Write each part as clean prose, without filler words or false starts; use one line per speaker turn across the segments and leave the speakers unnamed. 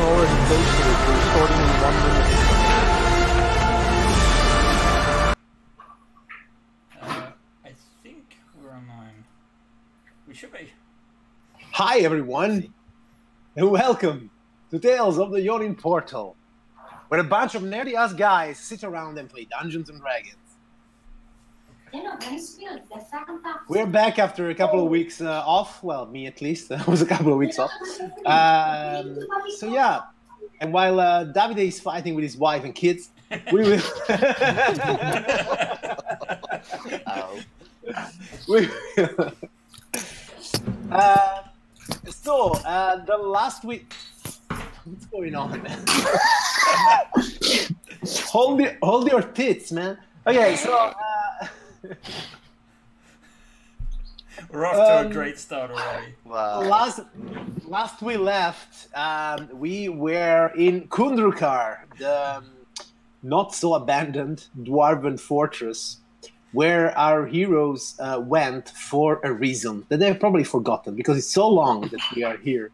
already posted it. We're starting in 1 minute.
I think we're online. We should be.
Hi everyone, and welcome to Tales of the Yawning Portal, where a bunch of nerdy-ass guys sit around and play Dungeons and Dragons. We're back after a couple of weeks off. Well, me at least. It was a couple of weeks off. So yeah, and while Davide is fighting with his wife and kids, we will... the last week... What's going on, man? hold your tits, man. Okay, so...
We're off to a great start already.
Wow. Last we left, we were in Kundrukar, the not so abandoned dwarven fortress, where our heroes went for a reason that they've probably forgotten because it's so long that we are here.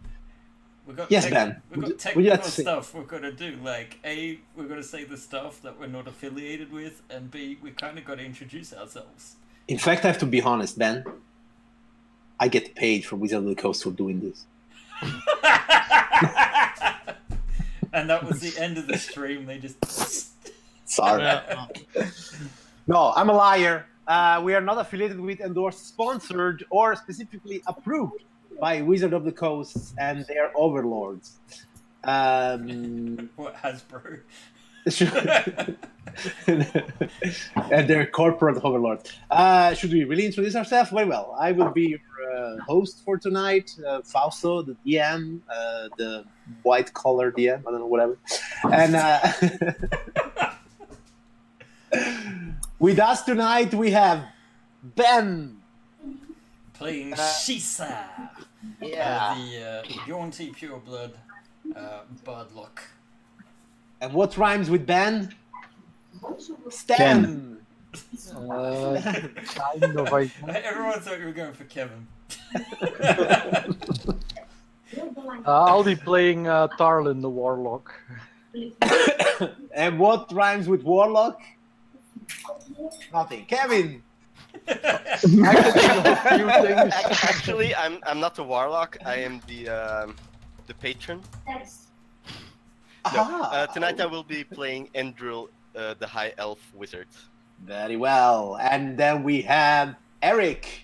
Yes, Ben.
We've got technical stuff we're going to do. Like, A, we're going to say the stuff that we're not affiliated with, and B, we kind of got to introduce ourselves.
In fact, I have to be honest, Ben. I get paid from Wizard of the Coast for doing this.
And that was the end of the stream. They just...
Sorry. No, I'm a liar. We are not affiliated with, endorsed, sponsored, or specifically approved by Wizard of the Coast and their overlords.
What, Hasbro?
And their corporate overlords. Should we really introduce ourselves? Very well. I will be your host for tonight, Fausto, the DM, the white-collar DM, I don't know, whatever. And with us tonight, we have Ben.
Playing Shisa.
Yeah.
The Yawnty Pureblood Bardlock.
And what rhymes with Ben? Stan.
Kind of,
Everyone thought you were going for Kevin.
I'll be playing Tarlin the Warlock.
And what rhymes with Warlock? Nothing. Kevin.
Actually, I'm not a warlock. I am the patron. No, tonight I will be playing Endril, the High Elf Wizard.
Very well. And then we have Eric.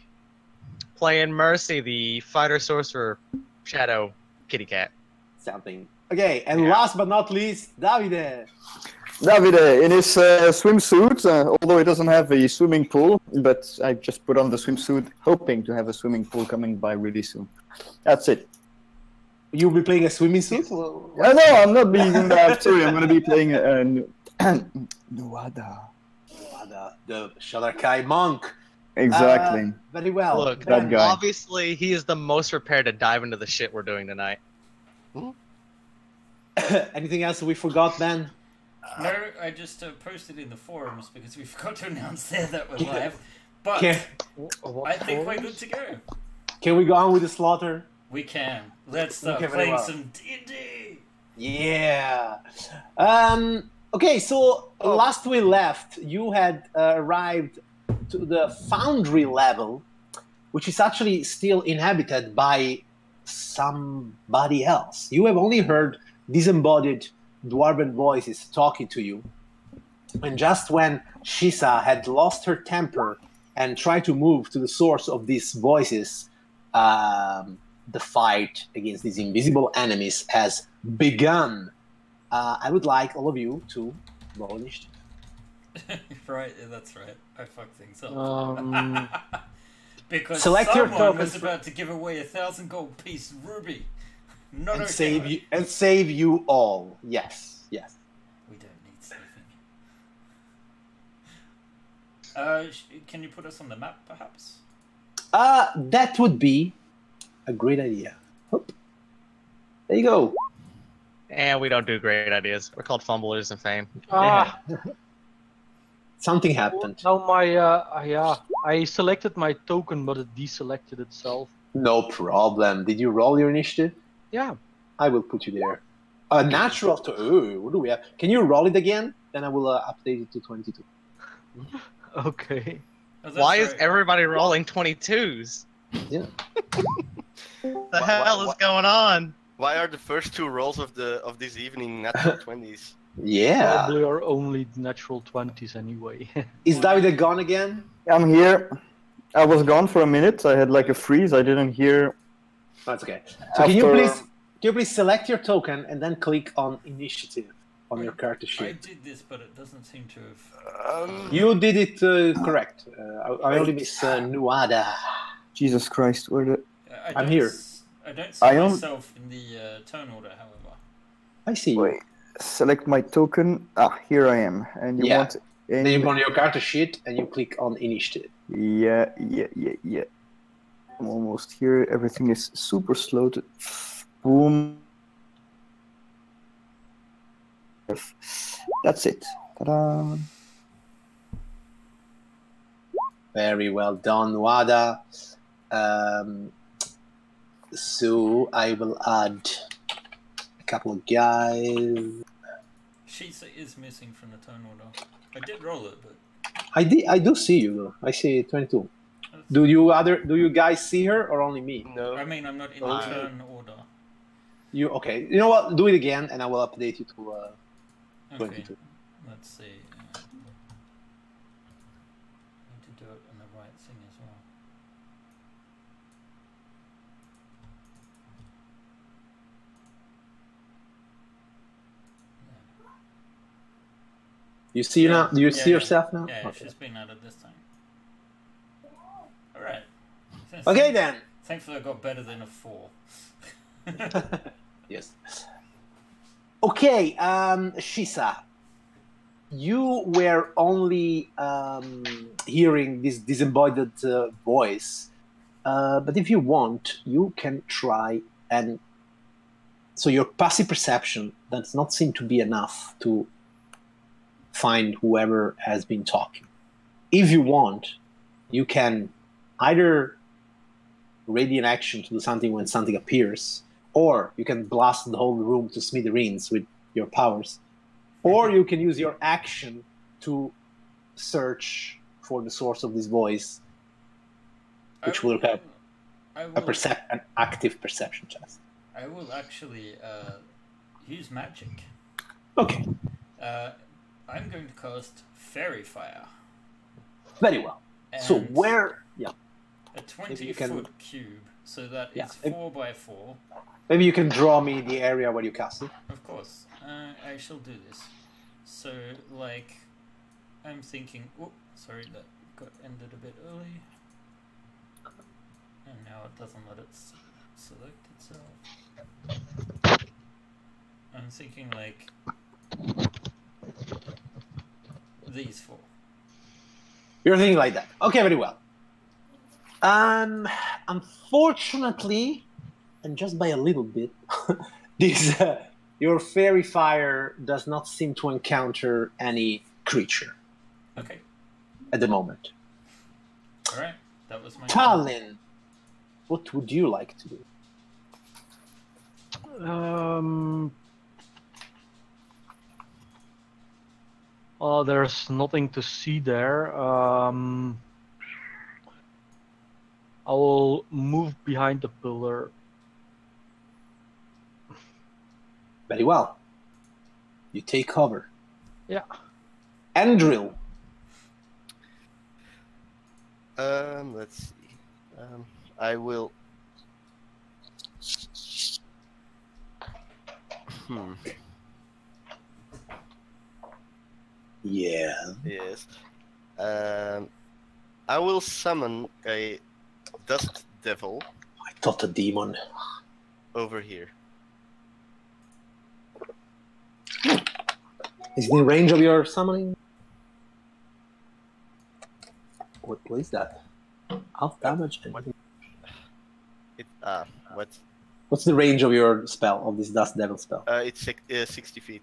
Playing Mercy, the Fighter Sorcerer Shadow Kitty Cat.
Something. Okay, and last but not least, Davide.
Davide, in his swimsuit, although he doesn't have a swimming pool, but I just put on the swimsuit hoping to have a swimming pool coming by really soon. That's it.
You'll be playing a swimming suit?
No, I'm not being that. Sorry, I'm going to be playing Nuada.
The Shadarkai monk.
Exactly.
Very well.
Look,
that guy.
Obviously, he is the most prepared to dive into the shit we're doing tonight.
Anything else we forgot, Ben?
No, I just posted in the forums because we forgot to announce there that we're live. But I think we're good to go.
Can we go on with the slaughter?
We can. Let's start playing some D&D.
Yeah. Okay, so last we left, you had arrived to the foundry level, which is actually still inhabited by somebody else. You have only heard disembodied dwarven voices talking to you. And just when Shisa had lost her temper and tried to move to the source of these voices, the fight against these invisible enemies has begun. I would like all of you to roll initiative.
Right, yeah, that's right. I fucked things up. Because
select your
someone was about to give away 1,000 gold piece ruby. Not
and save you all. Yes, yes.
We don't need saving. Can you put us on the map, perhaps?
That would be a great idea. Oop. There you go.
And we don't do great ideas. We're called fumblers in fame.
Something happened.
Now I selected my token, but it deselected itself.
No problem. Did you roll your initiative?
Yeah.
I will put you there. A natural to. Ooh, what do we have? Can you roll it again? Then I will update it to 22.
Okay.
Oh, that's
Why is
right.
everybody rolling 22s?
Yeah.
The hell is going on?
Why are the first two rolls of this evening natural 20s?
Yeah.
Probably are only natural 20s anyway.
Is David gone again?
I'm here. I was gone for a minute. I had like a freeze. I didn't hear.
That's okay. So can you please select your token and then click on initiative on your character
I
sheet?
did this, but it doesn't seem to have.
You did it correct. I only miss Nuada.
Jesus Christ, where the?
I'm here.
I don't see myself in the turn order, however.
I see you.
Wait, select my token. Ah, here I am. And you want?
Then you go on your character sheet and you click on initiative.
Yeah. I'm almost here. Everything is super slow to. Boom. That's it. Ta-da.
Very well done, Nuada. So I will add a couple of guys.
Shisa is missing from the turn order. I did roll it, but
I do see you though. I see 22. Do you guys see her or only me?
No.
I mean, I'm not in the turn order.
You okay? You know what? Do it again, and I will update you to
Okay,
22.
let's see. Need to do it in the right thing as well.
You see now? Do you see yourself now?
Yeah,
Okay.
she's been added this time. Alright.
Okay then.
Thankfully I got better than a 4.
Yes. Okay, Shisa, you were only hearing this disembodied voice, but if you want, you can try and. So your passive perception does not seem to be enough to find whoever has been talking. If you want, you can either radiant action to do something when something appears, or you can blast the whole room to smithereens with your powers, or you can use your action to search for the source of this voice, which will have an active perception test.
I will actually use magic.
Okay,
I'm going to cast Fairy Fire.
very well. So
And
where? Yeah,
a
Maybe you
20-foot cube, so that
Yeah,
is 4 by 4.
maybe you can draw me the area where you cast it.
Of course, I shall do this. So, like, I'm thinking. Oh, sorry, that got ended a bit early, and now it doesn't let it select itself. I'm thinking like these 4.
You're thinking like that. Okay, very well. Unfortunately, and just by a little bit, this your fairy fire does not seem to encounter any creature
Okay,
at the moment.
all right, that was my.
Tallinn, what would you like to do?
Oh, there's nothing to see there. I will move behind the pillar.
Very well. You take cover.
Yeah.
Andril,
Let's see. I will.
yeah.
Yes. I will summon a dust devil
I thought a demon.
over here.
Is it in range of your summoning? What is that? Half damage?
What? What?
What's the range of your spell, of this Dust Devil spell?
It's 60 feet.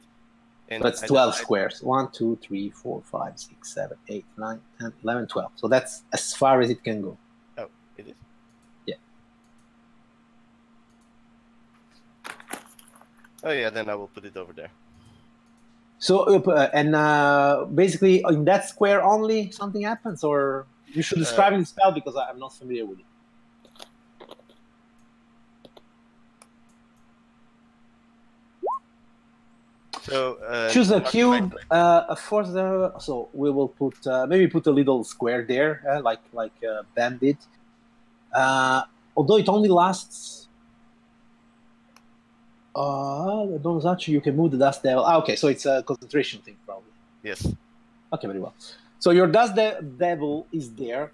And
That's 12 squares. 1, 2, 3, 4, 5, 6, 7, 8, 9, 10, 11, 12. So that's as far as it can go.
Oh, it is?
Yeah.
Oh yeah, then I will put it over there.
So, basically, in that square only, something happens, or you should describe the spell because I'm not familiar with it.
So
Choose a cube, a force. So we will put maybe put a little square there, like bandit. Although it only lasts. Actually, you can move the dust devil. Okay, so it's a concentration thing, probably.
Yes.
Okay, very well. So your dust devil is there.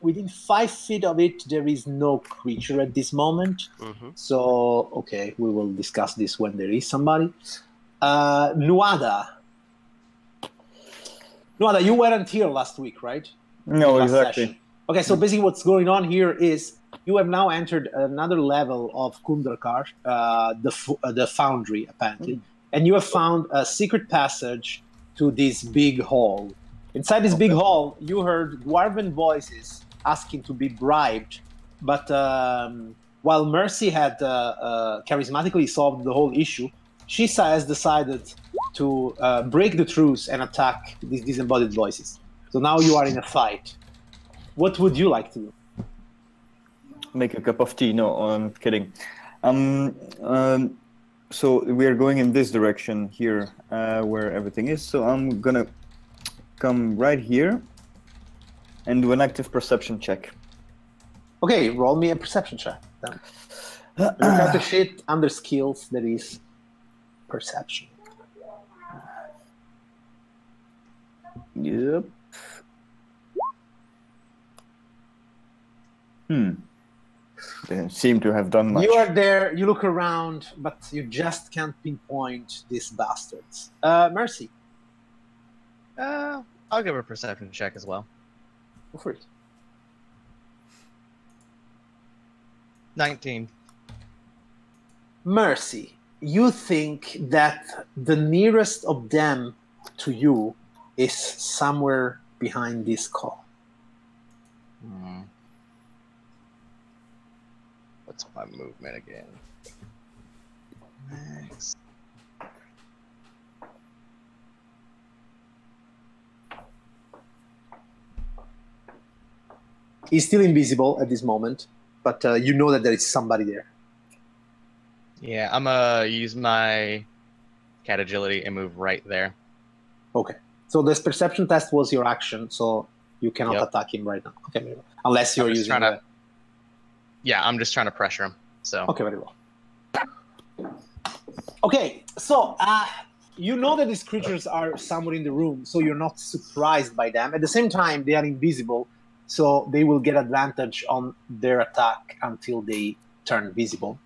Within 5 feet of it, there is no creature at this moment.
Mm-hmm.
So, okay, we will discuss this when there is somebody. Nuada. Nuada, you weren't here last week, right?
No,
Last
exactly.
session. Okay, so basically what's going on here is you have now entered another level of Kundarkar, the foundry, apparently. And you have found a secret passage to this big hall. Inside this big hall, you heard dwarven voices asking to be bribed. But while Mercy had charismatically solved the whole issue, Shisa has decided to break the truce and attack these disembodied voices. So now you are in a fight. What would you like to do?
Make a cup of tea. No, I'm kidding. So we are going in this direction here, where everything is. So I'm gonna come right here and do an active perception check.
Okay, roll me a perception check. Then. Look at the shit under skills. There is perception.
Yep. Didn't seem to have done much.
You are there, you look around, but you just can't pinpoint these bastards. Mercy.
I'll give her a perception check as well.
Go for it.
19.
Mercy, you think that the nearest of them to you is somewhere behind this call.
What's my movement again? Next.
He's still invisible at this moment, but you know that there is somebody there.
Yeah, I'm gonna use my cat agility and move right there.
Okay. So this perception test was your action, so you cannot attack him right now. Okay, very well. Unless you're using the...
Yeah, I'm just trying to pressure him. So
okay, very well. Okay, so you know that these creatures are somewhere in the room, so you're not surprised by them. At the same time, they are invisible, so they will get advantage on their attack until they turn visible.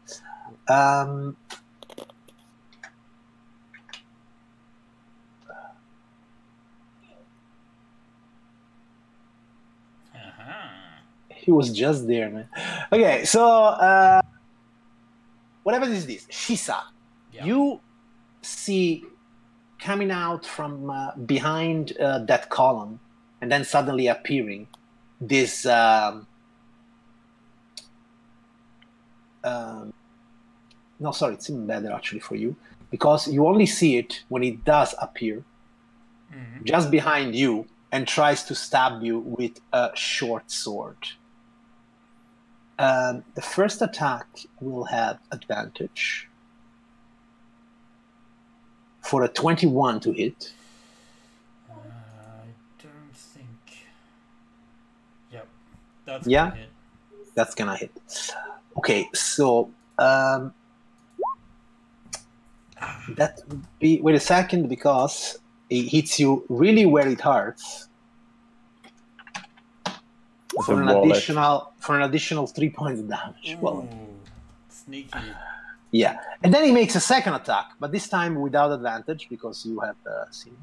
He was just there, man. Okay, so whatever is this, Shisa, you see coming out from behind that column and then suddenly appearing this no, sorry, it's even better actually for you because you only see it when it does appear just behind you and tries to stab you with a short sword. The first attack will have advantage for a 21 to hit.
I don't think... Yep, that's gonna hit.
That's gonna hit. Okay, so that would be... Wait a second, because it hits you really where it hurts. For an additional 3 points of damage. Well,
sneaky.
Yeah, and then he makes a second attack, but this time without advantage because you have seen.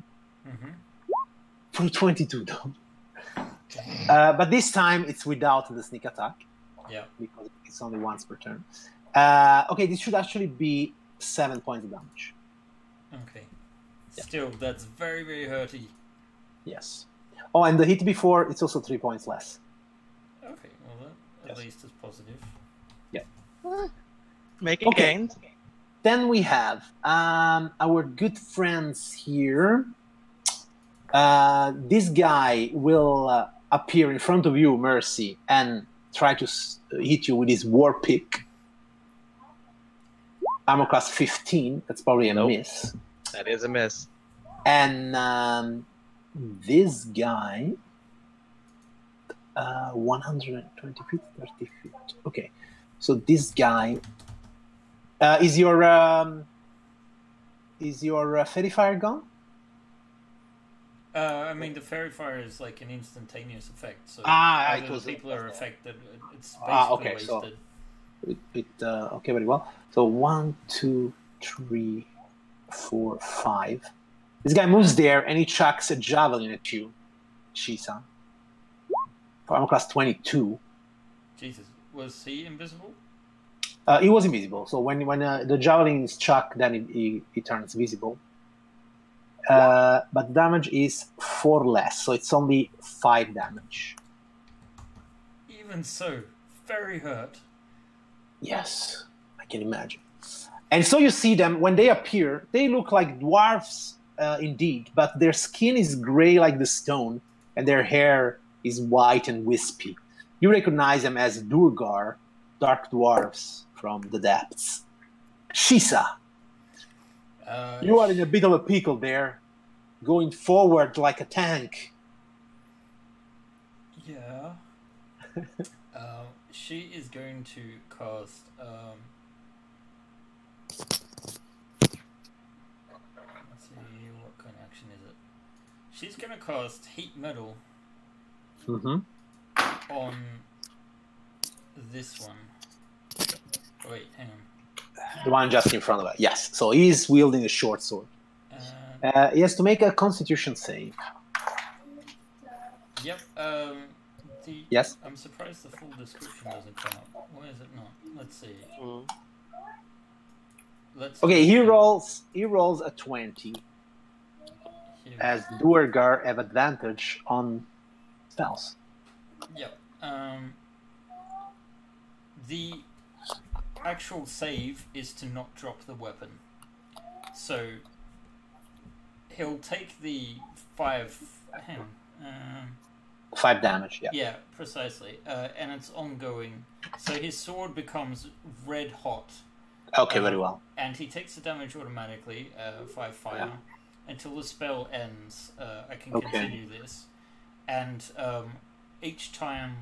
For 22, though. But this time it's without the sneak attack.
Yeah.
Because it's only once per turn. Okay, this should actually be 7 points of damage.
Okay. Still, that's very, very hurty.
Yes. Oh, and the hit before, it's also 3 points less.
Okay, well that at least is positive.
Yeah.
Making gains.
then we have our good friends here. This guy will appear in front of you, Mercy, and try to hit you with his war pick. Armor class 15. That's probably a miss.
That is a miss.
And this guy, 120 feet, 30 feet. Okay, so this guy is your fairy fire gone?
I mean, the fairy fire is like an instantaneous effect, so
it
the
was
people are affected. It's basically wasted.
So okay, very well. So 1, 2, 3, 4, 5. This guy moves there and he chucks a javelin at you, Shisa. For armor class 22.
Jesus, was he invisible?
He was invisible. So when the javelin is chucked, then he turns visible. But the damage is 4 less, so it's only 5 damage.
Even so, very hurt.
Yes, I can imagine. And so you see them, when they appear, they look like dwarfs indeed, but their skin is gray like the stone, and their hair is white and wispy. You recognize them as Durgar, dark dwarfs from the depths. Shisa, you are in a bit of a pickle there, going forward like a tank.
Yeah. She is going to cast. Let's see, what kind of action is it? She's going to cast Heat Metal on this one. Oh, wait, hang on.
The one just in front of her. Yes. So he's wielding a short sword. He has to make a Constitution save.
Yep.
Yes.
I'm surprised the full description doesn't come up. Why is it not? Let's see.
Okay, he rolls a 20. As Duergar have advantage on spells.
Yep. The actual save is to not drop the weapon. So he'll take the 5. Hang on.
5 damage, yeah.
Yeah, precisely. And it's ongoing. So his sword becomes red hot.
Okay, very well.
And he takes the damage automatically, 5 fire, until the spell ends. I can continue this. And each time...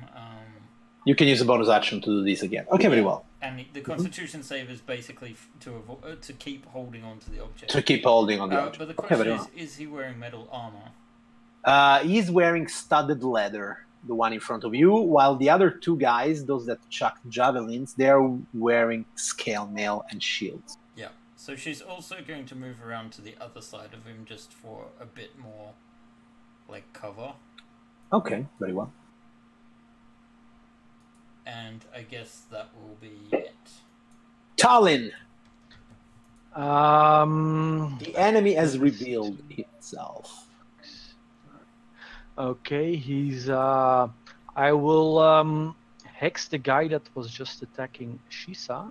you can use a bonus action to do this again. Okay, very well.
And the Constitution save is basically to keep holding on to the object.
To keep holding on the object.
But the question is he wearing metal armor?
He's wearing studded leather, the one in front of you, while the other 2 guys, those that chucked javelins, they're wearing scale mail and shields.
Yeah, so she's also going to move around to the other side of him just for a bit more, like, cover.
Okay, very well.
And I guess that will be it.
Talin! The enemy has revealed itself.
Okay, he's. I will hex the guy that was just attacking Shisa.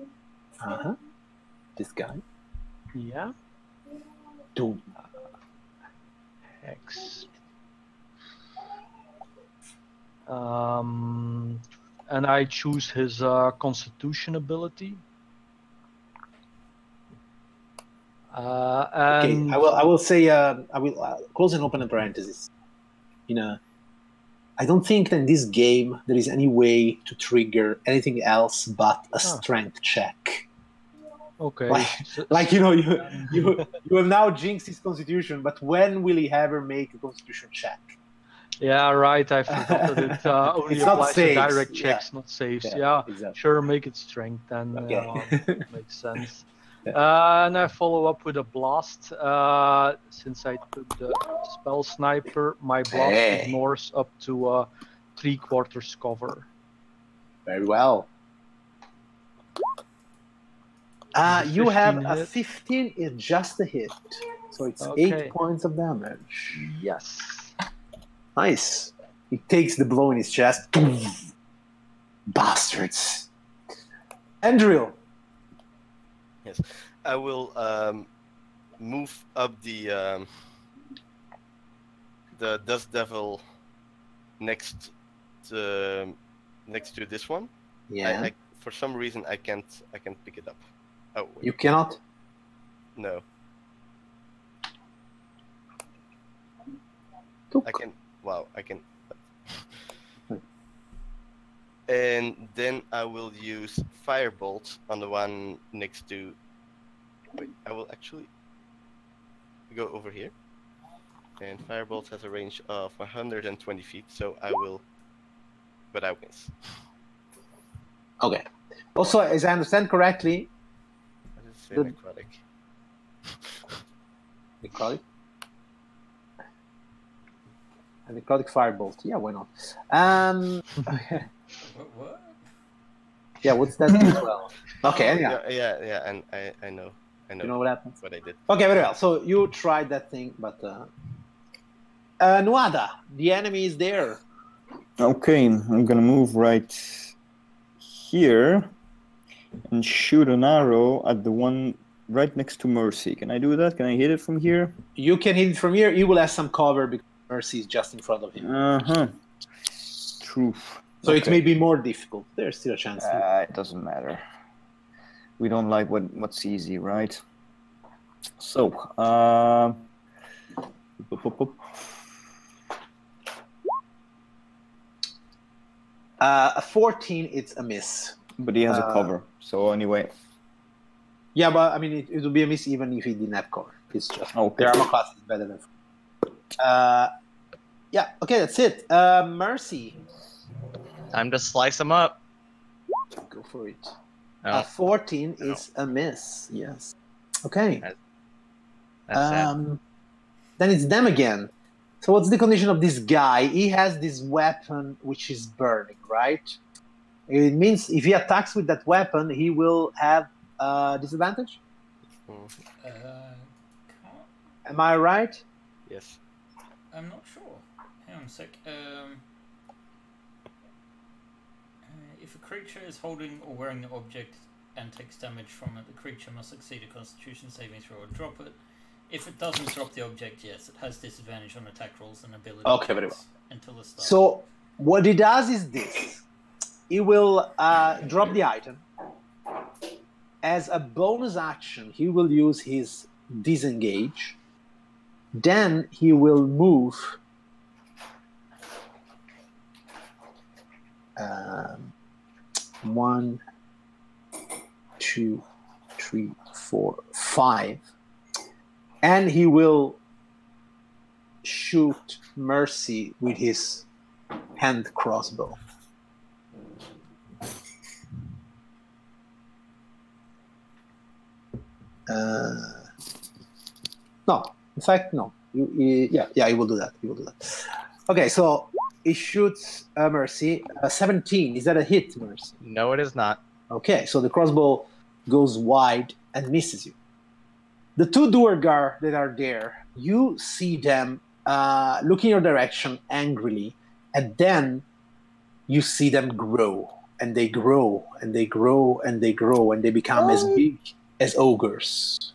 This guy.
Yeah.
Doom.
Hex. And I choose his Constitution ability.
Okay, I will say I will close and open a parenthesis. I don't think that in this game there is any way to trigger anything else but a strength check.
Okay.
You will now jinx his Constitution, but when will he ever make a Constitution check?
Yeah, right. I forgot that it only applies to direct checks, not saves. Yeah,
exactly.
Sure, make it strength then.
Okay.
Makes sense. And I follow up with a blast. Since I took the spell sniper, my blast ignores up to 3/4 cover.
Very well. You have a 15 is just a hit, so it's 8 points of damage.
Yes.
Nice. He takes the blow in his chest. Bastards. Andrew.
Yes. I will move up the Dust Devil next to this one.
Yeah.
I for some reason I can't pick it up. Oh, wait.
You cannot?
No. I can. Wow, I can. And then I will use Firebolt on the one next to. Wait, I will actually go over here. And Firebolt has a range of 120 feet, so I will. But I miss.
Okay. Also, as I understand correctly,
I just say necrotic.
Necrotic? A necrotic firebolt. Yeah, why not?
What?
Yeah, what's that as well? Okay, anyhow.
Yeah, and I know.
You know what happens?
What I did.
Okay, very well. So you tried that thing, but Nuada, the enemy is there.
Okay, I'm gonna move right here and shoot an arrow at the one right next to Mercy. Can I do that? Can I hit it from here?
You can hit it from here. You will have some cover because Mercy is just in front of him.
True.
So it may be more difficult. There's still a chance.
It doesn't matter. We don't like what's easy, right? So,
a 14, it's a miss.
But he has a cover, so anyway.
Yeah, but I mean, it would be a miss even if he didn't have cover. It's just
okay.
Their armor class is better than. Yeah. Okay, that's it. Mercy.
Time to slice him up.
Go for it.
Oh.
14 is a miss. Yes. Okay.
That's sad.
Then it's them again. So what's the condition of this guy? He has this weapon which is burning, right? It means if he attacks with that weapon, he will have disadvantage? Am I right?
Yes.
I'm not sure. Hang on a sec. If a creature is holding or wearing the object and takes damage from it, the creature must succeed a Constitution saving throw or drop it. If it doesn't drop the object, yes, it has disadvantage on attack rolls and ability
Okay, very well.
Until the start.
So what he does is this. He will drop the item. As a bonus action, he will use his disengage. Then he will move 1, 2, 3, 4, 5. And he will shoot Mercy with his hand crossbow. No, in fact, no. He will do that. He will do that. Okay, so he shoots Mercy. 17. Is that a hit, Mercy?
No, it is not.
Okay, so the crossbow goes wide and misses you. The two Duergar that are there, you see them looking your direction angrily, and then you see them grow, and they grow, and they grow, and they grow, and they become as big as ogres.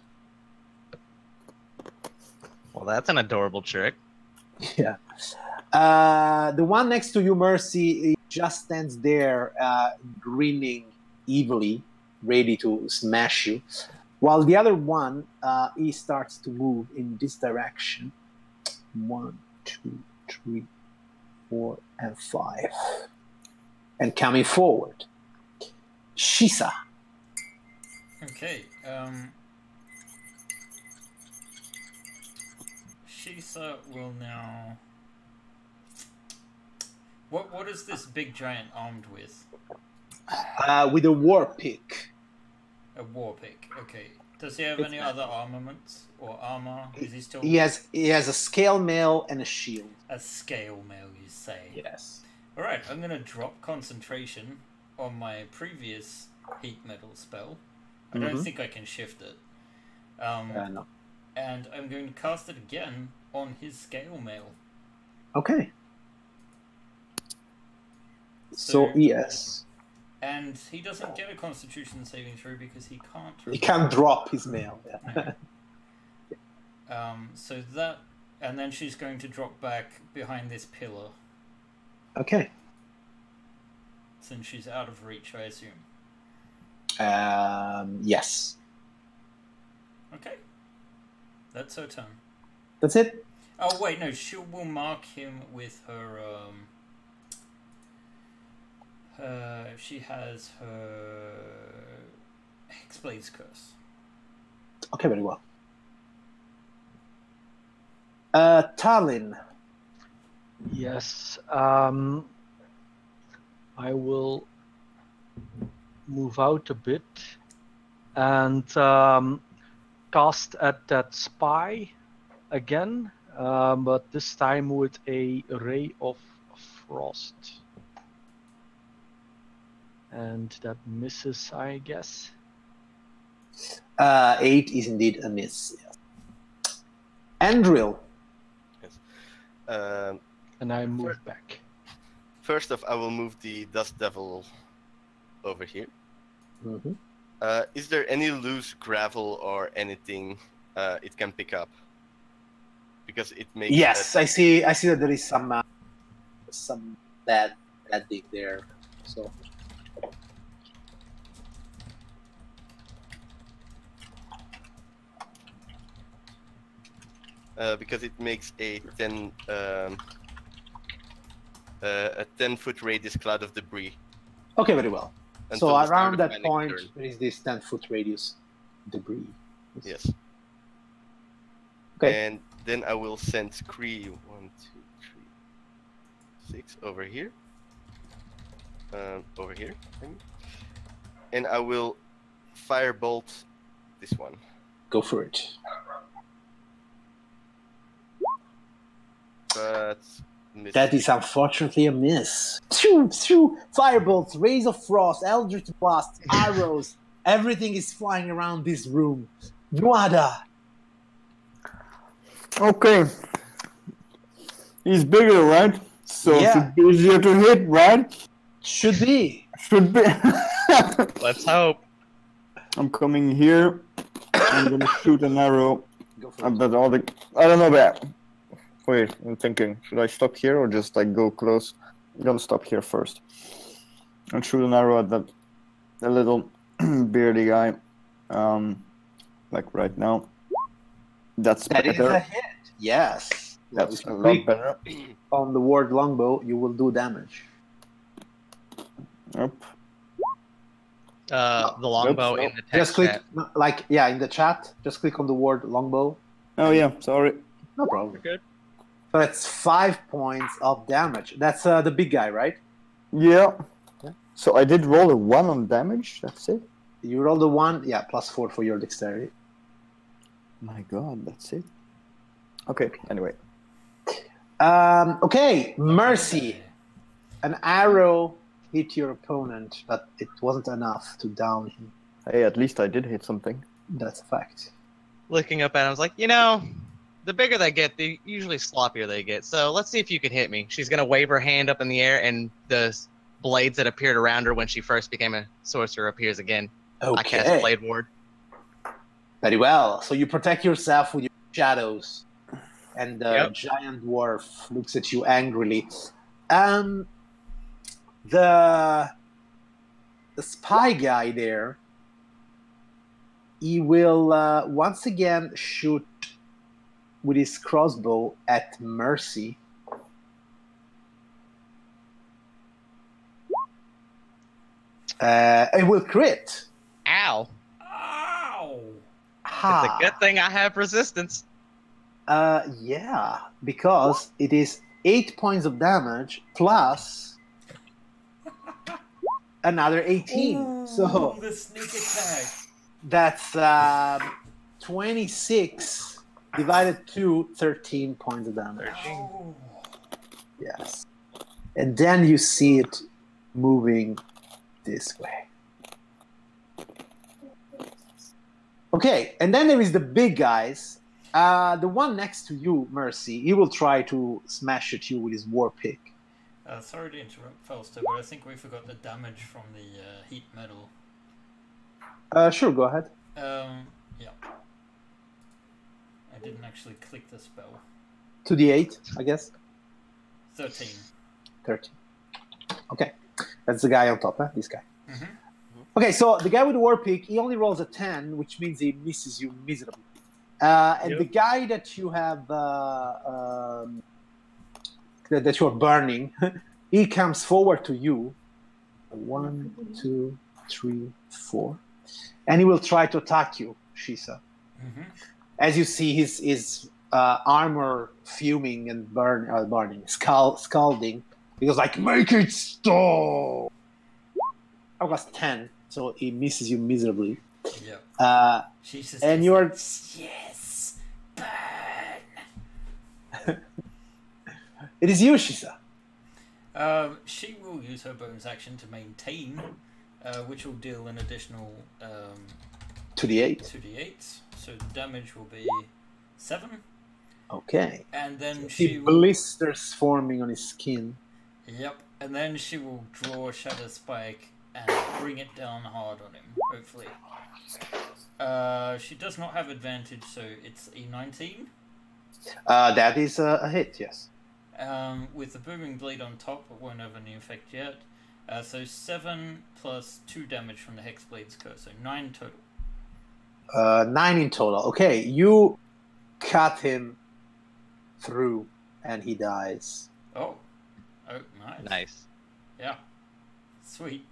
Well, that's an adorable trick.
Yeah. The one next to you, Mercy, just stands there grinning evilly, ready to smash you. While the other one, he starts to move in this direction. 1, 2, 3, 4, and 5. And coming forward. Shisa.
Okay. Shisa will now... What is this big giant armed with?
With a war pick.
A war pick, okay. Does he have any other armaments or armor? Is he still...
He has a scale mail and a shield.
A scale mail, you say?
Yes.
Alright, I'm going to drop concentration on my previous heat metal spell. I don't think I can shift it.
No.
And I'm going to cast it again on his scale mail.
Okay. So yes.
And he doesn't get a Constitution saving throw because he can't.
He can't drop his mail. Yeah.
So that, and then she's going to drop back behind this pillar.
Okay.
Since she's out of reach, I assume.
Yes.
Okay. That's her turn.
That's it?
Oh, wait, no. She will mark him with her, she has her Hexblade's Curse.
Okay, very well. Tallinn.
Yes. I will move out a bit and cast at that spy again, but this time with a ray of frost. And that misses, I guess.
8 is indeed a miss. Yes. Andril.
Yes.
And I move back.
First off, I will move the Dust Devil over here.
Mm-hmm.
Is there any loose gravel or anything it can pick up? Because it makes.
Yes, I see that there is some bad dig there. So.
Because it makes a 10-foot radius cloud of debris.
Okay, very well.
Until
So
the start
around
of
that
my next
point,
turn.
there is this 10-foot radius debris.
Yes.
Okay.
And then I will send Kree 1, 2, 3, 6 over here. Over here. I mean. And I will firebolt this one.
Go for it.
But
That is unfortunately a miss. Firebolts, rays of frost, eldritch blast, arrows. Everything is flying around this room. Nuada.
Okay. He's bigger, right? So
Yeah.
should be easier to hit, right?
Should be.
Should be.
Let's hope.
I'm coming here. I'm gonna shoot an arrow.
Go for
I
it.
bet all the. I don't know that. Wait, I'm thinking. Should I stop here or just like go close? I'm gonna stop here first. And shoot an arrow at that the little beardy guy. Like right now. That's
That is
better.
a hit. Yes.
That's
If
a
you
lot
click
better.
on the word longbow, you will do damage.
Yep.
The longbow
Nope,
in the text
Just click,
chat.
in the chat, just click on the word longbow.
Oh yeah, sorry.
No problem.
We're good.
So that's 5 points of damage. That's the big guy, right?
Yeah.
Yeah.
So I did roll a 1 on damage, that's it?
You rolled a 1, yeah, +4 for your dexterity.
My god, that's it. Okay, anyway.
Okay, Mercy. An arrow hit your opponent, but it wasn't enough to down him.
Hey, at least I did hit something.
That's a fact.
Looking up at him, I was like, the bigger they get, the usually sloppier they get. So let's see if you can hit me. She's gonna wave her hand up in the air, and the blades that appeared around her when she first became a sorcerer appears again. I cast
Okay,
Blade Ward.
very well. So you protect yourself with your shadows, and the
Yep.
giant dwarf looks at you angrily. The spy guy there, he will once again shoot with his crossbow at Mercy. It will crit.
Ow!
Ow!
Ha.
It's a good thing I have resistance.
Yeah, because it is 8 points of damage plus another 18.
Ooh,
So
the sneak attack.
that's 26 divided to 13 points of damage.
Oh.
Yes. And then you see it moving this way. Okay, and then there is the big guys. The one next to you, Mercy, he will try to smash at you with his war pick.
Sorry to interrupt, Falster, but I think we forgot the damage from the heat metal.
Sure, go ahead.
Yeah. I didn't actually click the spell.
2d8, I guess.
13.
13. Okay. That's the guy on top, huh? This guy.
Mm-hmm.
Okay, so the guy with the war pick, he only rolls a 10, which means he misses you miserably. And the guy that you have that you're burning, he comes forward to you. 1, 2, 3, 4, and he will try to attack you, Shisa.
Mm-hmm.
As you see his armor fuming and burning, scalding. He goes like, "Make it stop!" I was 10, so he misses you miserably.
Yeah.
And you're
yes, burn.
It is you, Shisa.
She will use her bonus action to maintain, which will deal an additional
2d8.
2d8. So the damage will be 7.
Okay.
And then
So
she
he
will...
blisters forming on his skin.
Yep. And then she will draw a Shadow Spike and bring it down hard on him, hopefully. She does not have advantage, so it's a 19.
That is a hit, yes.
With the Booming Blade on top, it won't have any effect yet. So 7 plus 2 damage from the Hexblade's curse, so 9 total.
9 in total. Okay, you cut him through, and he dies.
Oh, nice.
Nice.
Yeah, sweet.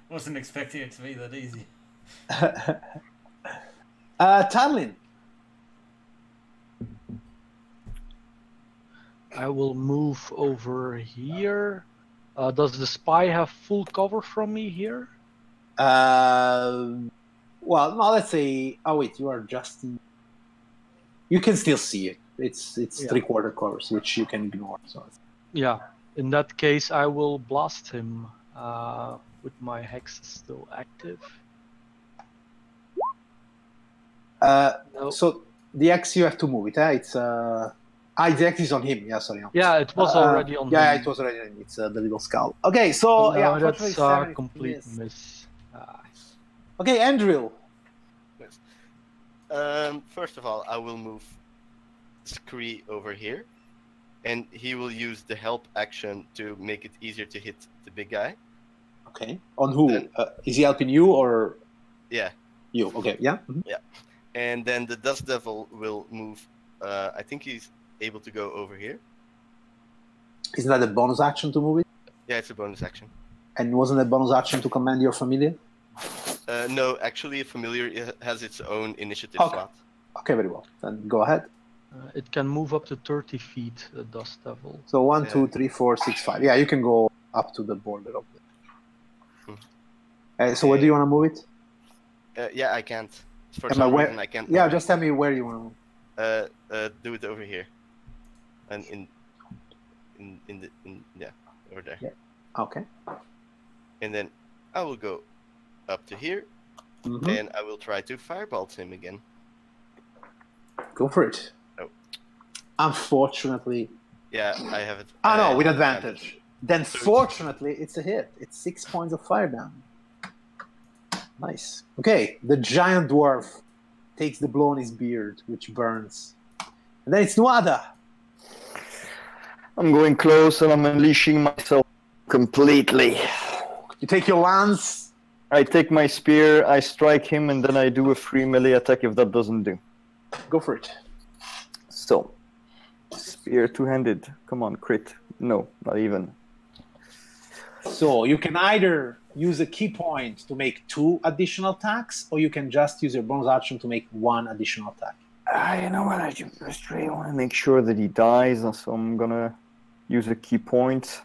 Wasn't expecting it to be that easy.
Tamlin.
I will move over here. Does the spy have full cover from me here?
Well, no, let's say... Oh, wait, you are just... You can still see it. It's 3/4 covers, which you can ignore. So.
Yeah. In that case, I will blast him with my hex still active. No.
So the X, you have to move it. It's... the X is on him. Yeah, sorry. No.
Yeah, it was already on him.
Yeah, it was already on him. It's the little skull. Okay, so...
No,
yeah,
that's a complete miss.
Okay, Andrew.
Yes. First of all, I will move Scree over here, and he will use the help action to make it easier to hit the big guy.
Okay. On who? Is he helping you or?
Yeah.
You. Okay. Yeah. Mm-hmm.
Yeah. And then the Dust Devil will move. I think he's able to go over here.
Isn't that a bonus action to move it?
Yeah, it's a bonus action.
And wasn't a bonus action to command your familiar?
No, actually, a familiar has its own initiative slot.
Okay, very well. Then go ahead.
It can move up to 30 feet, the Dust Devil.
So 1, 2, 3, 4, 6, 5. Yeah, you can go up to the border of it. So where do you want to move it?
Yeah, I can't. For some reason, I can't.
Yeah, just tell me where you want to move.
Do it over here. And over there.
Yeah. Okay.
And then I will go up to here, and I will try to firebolt him again.
Go for it.
Oh.
Unfortunately.
Yeah, I have it.
No, with advantage. Then fortunately, it's a hit. It's 6 points of fire damage. Nice. Okay, the giant dwarf takes the blow on his beard, which burns. And then it's Nuada.
I'm going close and I'm unleashing myself completely.
You take your lance.
I take my spear, I strike him, and then I do a free melee attack if that doesn't do.
Go for it.
So, spear two-handed. Come on, crit. No, not even.
So you can either use a key point to make 2 additional attacks, or you can just use your bonus action to make 1 additional attack.
You know what? I just really want to make sure that he dies, so I'm gonna use a key point.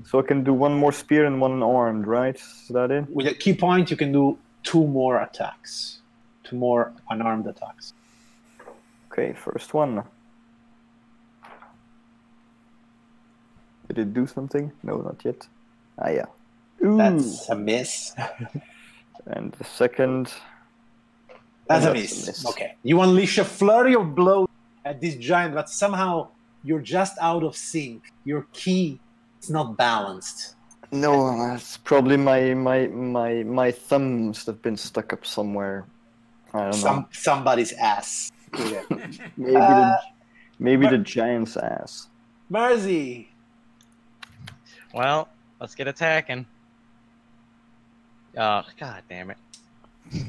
So I can do 1 more spear and 1 armed, right? Is that it?
With a key point, you can do 2 more attacks. 2 more unarmed attacks.
Okay, first one. Did it do something? No, not yet. Ah, yeah. Ooh.
That's a miss.
And the second...
That's a miss. Okay. You unleash a flurry of blows at this giant, but somehow you're just out of sync. Your key It's not balanced.
No, that's probably my thumb must have been stuck up somewhere. I don't know.
Somebody's ass. Okay.
Maybe the giant's ass.
Mersey.
Well, let's get attacking. Oh, god damn it.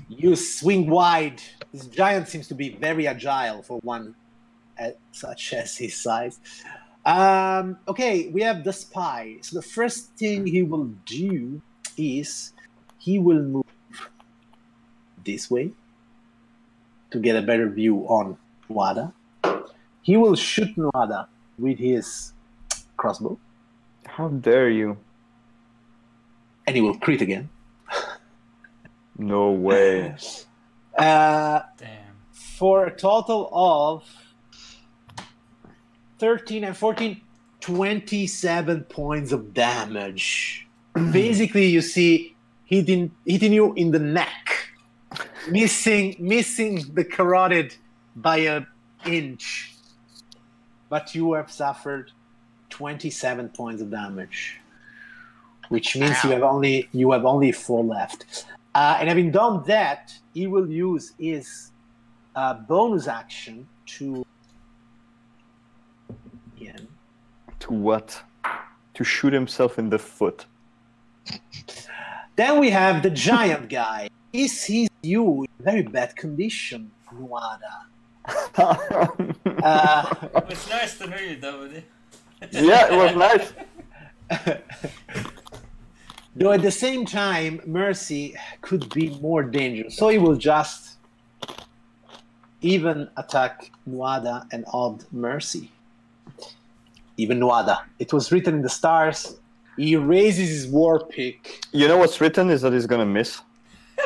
You swing wide. This giant seems to be very agile for one such as his size. Okay, we have the spy. So the first thing he will do is he will move this way to get a better view on Nuada. He will shoot Nuada with his crossbow.
How dare you?
And he will crit again.
No way.
Damn.
For a total of 13 and 14, 27 points of damage. Basically, you see hitting you in the neck, missing the carotid by an inch. But you have suffered 27 points of damage, which means you have only 4 left. And having done that, he will use his bonus action to. Again.
To what? To shoot himself in the foot.
Then we have the giant guy. He sees you in very bad condition, Nuada.
It was nice to know you, Dominic.
Yeah, it was nice.
Though at the same time, Mercy could be more dangerous. So he will just even attack Nuada and odd Mercy. Even Nuada. It was written in the stars. He raises his war pick.
You know what's written is that he's gonna miss.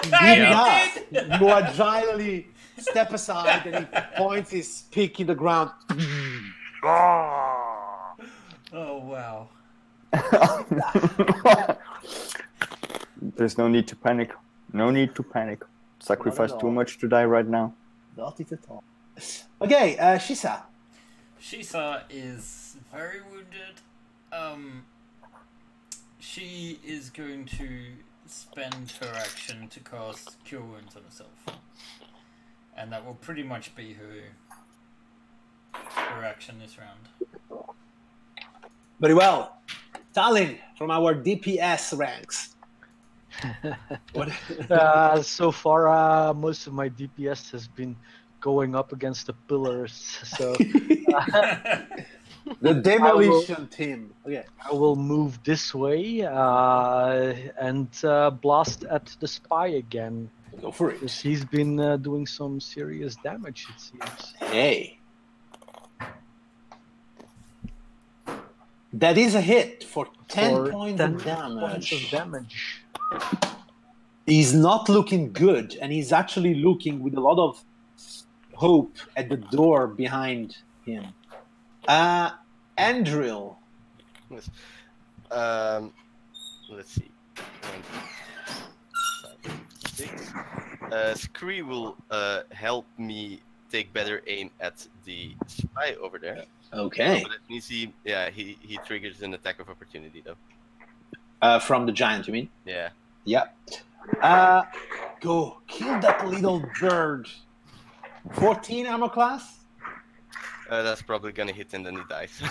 He does. You agilely step aside and he points his pick in the ground.
Oh, wow.
There's no need to panic. No need to panic. Sacrifice too much to die right now.
Not it at all. Okay, Shisa.
Shisa is very wounded. She is going to spend her action to cast Cure Wounds on herself. And that will pretty much be her action this round.
Very well. Tallinn from our DPS ranks. What?
So far, most of my DPS has been going up against the pillars. So
The demolition team. Okay.
I will move this way and blast at the spy again.
Go for it.
Because he's been doing some serious damage, it seems.
Hey. That is a hit for 10 points of damage. He's not looking good, and he's actually looking with a lot of hope at the door behind him. Andril.
Yes. Let's see. 1, 6. Scree will help me take better aim at the spy over there.
Okay.
But that means he triggers an attack of opportunity though.
From the giant, you mean?
Yeah.
Yeah. Go kill that little bird. 14 armor class.
That's probably gonna hit and then he dies.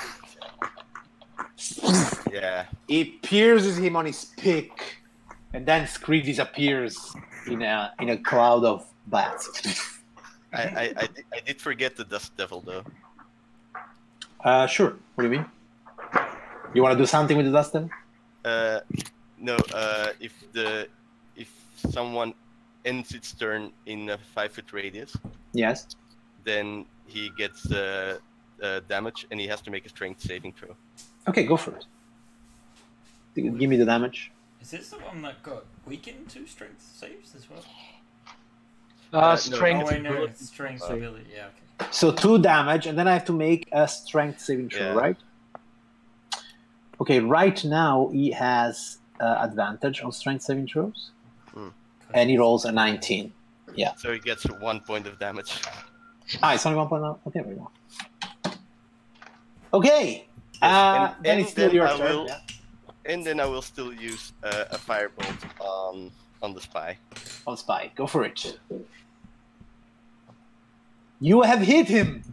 Yeah.
He pierces him on his pick, and then Scree disappears in a cloud of bats.
I did forget the Dust Devil though.
Sure. What do you mean? You want to do something with the Dust Devil?
No. If someone ends its turn in a 5-foot radius,
Yes.
then he gets damage and he has to make a strength saving throw.
Okay, go for it. Give me the damage.
Is this the one that got weakened to strength saves as well?
Strength.
Oh, wait, no, it's strength ability. Yeah, okay.
So 2 damage, and then I have to make a strength saving throw, right? Okay, right now he has advantage on strength saving throws, and he rolls a 19. Yeah.
So he gets 1 point of damage.
It's only 1 point now? Okay, very well. Okay, Then it's still your turn. Yeah.
And then I will still use a firebolt on the spy.
On spy, go for it. You have hit him,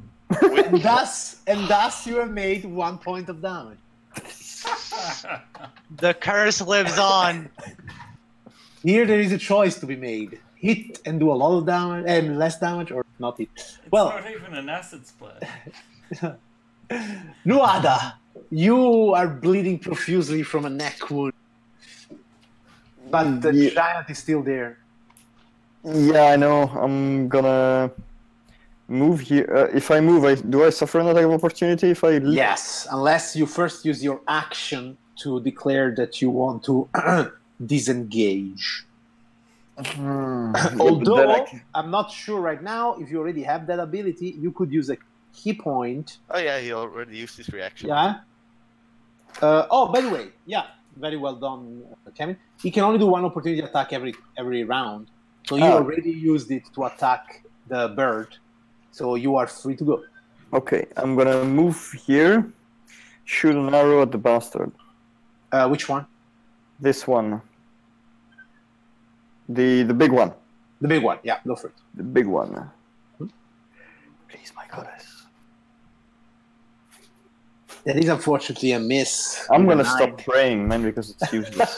and thus you have made 1 point of damage.
The curse lives on.
Here there is a choice to be made: hit and do a lot of damage, and less damage, or not hit.
It's
well,
not even an acid splash.
Nuada, you are bleeding profusely from a neck wound, but the giant is still there.
Yeah, I know. I'm gonna move here. If I move, do I suffer an attack of opportunity if I?
Yes, unless you first use your action to declare that you want to disengage. Although I'm not sure right now if you already have that ability, you could use a key point.
Oh yeah, he already used his reaction.
Yeah. Oh, by the way, yeah, very well done, Kevin. He can only do one opportunity attack every round, so you already used it to attack the bird, so you are free to go.
Okay, I'm gonna move here, shoot an arrow at the bastard.
Which one?
This one. The big one.
The big one, yeah, go for it.
The big one. Please, my goddess.
That is unfortunately a miss.
I'm gonna stop praying, man, because it's useless.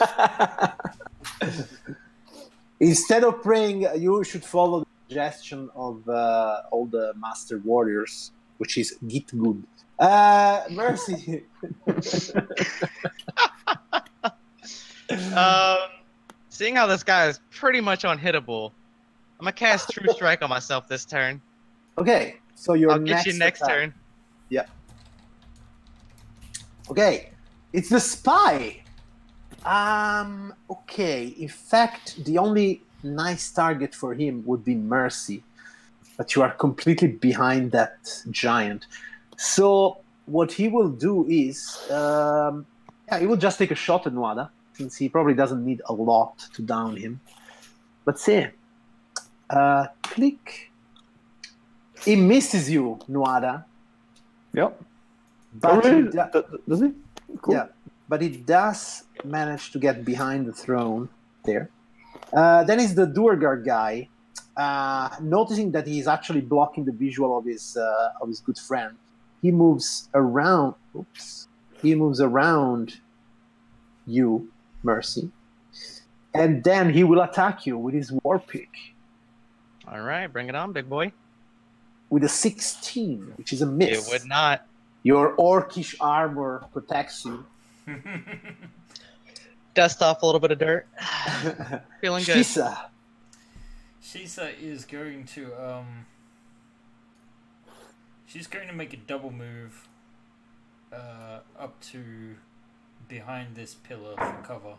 Instead of praying, you should follow the suggestion of all the master warriors, which is get good. Mercy.
Seeing how this guy is pretty much unhittable, I'm gonna cast True Strike on myself this turn.
Okay, so your
I'll get you next turn.
Yeah. Okay, it's the spy. Okay, in fact, the only nice target for him would be Mercy, but you are completely behind that giant. So what he will do is, he will just take a shot at Nuada, since he probably doesn't need a lot to down him. Let's see. Click. He misses you, Nuada.
Yep.
But
does he? Cool.
Yeah, but he does manage to get behind the throne there. Then is the Duergar guy, noticing that he's actually blocking the visual of his good friend. He moves around. Oops. He moves around you, Mercy, and then he will attack you with his war pick.
All right, bring it on, big boy.
With a 16, which is a miss.
It would not.
Your orcish armor protects you.
Dust off a little bit of dirt. Feeling good.
Shisa
is going to she's going to make a double move up to behind this pillar for cover.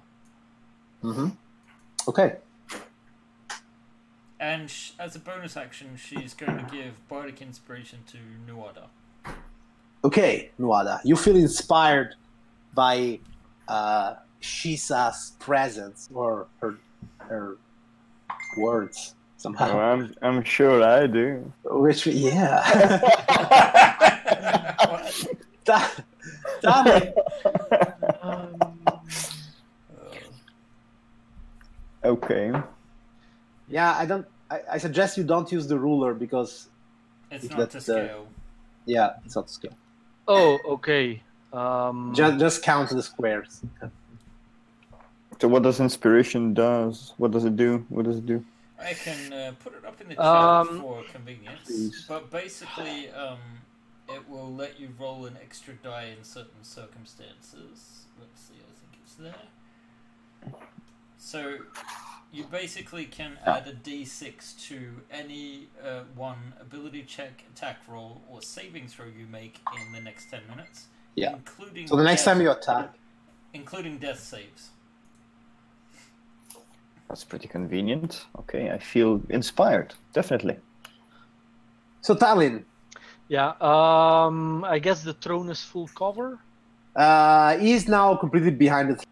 Mm-hmm. Okay.
And as a bonus action, she's going to give Bardic Inspiration to Nuada.
Okay, Nuada, you feel inspired by Shisa's presence or her words somehow.
Oh, I'm sure I do.
Which, yeah. Damn it.
Okay.
Yeah, I suggest you don't use the ruler because
it's not to scale.
Yeah, it's not to scale.
Oh, okay.
Just count the squares.
So what does inspiration does? What does it do? What does it do?
I can put it up in the chat for convenience.
Please.
But basically, it will let you roll an extra die in certain circumstances. Let's see, I think it's there. So you basically can add a d6 to any one ability check, attack roll, or saving throw you make in the next 10 minutes.
Yeah.
Including
so the next time you attack,
including death saves.
That's pretty convenient. Okay, I feel inspired. Definitely.
So Tallinn.
Yeah. I guess the throne is full cover.
He is now completely behind the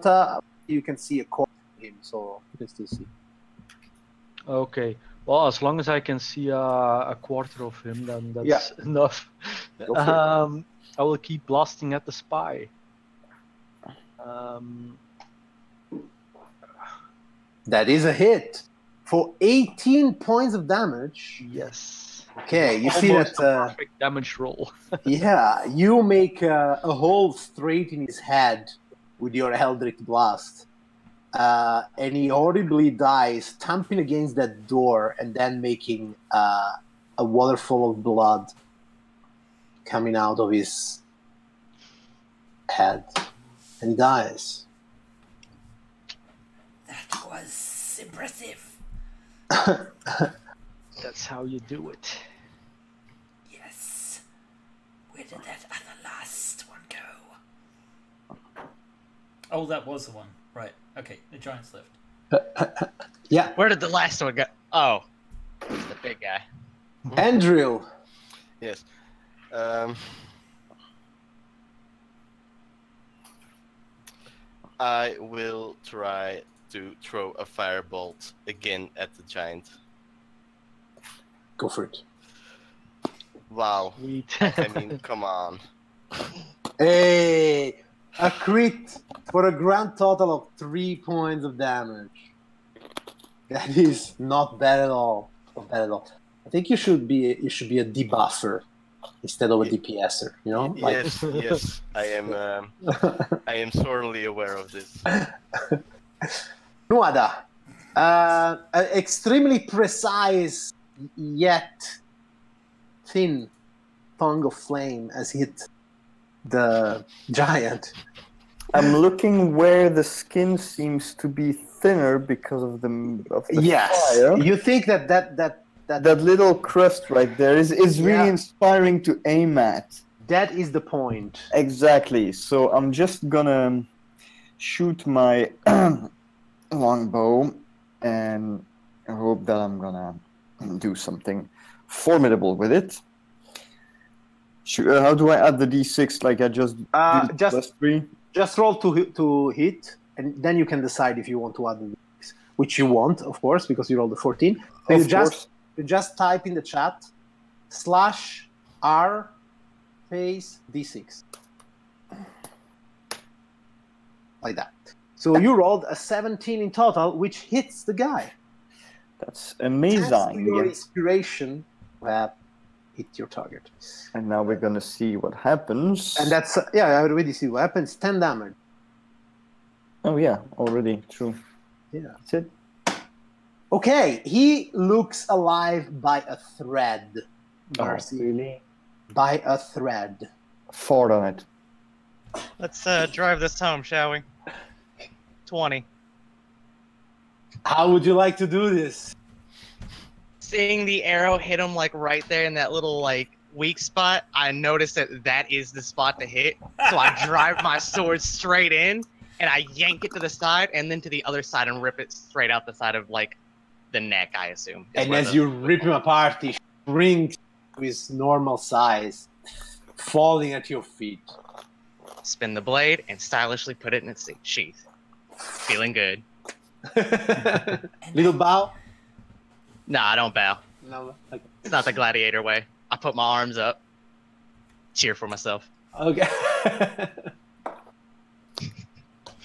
throne. You can see a corner of him, so you can still see.
Okay. Well, as long as I can see a quarter of him, then that's enough. I will keep blasting at the spy.
That is a hit for 18 points of damage.
Yes.
Okay, you see
Almost
that.
a perfect damage roll.
Yeah, you make a hole straight in his head with your Eldritch Blast. And he horribly dies, stamping against that door and then making a waterfall of blood coming out of his head. And he dies.
That was impressive.
That's how you do it.
Yes. Where did that other last one go? Oh, that was the one. Right. Okay, the giant's left.
Yeah.
Where did the last one go? Oh, it's the big guy.
Andrew.
Yes. I will try to throw a firebolt again at the giant.
Go for it.
Wow.
Sweet.
I mean, come on.
Hey, a crit for a grand total of 3 points of damage. That is not bad at all. Not bad at all. I think you should be a debuffer instead of a DPSer. You know? Like...
Yes, yes. I am sorely aware of this.
Nuada, an extremely precise yet thin tongue of flame has hit the giant.
I'm looking where the skin seems to be thinner because of the
Yes,
fire.
you think that
little crust right there is really
Yeah.
inspiring to aim at.
that is the point.
Exactly. So I'm just gonna shoot my longbow and hope that I'm gonna do something formidable with it. How do I add the d6? Like I just do
Just
+3?
Just roll to hit, and then you can decide if you want to add the d6, which you want, of course, because you rolled a 14. So
Of course.
you just type in the chat /r space d6, like that. So you rolled a 17 in total, which hits the guy.
That's
Thanks to
amazing.
your inspiration, hit your target.
And now we're gonna see what happens.
And that's I already see what happens. 10 damage.
Oh yeah, already true.
Yeah.
That's it.
Okay, he looks alive by a thread. Darcy.
Oh, really?
By a thread.
4 on it.
Let's drive this home, shall we? 20.
How would you like to do this?
Seeing the arrow hit him like right there in that little like weak spot, I noticed that is the spot to hit. So I drive my sword straight in, and I yank it to the side, and then to the other side, and rip it straight out the side of like the neck. I assume.
And as you rip him apart, he shrinks to his normal size, falling at your feet.
Spin the blade and stylishly put it in its sheath. Feeling good.
Little bow.
Nah, I don't bow.
No. Okay.
It's not the gladiator way. I put my arms up. Cheer for myself.
Okay.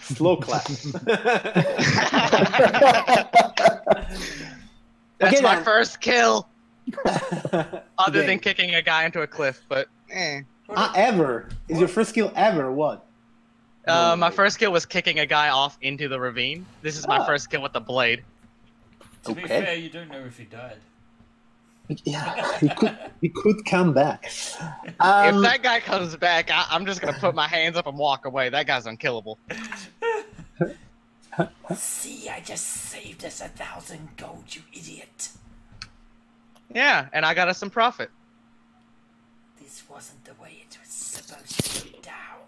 Slow clap.
That's
Okay,
my
then.
first kill, other
Okay.
than kicking a guy into a cliff. But
Ever? Is your first kill ever? What?
my first kill was kicking a guy off into the ravine. This is my
Ah.
first kill with the blade.
To be
Okay.
fair, you don't know if he died.
Yeah, he could come back.
If
Um,
that guy comes back, I'm just gonna put my hands up and walk away. That guy's unkillable.
See, I just saved us 1,000 gold, you idiot.
Yeah, and I got us some profit.
This wasn't the way it was supposed to go down.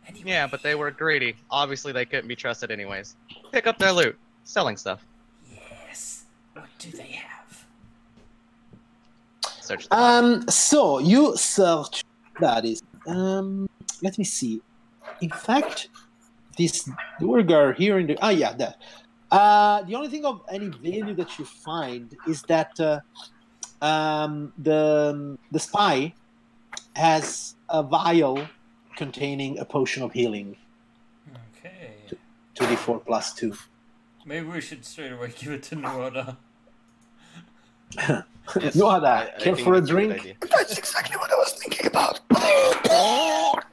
Anyway,
Yeah, but they were greedy. Obviously, they couldn't be trusted anyways. Pick up their loot. Selling stuff.
yes. What do they have?
Search the
so you search that is let me see. In fact, this Durgar here in the that. The only thing of any value that you find is that the spy has a vial containing a potion of healing.
Okay.
2d4 plus 2.
Maybe we should straight away give it to Nuada.
Yes,
Nuada,
I
care
think
for a
that's good
drink?
idea.
That's exactly what I was thinking about.
What?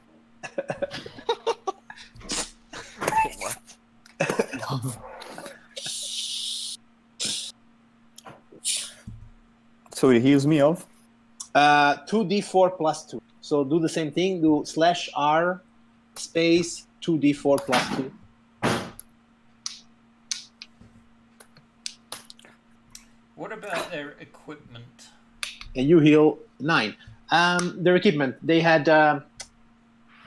So it heals me of?
2d4 plus 2. So do the same thing. Do /R space 2d4 plus 2.
What about their equipment?
And you heal 9. Their equipment, they had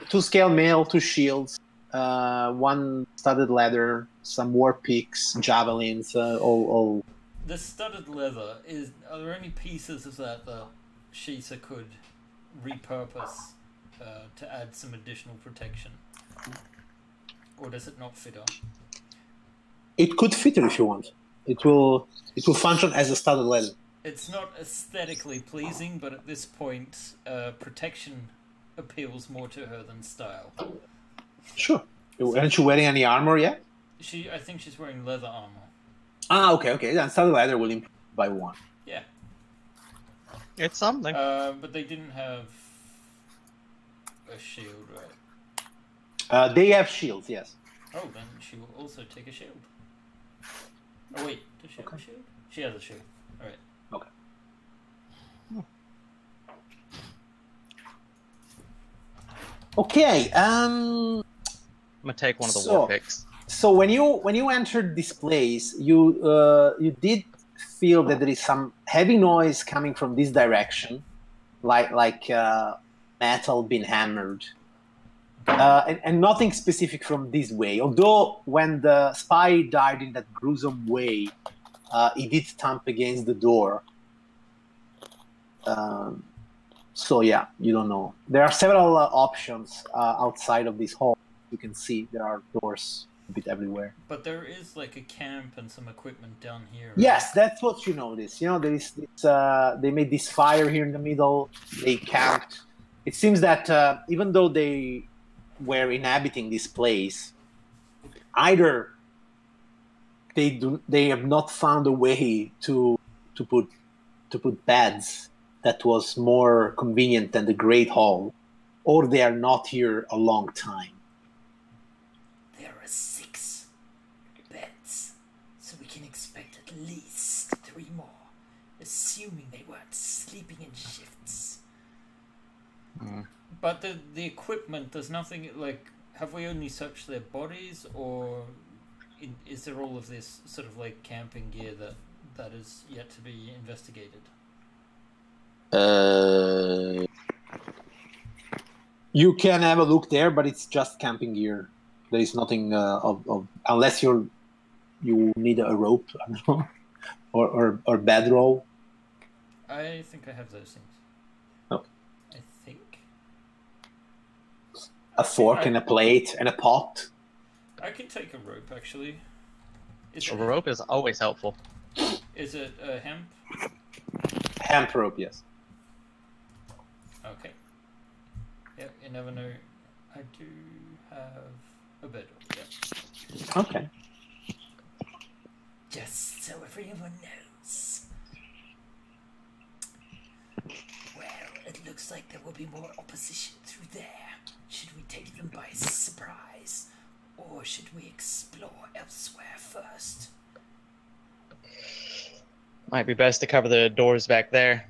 2 scale mail, 2 shields, 1 studded leather, some war picks, javelins, all.
The studded leather, are there any pieces of that Shisa could repurpose to add some additional protection? Or does it not fit her?
It could fit her if you want. It will function as a studded leather.
It's not aesthetically pleasing, but at this point, protection appeals more to her than style.
Sure. Aren't you wearing any armor yet?
I think she's wearing leather armor.
Ah, okay. Then studded leather will improve by 1.
Yeah.
It's something.
But they didn't have a shield, right?
They have shields, yes.
Oh, then she will also take a shield. Oh wait, does she have a shield? She has a shield. Alright.
Okay. Okay.
I'm gonna take one of the war picks.
So when you entered this place, you did feel that there is some heavy noise coming from this direction, like metal being hammered, and nothing specific from this way. Although when the spy died in that gruesome way, he did thump against the door. So yeah, you don't know. There are several options outside of this hall. You can see there are doors a bit everywhere.
But there is like a camp and some equipment down here. Right?
Yes, that's what you notice. You know, there is this, they made this fire here in the middle. They camped. It seems that even though they were inhabiting this place, either they have not found a way to put beds that was more convenient than the Great Hall, or they are not here a long time.
There are 6 beds, so we can expect at least 3 more, assuming they weren't sleeping in shifts.
But the equipment, there's nothing like. Have we only searched their bodies, or is there all of this sort of like camping gear that is yet to be investigated?
You can have a look there, but it's just camping gear. There is nothing of unless you need a rope, I don't know, or bedroll.
I think I have those things.
Oh.
I think
A fork and a plate and a pot.
I can take a rope actually.
A rope is always helpful.
Is it hemp?
Hemp rope, yes.
Okay. Yeah, you never know. I do have a bedroll. Yeah.
Okay.
Just so everyone knows. Well, it looks like there will be more opposition through there. Should we take them by surprise, or should we explore elsewhere first?
Might be best to cover the doors back there.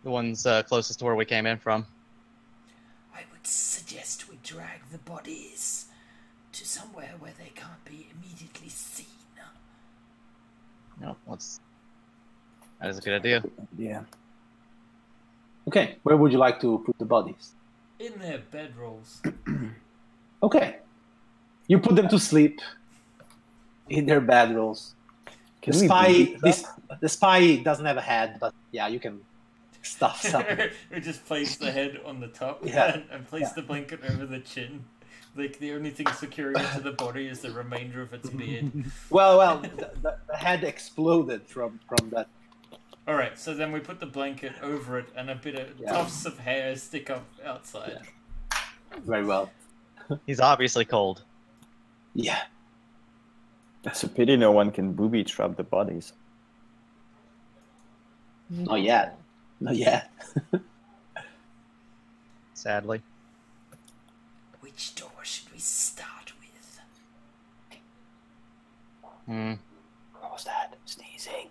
The ones closest to where we came in from.
I would suggest we drag the bodies to somewhere where they can't be immediately seen.
No, that is a good idea.
Yeah. Okay, where would you like to put the bodies?
In their bedrolls.
Okay. You put them to sleep in their bedrolls. The spy doesn't have a head, but yeah, you can stuff something.
We just place the head on the top and place the blanket over the chin. Like the only thing securing it to the body is the remainder of its beard.
Well, the head exploded from that
Alright, so then we put the blanket over it and a bit of tufts of hair stick up outside.
Very well.
He's obviously cold.
Yeah.
It's a pity no one can booby trap the bodies.
Not yet. Not yet.
Sadly.
Which door should we start with?
What was that? Sneezing.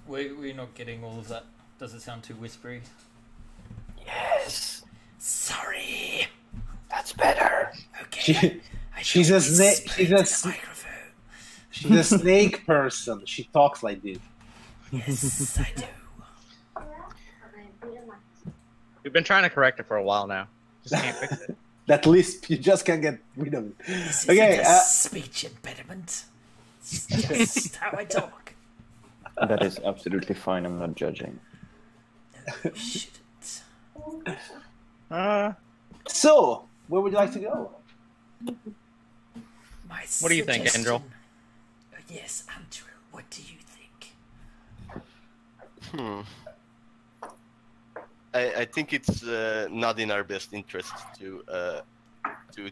We're not getting all of that. Does it sound too whispery?
Yes.
Sorry.
That's better.
Okay.
She's a snake.
Microphone.
She's a snake person. She talks like this.
Yes, I do.
We've been trying to correct it for a while now. Just can't fix it.
That lisp, you just can't get rid of it.
This
Okay.
isn't a speech impediment. It's just how I talk.
That is absolutely fine. I'm not judging.
No, you shouldn't.
So, where would you like to go?
My
What do you think,
suggestion-
Andrew?
Yes, Andrew, what do you think?
I think it's not in our best interest to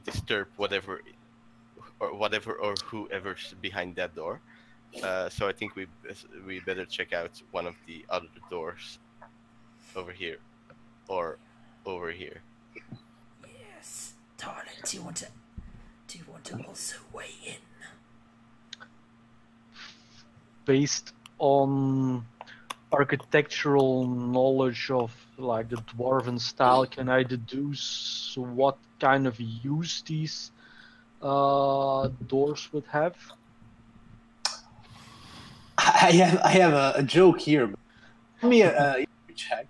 disturb whatever or whoever's behind that door. So I think we better check out one of the other doors over here or over here.
Yes. Darling, do you want to also weigh in?
Based on architectural knowledge of like the dwarven style, can I deduce what kind of use these doors would have?
I have a joke here. Give me a check.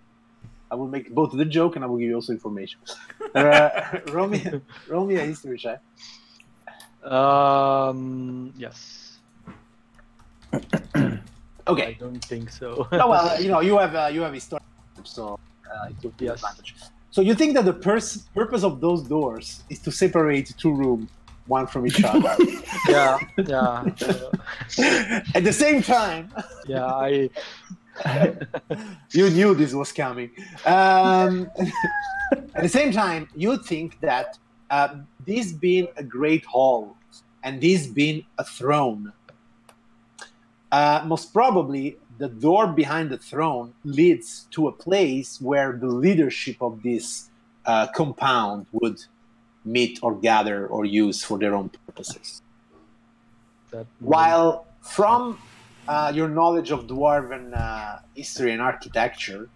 I will make both the joke and I will give you also information. Roll me a history check.
Yes.
Okay.
I don't think so.
No, well, you have history, so it will be an advantage. So you think that the purpose of those doors is to separate two rooms, one from each other?
Yeah.
At the same time,
Yeah,
you knew this was coming. At the same time, you think that this being a great hall and this being a throne, most probably the door behind the throne leads to a place where the leadership of this compound would meet or gather or use for their own purposes. While from your knowledge of dwarven history and architecture,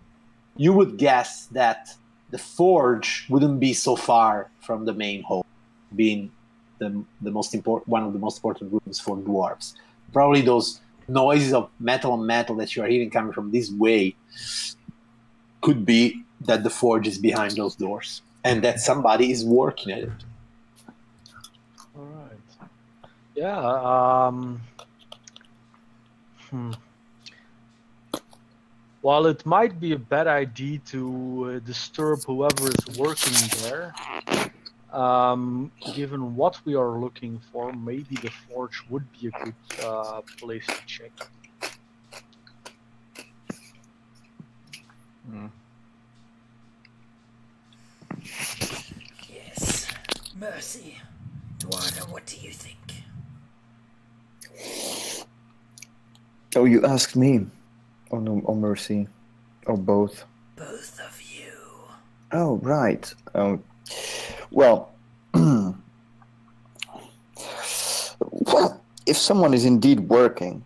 you would guess that the forge wouldn't be so far from the main hall, being one of the most important rooms for dwarves. Probably those noises of metal on metal that you are hearing coming from this way could be that the forge is behind those doors and that somebody is working at it.
all right. Yeah. While it might be a bad idea to disturb whoever is working there, given what we are looking for, maybe the forge would be a good place to check.
Yes. Mercy. Eduardo, what do you think?
Oh, you asked me. Oh no, or Mercy, or both.
Both of you.
Oh right. Well, well, if someone is indeed working,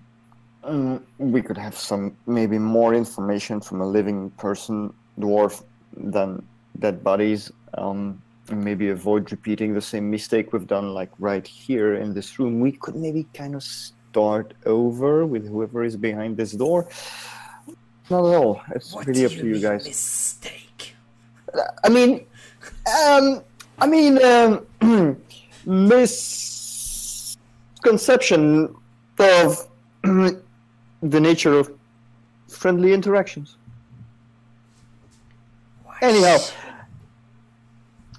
we could have some maybe more information from a living person, dwarf, than dead bodies. And maybe avoid repeating the same mistake we've done, like right here in this room. We could maybe kind of start over with whoever is behind this door. Not at all. It's
What
really
do
up to you guys.
Mistake.
Misconception of the nature of friendly interactions.
Why
Anyhow,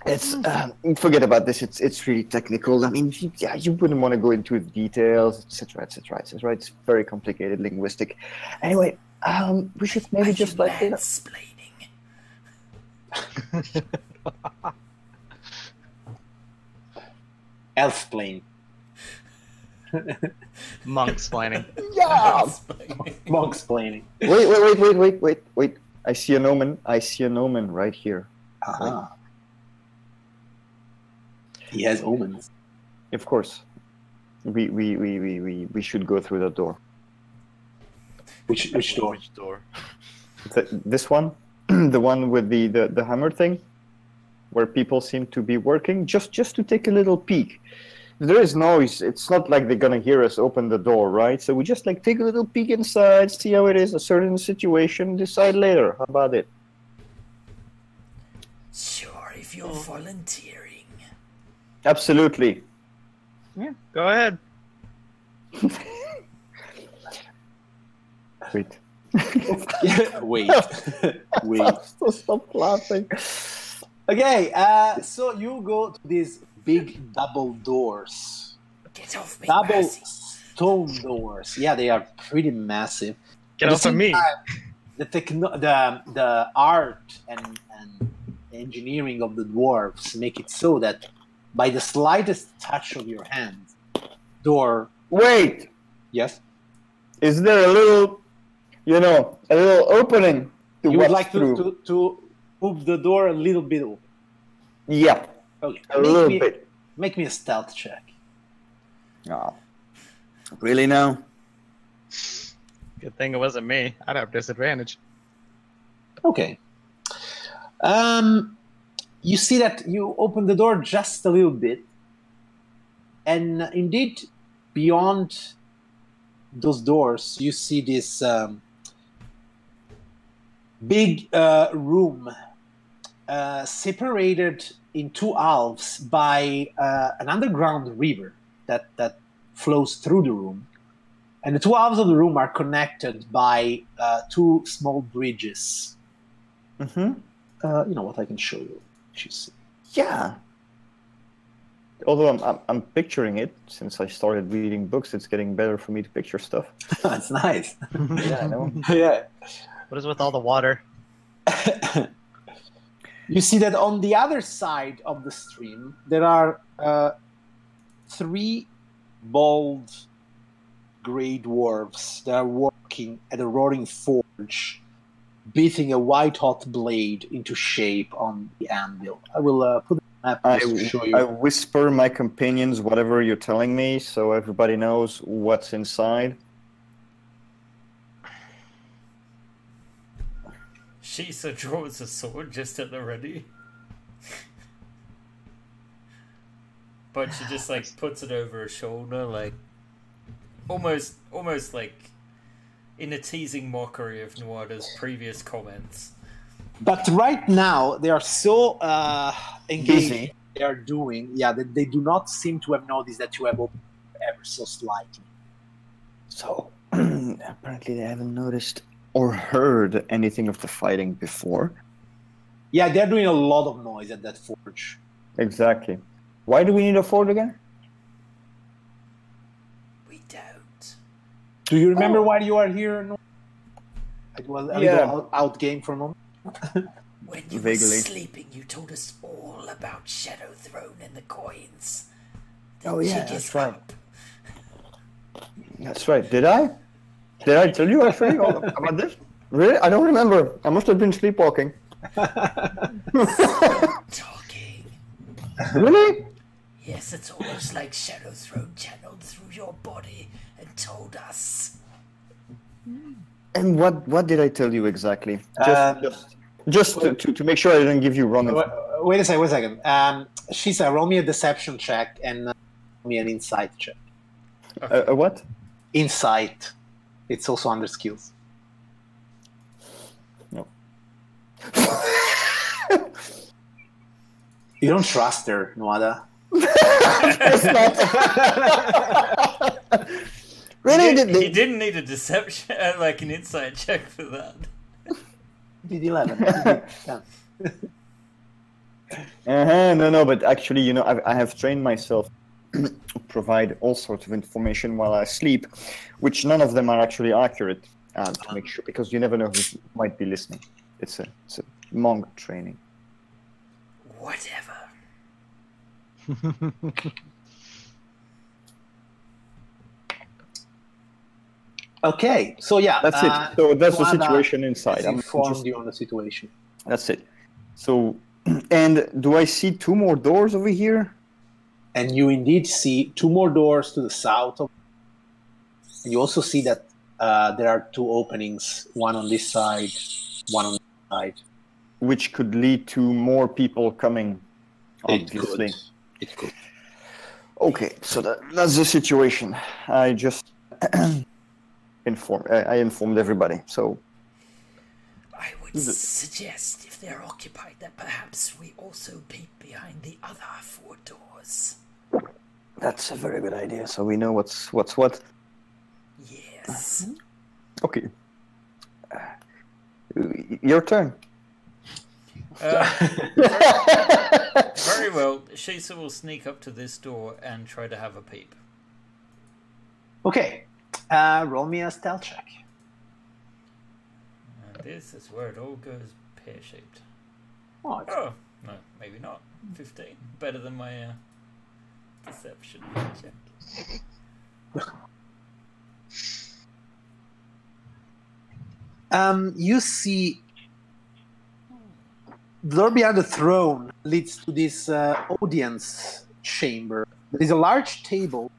It's forget about this. It's really technical. I mean, you wouldn't want to go into the details, etc., etc., etc. It's very complicated, linguistic. Anyway, we should maybe just like
mansplaining.
Elf-plane.
Monksplaining.
Yeah.
Monksplaining.
Wait. I see an omen. Right here.
Aha. He has omens.
Of course. We should go through that door.
Which door?
Which door?
This one, the one with the hammer thing, where people seem to be working. Just to take a little peek. There is noise. It's not like they're gonna hear us open the door, right? So we just like take a little peek inside, see how it is, a certain situation, decide later. How about it?
Sure, if you're volunteering.
Absolutely.
Yeah, go ahead.
Wait.
Wait.
Stop laughing.
Okay, so you go to these big double doors.
Get off me,
Double
Mercy.
stone doors. Yeah, they are pretty massive.
Get
At
off
the
of
same
me.
time, the art and engineering of the dwarves make it so that by the slightest touch of your hand, door.
Wait.
Yes.
Is there a little, a little opening to
You would
watch
like
through?
to move the door a little bit.
Yeah,
Okay.
a little bit.
Make me a stealth check.
Oh. Really now?
Good thing it wasn't me. I'd have disadvantage.
Okay. You see that you open the door just a little bit, and indeed, beyond those doors, you see this big room separated in two halves by an underground river that flows through the room. And the two halves of the room are connected by two small bridges.
Mm-hmm.
You know what? I can show you. You see.
Yeah. Although I'm picturing it, since I started reading books, it's getting better for me to picture stuff.
That's nice.
Yeah, I know.
Yeah.
What is with all the water?
You see that on the other side of the stream, there are three bald grey dwarves that are working at a roaring forge, beating a white-hot blade into shape on the anvil. I will put a map just to show you.
I whisper my companions whatever you're telling me, so everybody knows what's inside.
Shisa draws a sword just at the ready. But she just like puts it over her shoulder, like almost like in a teasing mockery of Nuada's previous comments.
But right now, they are so engaged.
Busy.
They are doing, that they do not seem to have noticed that you have opened ever so slightly.
So, apparently they haven't noticed or heard anything of the fighting before.
Yeah, they're doing a lot of noise at that forge.
Exactly. Why do we need a fort again?
We don't.
Do you remember why you are here? No? It was a
Yeah.
little out game for a moment.
When you were
Vaguely.
sleeping, you told us all about Shadow Throne and the coins. The
Oh, yeah,
jig is
that's right.
up.
That's right. Did I? Did I tell you actually about this? Really? I don't remember. I must have been sleepwalking.
Talking.
Really?
Yes, it's almost like Shadow Throne channeled through your body and told us.
And what did I tell you exactly? Just to make sure I didn't give you wrong info.
Wait a second. Shisa, roll me a deception check and roll me an insight check.
A what?
Insight. It's also under skills.
No.
You don't trust her, Nuada.
Really?
He didn't need a deception, like an insight check for that.
Did 11. Did 10.
No, but actually, you know, I have trained myself to provide all sorts of information while I sleep, which none of them are actually accurate. To make sure, because you never know who might be listening. It's a monk training.
Whatever.
Okay, so yeah,
That's it. So that's the
Tuada
situation inside.
has informed you on the situation.
That's it. So, and do I see 2 more doors over here?
And you indeed see 2 more doors to the south. And you also see that there are 2 openings, one on this side, one on this side.
Which could lead to more people coming, obviously.
It could.
Okay, so that's the situation. I just I informed everybody. So
I would suggest, if they're occupied, that perhaps we also peek behind the other 4 doors.
that's a very good idea. So we know what's what.
Yes.
Okay. Your turn.
Very well. Shisa will sneak up to this door and try to have a peep.
Okay, roll me a stealth check.
And this is where it all goes pear-shaped.
Oh,
Oh, no, maybe not. 15. Better than my deception check.
You see, the door behind the throne leads to this audience chamber. There is a large table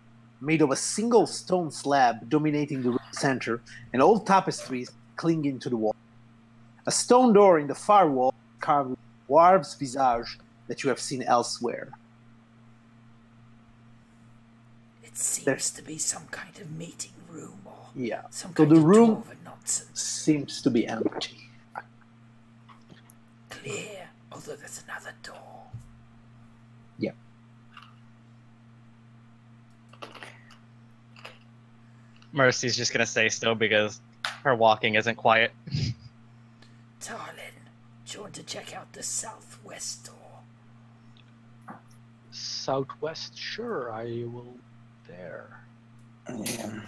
made of a single stone slab dominating the room center, and old tapestries clinging to the wall. A stone door in the far wall carved with dwarf's visage that you have seen elsewhere.
It seems to be some kind of meeting room or
Yeah.
some
So
kind
the
of
room
dwarven nonsense.
seems to be empty.
Clear, although there's another door.
Yeah.
Mercy's just gonna stay still because her walking isn't quiet.
Tarlin, do you want to check out the southwest door?
Southwest, sure, I will there.
Yeah.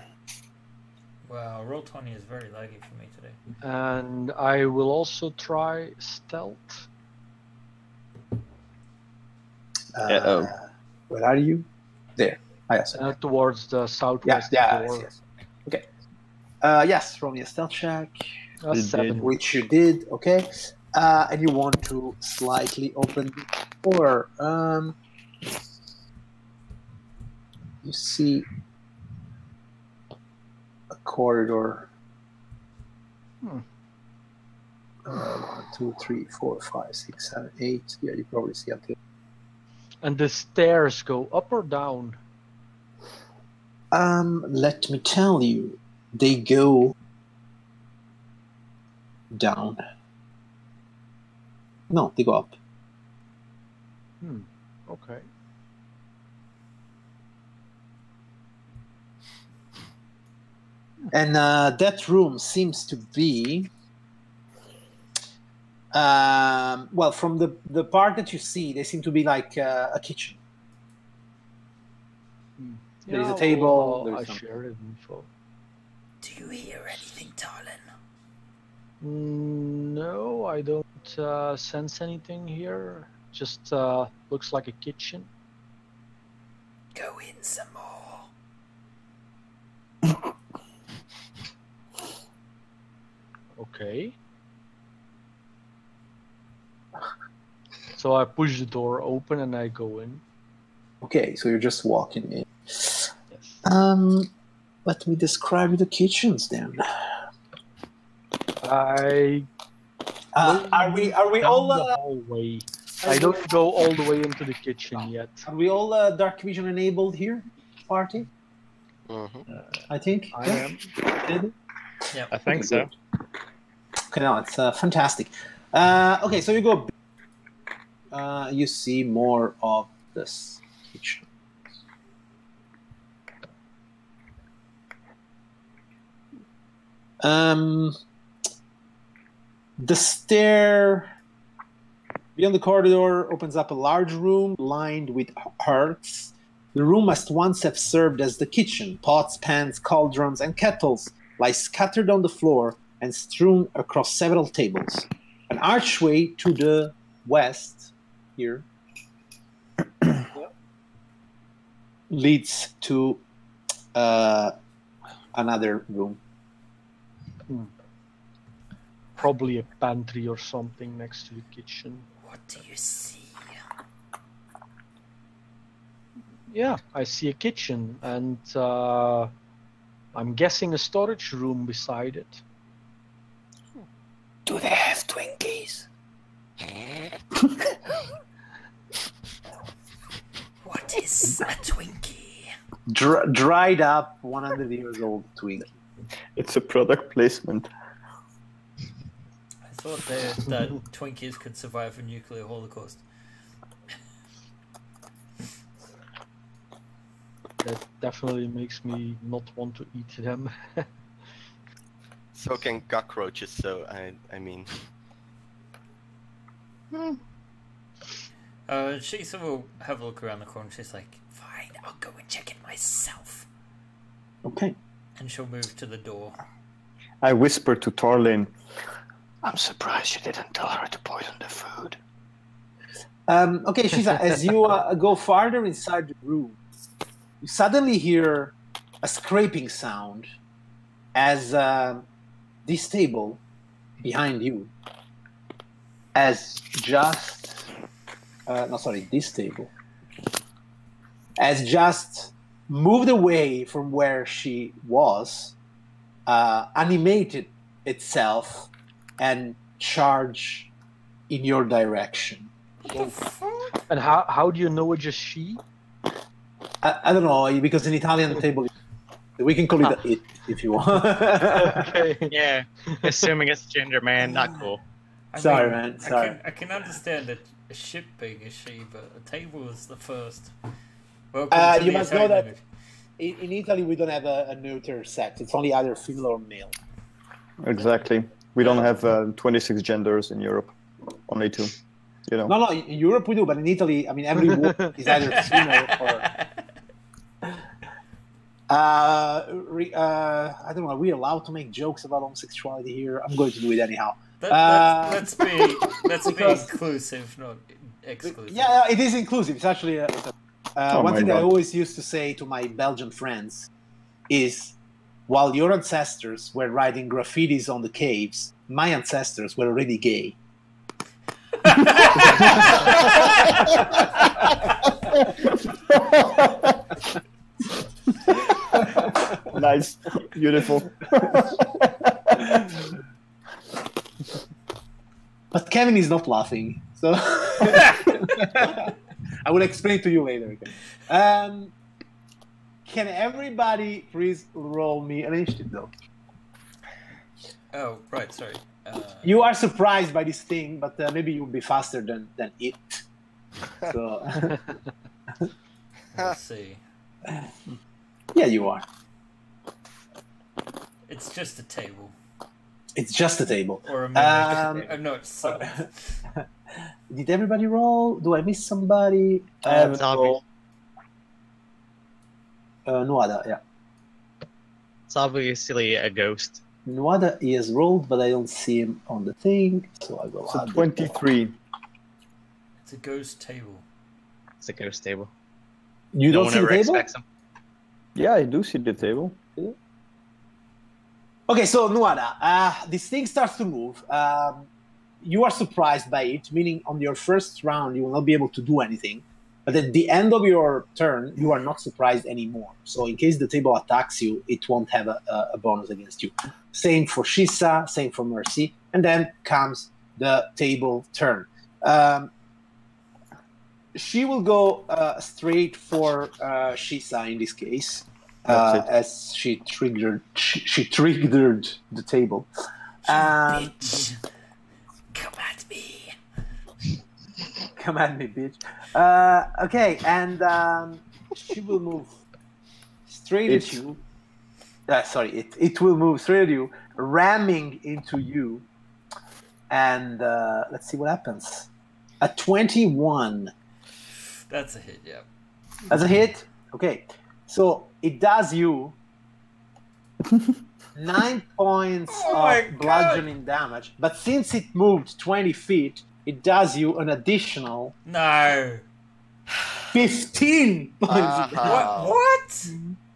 Wow, Roll20 is very laggy for me today.
And I will also try stealth.
Where are you? There. Ah, yes.
Towards the southwest door.
Yes. Okay. Yes, roll me a stealth check,
A 7.
which you did. Okay. And you want to slightly open the door. You see a corridor. 1, 2, 3, 4, 5, 6, 7, 8. Yeah, you probably see up there.
And the stairs go up or down?
Let me tell you, they go down. No, they go up.
Okay.
And that room seems to be, well, from the part that you see, they seem to be like a kitchen. There is a table.
I shared info.
Do you hear anything, Tarlin?
No, I don't sense anything here. Just looks like a kitchen.
Go in some more.
Okay. So I push the door open and I go in.
Okay, so you're just walking in.
Yes.
Let me describe the kitchens then.
I
Are we
down
all
the hallway. I don't go all the way into the kitchen yet.
are we all dark vision enabled here, party? I think.
I am.
Yep.
I think so.
Okay, no, it's fantastic. Okay, so you go. You see more of this kitchen. The Beyond the corridor opens up a large room lined with hearths. The room must once have served as the kitchen. Pots, pans, cauldrons, and kettles lie scattered on the floor and strewn across several tables. An archway to the west here leads to another room.
Probably a pantry or something next to the kitchen.
What do you see?
Yeah, I see a kitchen, and I'm guessing a storage room beside it.
Do they have Twinkies? What is a Twinkie?
Dried up, 100 years old Twinkie.
It's a product placement.
I thought that Twinkies could survive a nuclear holocaust.
That definitely makes me not want to eat them.
So can cockroaches, so I mean...
Shisa will have a look around the corner. She's like,
Fine, I'll go and check it myself.
Okay.
and she'll move to the door.
I whisper to Torlin,
I'm surprised you didn't tell her to poison the food.
Okay, Shisa, as you go farther inside the room, you suddenly hear a scraping sound as this table behind you has just... this table has just moved away from where she was, animated itself, and charged in your direction.
And how do you know it's just she?
I don't know, because in Italian table, we can call it it if you want.
Okay.
Yeah, assuming it's gender, man, not cool.
Sorry, man. Sorry.
I can understand that a ship being a she, but a table is the first. Welcome to
You
the
must know
Italian
that in Italy we don't have a neuter sex. It's only either female or male.
exactly. We don't have 26 genders in Europe, only 2. You know.
No, in Europe we do, but in Italy, I mean, every word is either female or... I don't know, are we allowed to make jokes about homosexuality here? I'm going to do it anyhow.
Let's be
because-
inclusive, not exclusive.
Yeah, it is inclusive. It's actually
Oh
one
my
thing I
God.
always used to say to my Belgian friends is, while your ancestors were writing graffitis on the caves, my ancestors were already gay.
Nice, beautiful.
But Kevin is not laughing, so I will explain to you later. Okay? Can everybody please roll me an initiative, though?
Oh, right, sorry.
You are surprised by this thing, but maybe you'll be faster than it. So,
Let's see.
yeah, you are.
It's just a table.
It's just a table.
Or a mimic. I'm not sorry.
Did everybody roll? Do I miss somebody?
Zombie.
Nuada, yeah.
It's obviously a ghost.
Nuada is rolled, but I don't see him on the thing, so I will
So
add it.
23.
It's a ghost table.
It's a ghost table.
You
No
don't
one
see the
ever
table?
expects them.
Yeah, I do see the table.
Okay, so Nuada, this thing starts to move. You are surprised by it, meaning on your first round you will not be able to do anything. But at the end of your turn, you are not surprised anymore. So in case the table attacks you, it won't have a bonus against you. Same for Shisa, same for Mercy. And then comes the table turn. She will go straight for Shisa in this case.
That's it.
As she triggered the table.
Bitch. Come at me.
Come at me, bitch. Okay, and she will move straight at you. It will move straight at you, ramming into you. And let's see what happens. A 21.
That's a hit, yeah.
That's a hit? Okay. So it does you 9 points
my
of bludgeoning damage, but since it moved 20 feet, it does you an additional
No.
15 points of damage.
What?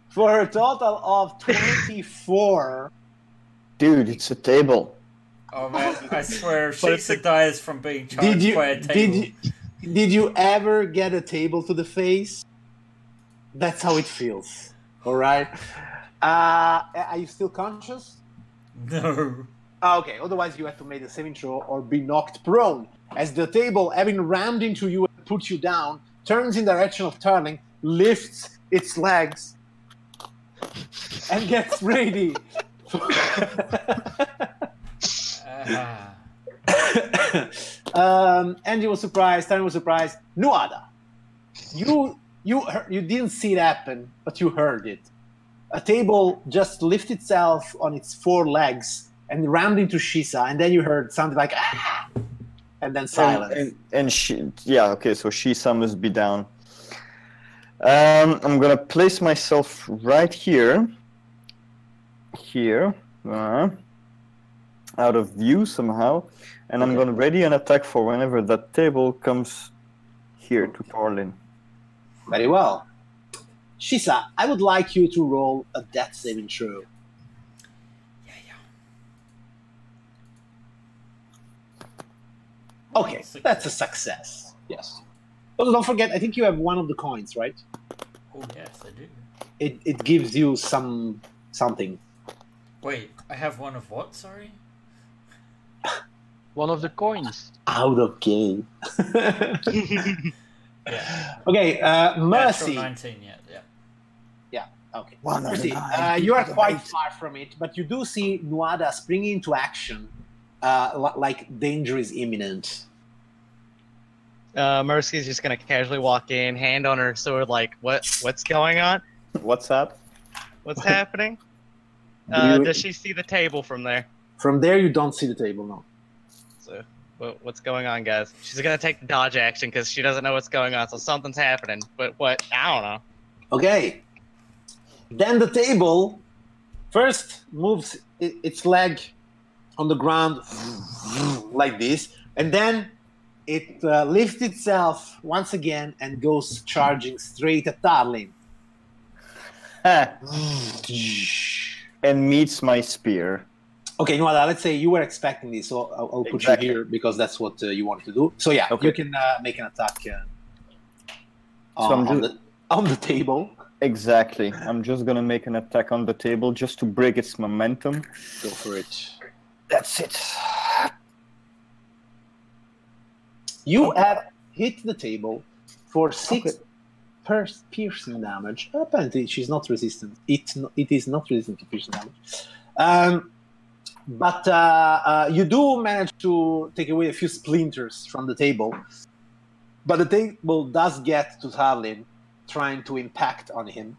For a total of 24.
Dude, it's a table.
Oh man, I swear, if Shisa dies from being charged
Did you,
by a table.
did you ever get a table to the face? That's how it feels. All right. Are you still conscious?
No.
Okay, otherwise you have to make a saving throw or be knocked prone. As the table, having rammed into you and put you down, turns in direction of Turling, lifts its legs, and gets ready. Andy was surprised. Tony was surprised. Nuada, you didn't see it happen, but you heard it. A table just lifted itself on its 4 legs and rammed into Shisa, and then you heard something like ah, and then silence.
And she, yeah, okay, so Shisa must be down. I'm gonna place myself right here, out of view somehow, and I'm gonna ready an attack for whenever that table comes here to Torlin.
Very well. Shisa, I would like you to roll a death saving throw. Okay, that's a success. Yes. Also, don't forget, I think you have one of the coins, right?
Oh yes, I do.
It gives you something.
Wait, I have one of what? Sorry.
One of the coins.
Out of game.
Yeah.
Okay, Mercy.
Natural 19, yeah.
Okay.
One of
Mercy,
the
you are quite far from it, but you do see Nuada springing into action, like danger is imminent.
Mercy's just gonna casually walk in, hand on her sword, like, what's going on?
What's that?
What's happening? Does she see the table from there?
From there, you don't see the table, no.
So, what's going on, guys? She's gonna take the dodge action because she doesn't know what's going on, so something's happening. But what? I don't know.
Okay. Then the table first moves its leg on the ground like this, and then it lifts itself once again and goes charging straight at Tarlin.
And meets my spear.
Okay, Nuada, let's say you were expecting this, so I'll put
Exactly.
you here because that's what you wanted to do. So yeah,
Okay.
you can make an attack
I'm
on the table.
Exactly. I'm just gonna make an attack on the table just to break its momentum.
Go for it.
That's it.
You have hit the table for 6 piercing damage. Apparently, she's not resistant. It is not resistant to piercing damage. But you do manage to take away a few splinters from the table. But the table does get to Tarlin, trying to impact on him.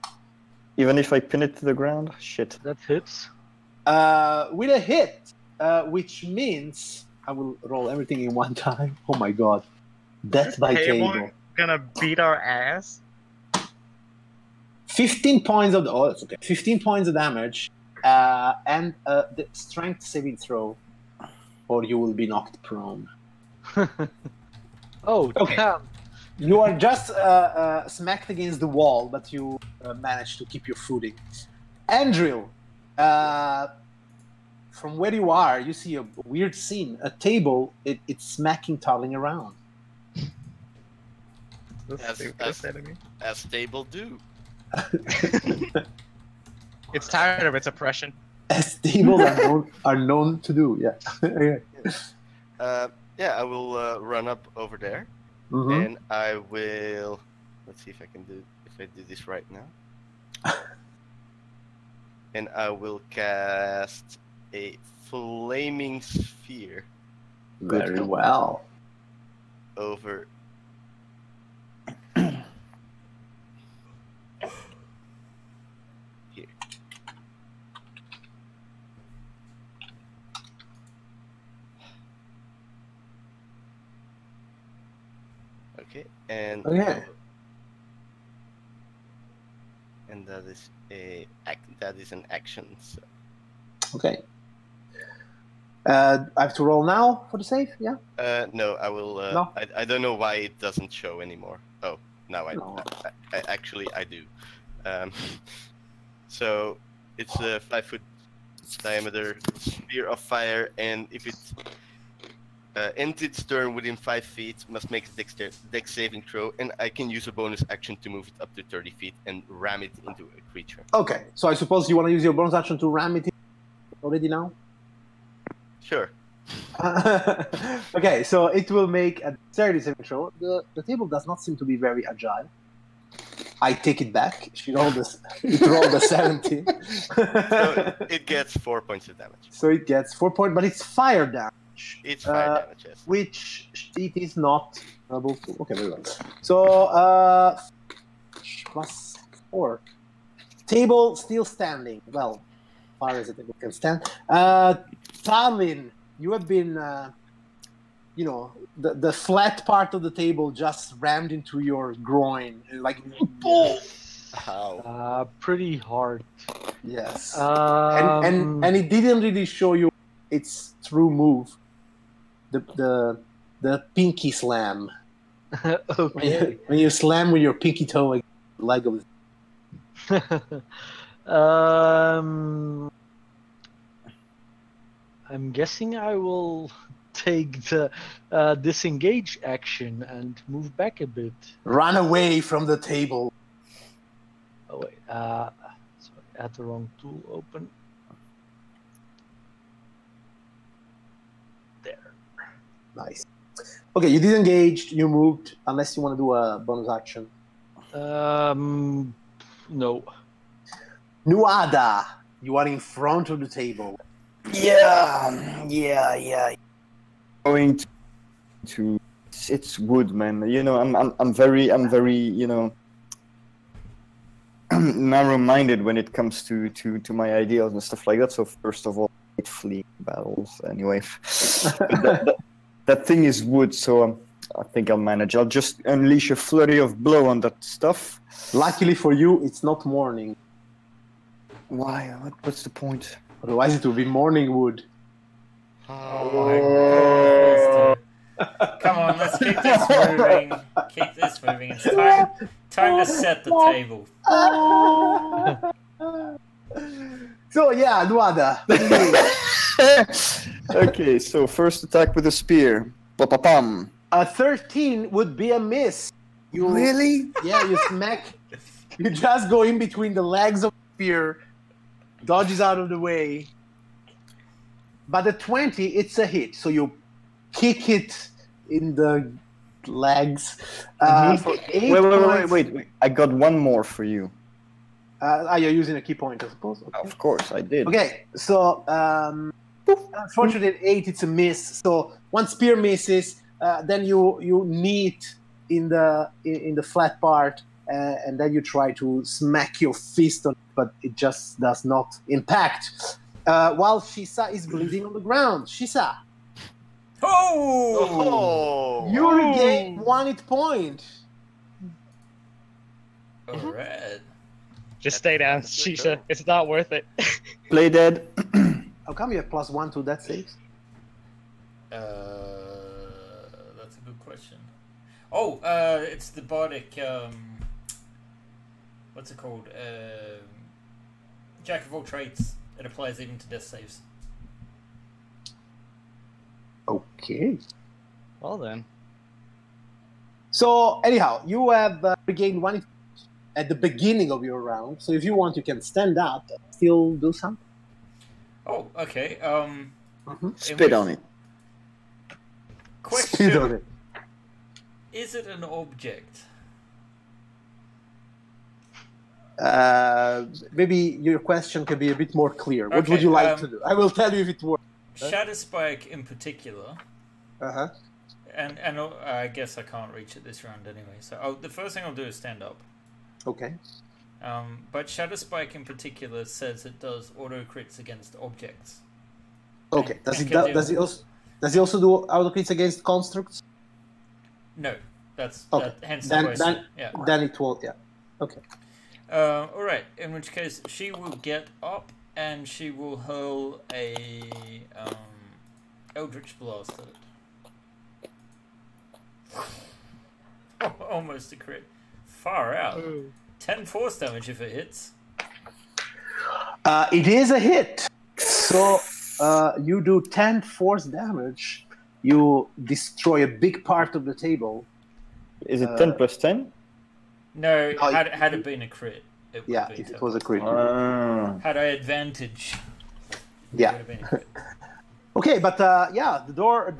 Even if I pin it to the ground? Shit.
That hits.
With a hit, which means I will roll everything in one time. Oh my god. Death by table.
Gonna beat our ass.
15 points of that's okay. 15 points of damage, and the strength saving throw, or you will be knocked prone.
Oh,
Okay.
damn.
You are just smacked against the wall, but you manage to keep your footing. Andrew, from where you are, you see a weird scene. A table, it's smacking Tarling around.
As table do.
It's tired of its oppression.
As tables are known to do, yeah.
Yeah, I will run up over there,
Mhm.
and I will. Let's see if I can do this right now. And I will cast a flaming sphere
Very well.
over. Here. Okay, and
Okay.
and that is an action. So.
Okay. I have to roll now for the save. Yeah.
No, I will.
No?
I don't know why it doesn't show anymore. Oh, now
No.
I actually I do. So it's a 5-foot diameter sphere of fire, and if it ends its turn within 5 feet, must make a dex saving throw, and I can use a bonus action to move it up to 30 feet and ram it into a creature.
Okay. So I suppose you want to use your bonus action to ram it in already now.
Sure.
Okay, so it will make a dexterity saving throw. The table does not seem to be very agile. I take it back. It rolled a 17.
So it gets 4 points of damage.
So it gets 4 points, but it's fire damage.
It's fire damage, yes.
Which it is not able to. Okay, very well. So +4. Table still standing. Well, far as it can stand. Talin, you have been, the flat part of the table just rammed into your groin, like boom.
How?
Pretty hard. Yes. And it didn't really show you its true move. The pinky slam.
Okay.
When you slam with your pinky toe against the leg of
I'm guessing I will take the disengage action and move back a bit.
Run away from the table.
Oh wait, sorry, I had the wrong tool open. There.
Nice. Okay, you disengaged, you moved, unless you want to do a bonus action.
No.
Nuada, you are in front of the table.
Yeah. Going to it's wood, man. I'm very narrow-minded when it comes to my ideas and stuff like that. So first of all, fleeing battles anyway. that thing is wood, so I think I'll manage. I'll just unleash a flurry of blow on that stuff.
Luckily for you, it's not morning.
Why? What's the point?
Otherwise, it will be morning wood.
Oh my god. Come on, let's keep this moving. Keep this moving. It's time to set the table.
So yeah, Nuada.
Okay, so first attack with a spear. Pa-pa-pam.
A 13 would be a miss. You
Really?
Yeah, you smack. You just go in between the legs of the spear, dodges out of the way. But the 20, it's a hit. So you kick it in the legs. For 8 points.
Wait. I got one more for you.
You're using a key point, I suppose. Okay.
Of course, I did.
Okay, so unfortunately, at 8, it's a miss. So one spear misses, then you knee in the flat part, and then you try to smack your fist on it, but it just does not impact. While Shisa is bleeding on the ground. Shisa, you regain 1 hit point.
Alright.
Just stay down, Shisha. It's not worth it.
Play dead.
How come you have +1 to that saves?
That's a good question. Oh, it's the bardic. What's it called? Jack of all trades. It applies even to death saves.
Okay.
Well then.
So anyhow, you have regained 1 hit at the beginning of your round. So if you want, you can stand up and still do something.
Oh, okay.
Spit on it.
Question:
Spit on it.
Is it an object?
Maybe your question can be a bit more clear. What
Okay,
would you like to do? I will tell you if it works.
Shadow Spike in particular,
Uh-huh.
and I guess I can't reach it this round anyway. So the first thing I'll do is stand up.
Okay.
But Shadow Spike in particular says it does auto crits against objects.
Okay.
And
Does
can
he also do auto crits against constructs?
No. That's
Okay.
hence the
Then,
question. Yeah.
then it won't. Yeah. Okay.
All right. In which case, she will get up and she will hurl a Eldritch Blast at it. Almost a crit. Far out. 10 force damage if it hits.
It is a hit. So you do 10 force damage. You destroy a big part of the table.
Is it 10 plus 10?
No,
Oh,
had it been a crit, it would
Yeah,
have been
if it
10.
was a crit.
Had I advantage, it
Yeah.
would have been a crit.
Okay, but yeah, the door,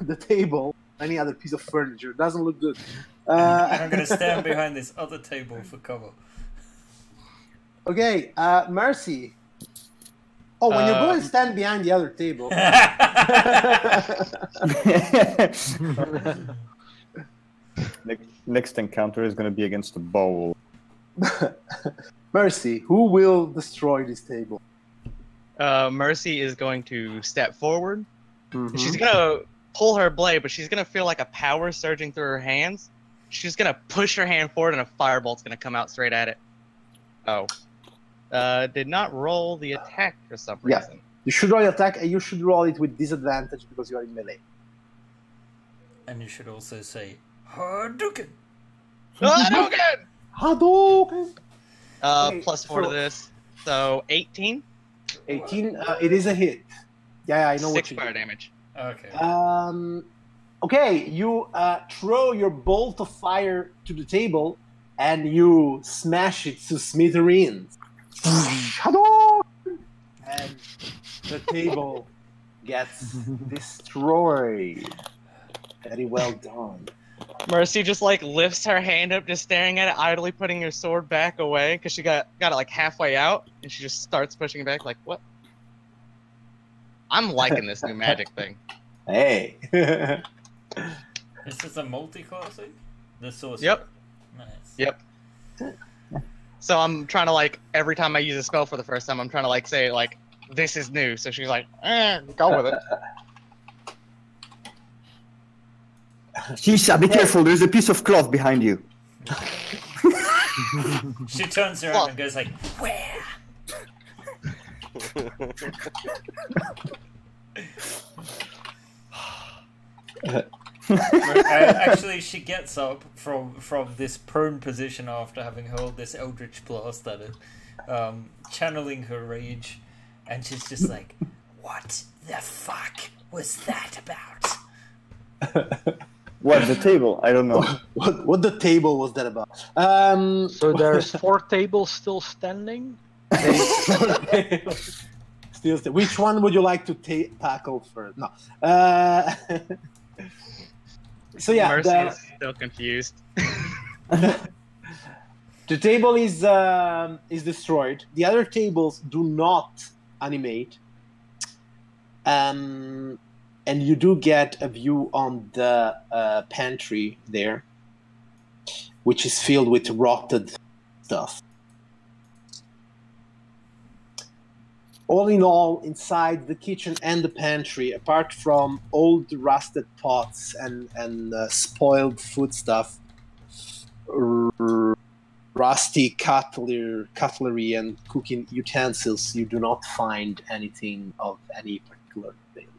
the table, any other piece of furniture doesn't look good.
And I'm going to stand behind this other table for cover.
Okay, Mercy. Oh, when you go and stand behind the other table.
Next encounter is going to be against the bowl.
Mercy, who will destroy this table?
Mercy is going to step forward.
Mhm.
She's gonna pull her blade, but she's gonna feel like a power surging through her hands. She's gonna push her hand forward, and a firebolt's gonna come out straight at it. Oh, did not roll the attack for some
Yeah.
reason.
You should roll your attack, and you should roll it with disadvantage because you are in melee.
And you should also say, Hadouken!
Hadouken!
Hadouken! Okay,
Plus 4 to
so-
this, so 18.
18. It is a hit. Yeah, I know
6
what you
fire
do.
damage.
Okay.
Okay, you throw your bolt of fire to the table, and you smash it to smithereens. Hadouken! And the table gets destroyed. Very well done.
Mercy just like lifts her hand up, just staring at it, idly putting her sword back away because she got it like halfway out, and she just starts pushing it back. Like, what? I'm liking this new magic thing.
Hey.
Is this a multi-classing? The sorcerer?
Yep.
Nice.
Yep. So I'm trying to like every time I use a spell for the first time, I'm trying to like say like this is new. So she's like, go with it.
Shisha, be careful. There's a piece of cloth behind you.
She turns around and goes like, where? Actually, she gets up from this prone position after having hurled this Eldritch Blast at it, channeling her rage, and she's just like,
What the fuck was that about?
What, the table? I don't know.
What the table was that about?
So there's 4 tables still standing.
Which one would you like to tackle first? No. So yeah,
Mercy is still confused.
the table is destroyed. The other tables do not animate, and you do get a view on the pantry there, which is filled with rotted stuff. All in all, inside the kitchen and the pantry, apart from old rusted pots and spoiled foodstuff, rusty cutlery and cooking utensils, you do not find anything of any particular value.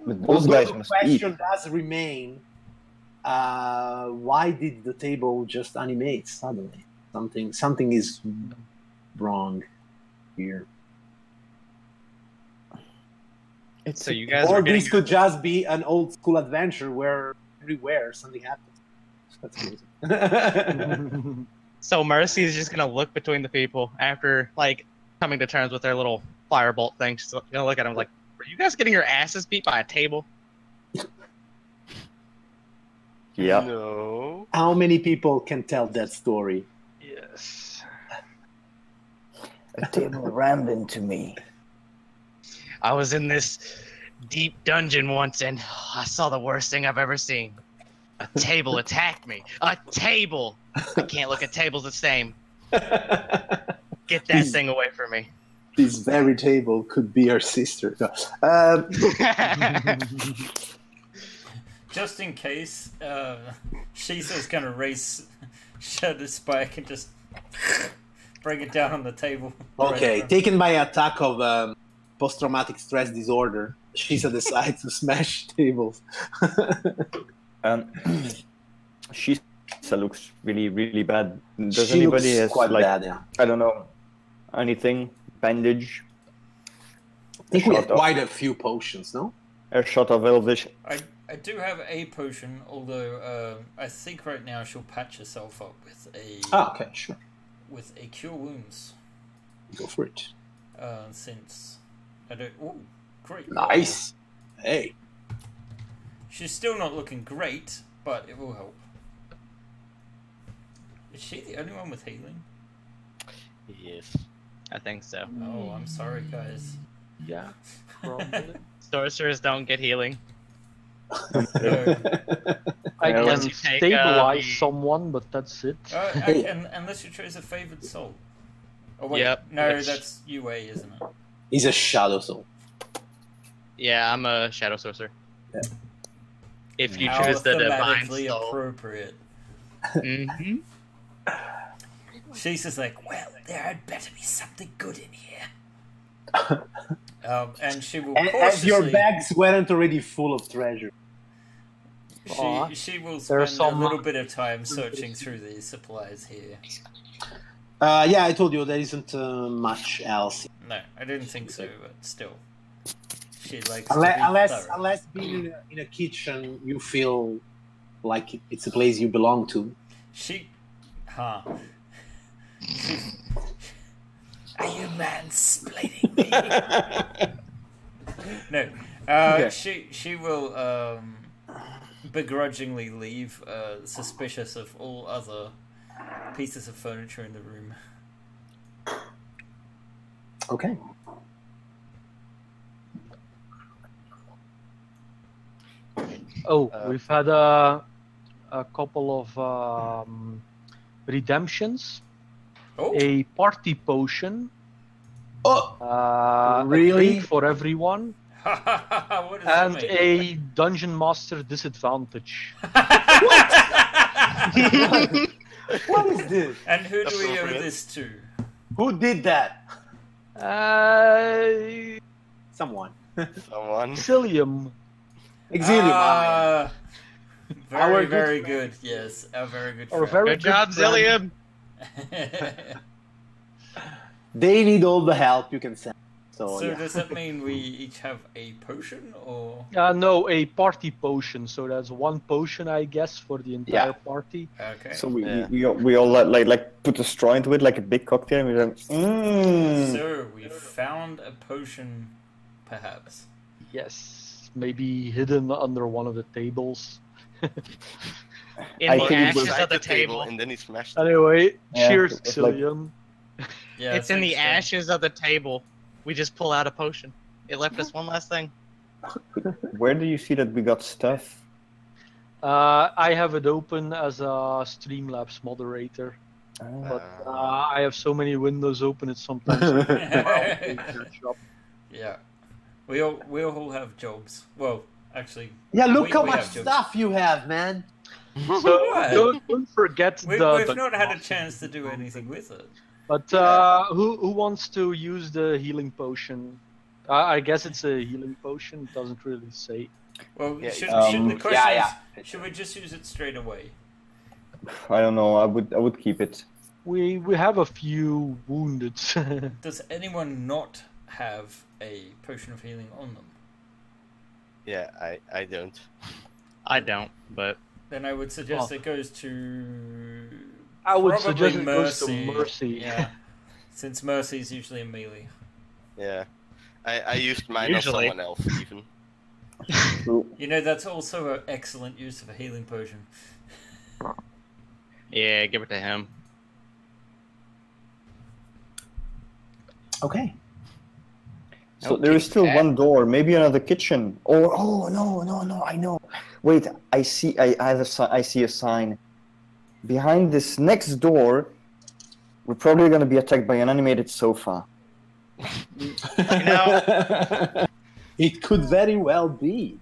But those guys
The
must eat.
question does remain, why did the table just animate suddenly? Something is wrong here.
So you guys
Or
are getting
this could just be an old school adventure where everywhere something happens. That's amazing.
So Mercy is just gonna look between the people after like coming to terms with their little firebolt thing. She's gonna look at him like, "Were you guys getting your asses beat by a table?"
Yeah.
No.
How many people can tell that story?
Yes.
A table rammed into me.
I was in this deep dungeon once, and I saw the worst thing I've ever seen. A table attacked me. A table. I can't look at tables the same. Get that thing away from me.
This very table could be our sister. No.
just in case, Shisa's going to raise Shadow Spike and just bring it down on the table.
Okay, taken by attack of post-traumatic stress disorder, Shisa decides to smash tables.
Shisa looks really, really bad. Does
She
anybody
looks
has
quite
like
bad, yeah.
I don't know anything? Bandage?
I think we have
Shot of-
quite a few potions, no?
A shot of Elvish.
I do have a potion, although I think right now she'll patch herself up with
Okay, sure.
with a cure wounds.
Go for it.
Since I don't. Oh, great!
Nice. Hey.
She's still not looking great, but it will help. Is she the only one with healing?
Yes.
I think so.
Oh, I'm sorry, guys.
Yeah, probably.
Sorcerers don't get healing.
No.
I
Unless
can
you take,
stabilize
the-
someone, but that's it.
Unless you chose a favored soul. Oh wait,
Yep,
no,
which-
that's UA, isn't it?
He's a shadow soul.
Yeah, I'm a shadow sorcerer.
Yeah.
If you
How
choose the divine
thematically
soul.
appropriate.
Mm-hmm.
She's just like,
Well, there had better be something good in here.
and she will
As your
cautiously.
bags weren't already full of treasure.
Aw.
She will
There's
spend a
some-
little bit of time searching through these supplies here.
Yeah, I told you there isn't much else.
No, I didn't think so, but still. She likes to be
Unless
thorough.
being in a kitchen, you feel like it's a place you belong to.
She... Huh.
Are you mansplaining me?
No.
Okay.
She will begrudgingly leave, suspicious of all other pieces of furniture in the room.
Okay.
Oh,
Uh,
we've had a couple of redemptions.
Oh!
A party potion.
Oh,
A
Really?
drink for everyone.
What does that
And
mean?
a dungeon master disadvantage.
what is this?
And who do we owe
Appropriate.
this to?
Who did that? Someone.
Someone.
Exilium.
Exilium.
Very,
Our good
very
friend.
good. Yes, a very good
Or
friend.
very
Good job,
friend.
Zillium.
They need all the help you can send. So,
So
yeah.
does that mean we each have a potion, or
No, a party potion. So that's one potion, I guess, for the entire
Yeah.
party.
okay?
So
Yeah.
we all like put a straw into it like a big cocktail and we then
So we found a potion, perhaps.
Yes, maybe hidden under one of the tables.
In
I
the
think it
ashes
was
of the table.
and then he smashed.
Anyway,
Yeah,
cheers,
it was like-
Exilium.
Yeah,
It's in the
thanks,
ashes of the table. We just pull out a potion. It left us one last thing.
where do you see that we got stuff?
I have it open as a Streamlabs moderator, but I have so many windows open it sometimes.
Dan.
catch up.
Yeah, we all have jobs. Well, actually,
Yeah, look
We-
how
we
much
have jokes.
stuff you have, man.
So
What?
don't forget
we've
the
not had a chance to do anything with it.
But who wants to use the healing potion? I guess it's a healing potion. It doesn't really say.
Well,
Yeah,
should
it's-
the question
yeah.
is, should we just use it straight away?
I don't know. I would keep it.
We have a few wounded.
Does anyone not have a potion of healing on them?
Yeah, I don't.
I don't, but
Then I would suggest
Oh.
it goes to.
I would
probably
suggest it goes to
Mercy.
Mercy.
Yeah, since Mercy is usually a melee.
Yeah, I used mine
Usually.
on someone else even.
You know, that's also an excellent use of a healing potion.
yeah, give it to him.
Okay.
So there is still one door, maybe another kitchen. Or no, I know. Wait, I see I see a sign. Behind this next door, we're probably gonna be attacked by an animated sofa.
It could very well be.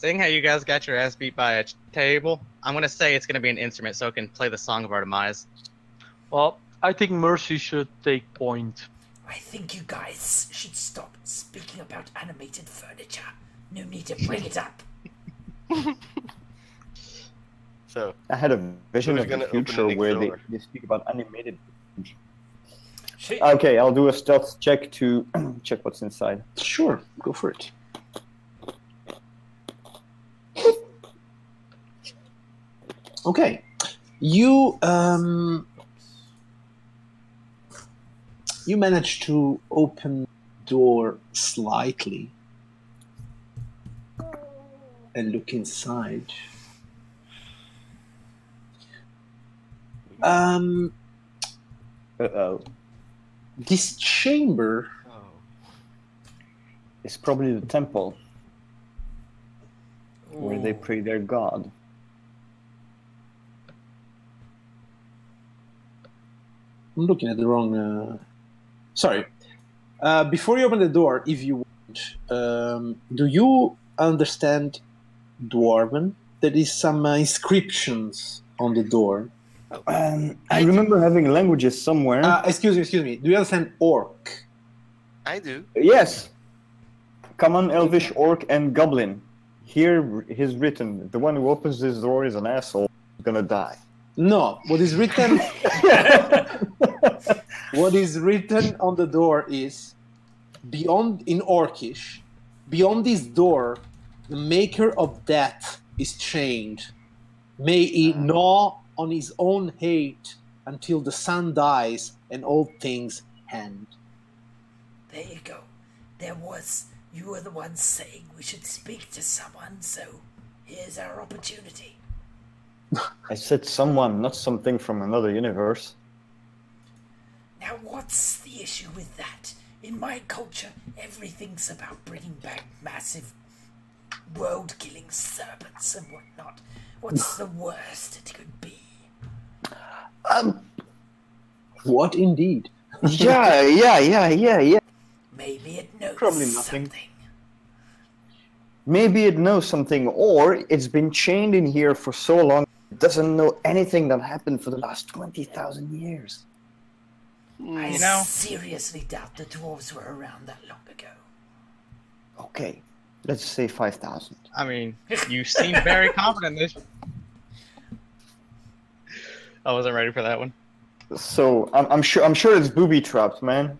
Seeing how you guys got your ass beat by a table, I'm gonna say it's gonna be an instrument so it can play the Song of Our Demise.
Well, I think Mercy should take point.
I think you guys should stop speaking about animated furniture. No need to bring it up.
So
I had a vision
who's
of the
gonna open
future
the next
where
door?
they speak about animated.
She,
Okay, I'll do a stealth check to check what's inside.
Sure, go for it. Okay, you you manage to open the door slightly and look inside.
Uh-oh.
This chamber
It's probably the temple where they
Ooh.
pray their god.
I'm looking at the wrong. Sorry. Before you open the door, if you want, do you understand Dwarven? There is some inscriptions on the door.
I remember having languages somewhere.
Excuse me. Do you understand Orc?
I do.
Yes. Common, Elvish, Orc, and Goblin. Here is written, the one who opens this door is an asshole, gonna die.
No. What is written? What is written on the door is, beyond in Orcish, beyond this door, the maker of death is chained. May he gnaw on his own hate until the sun dies and all things end.
There you go. You were the one saying we should speak to someone, so here's our opportunity.
I said someone, not something from another universe.
Now, what's the issue with that? In my culture, everything's about bringing back massive world-killing serpents and whatnot. What's the worst it could be?
What indeed?
Yeah.
Maybe it knows
Probably nothing.
something.
Maybe it knows something, or it's been chained in here for so long, it doesn't know anything that happened for the last 20,000 years.
I
You know-
seriously doubt the dwarves were around that long ago.
Okay, let's say 5,000.
I mean, you seem very confident in this. I wasn't ready for that one.
So I'm sure it's booby trapped, man.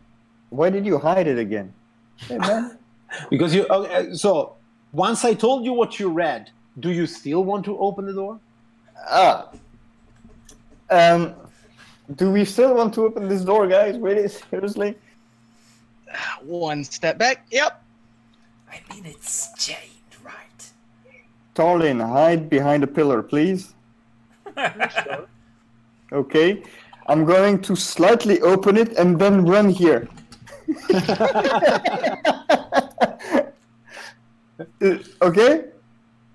Why did you hide it again? Hey, man.
Because you. Okay, so once I told you what you read, do you still want to open the door?
Do we still want to open this door, guys? Really, seriously?
One step back. Yep.
I mean, it's chained, right?
Tarlin, hide behind a pillar, please. Okay. I'm going to slightly open it and then run here. Okay?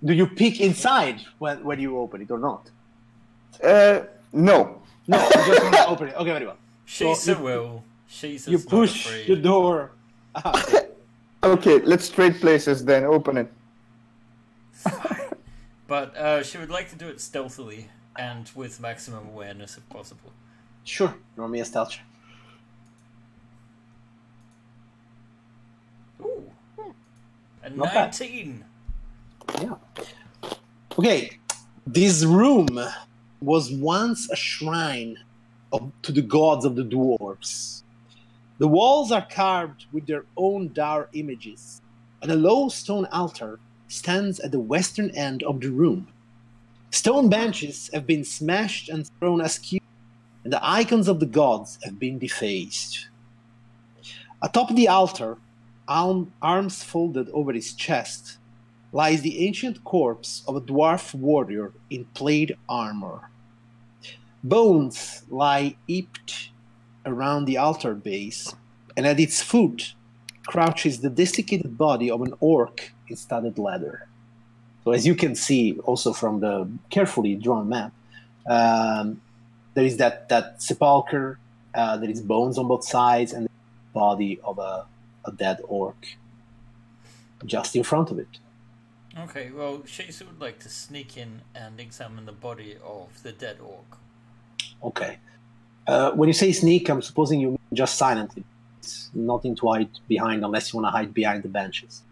Do you peek inside when you open it or not?
No.
No, you just want to open it. Okay, very well.
She's
So
a will. She's
You
not
push
afraid.
the door.
Okay, let's trade places then. Open it.
But she would like to do it stealthily and with maximum awareness if possible.
Sure. Roll me a stealth check.
Ooh. A
Not bad.
19.
Yeah. Okay. This room was once a shrine to the gods of the dwarves. The walls are carved with their own dour images, and a low stone altar stands at the western end of the room. Stone benches have been smashed and thrown askew, and the icons of the gods have been defaced. Atop the altar, arms folded over his chest, lies the ancient corpse of a dwarf warrior in plate armor. Bones lie heaped around the altar base, and at its foot crouches the desiccated body of an orc in studded leather. So as you can see also from the carefully drawn map, there is that sepulcher, there is bones on both sides, and the body of a dead orc just in front of it.
Okay, well, Shisa would like to sneak in and examine the body of the dead orc.
Okay. When you say sneak, I'm supposing you mean just silently. It's nothing to hide behind unless you want to hide behind the benches.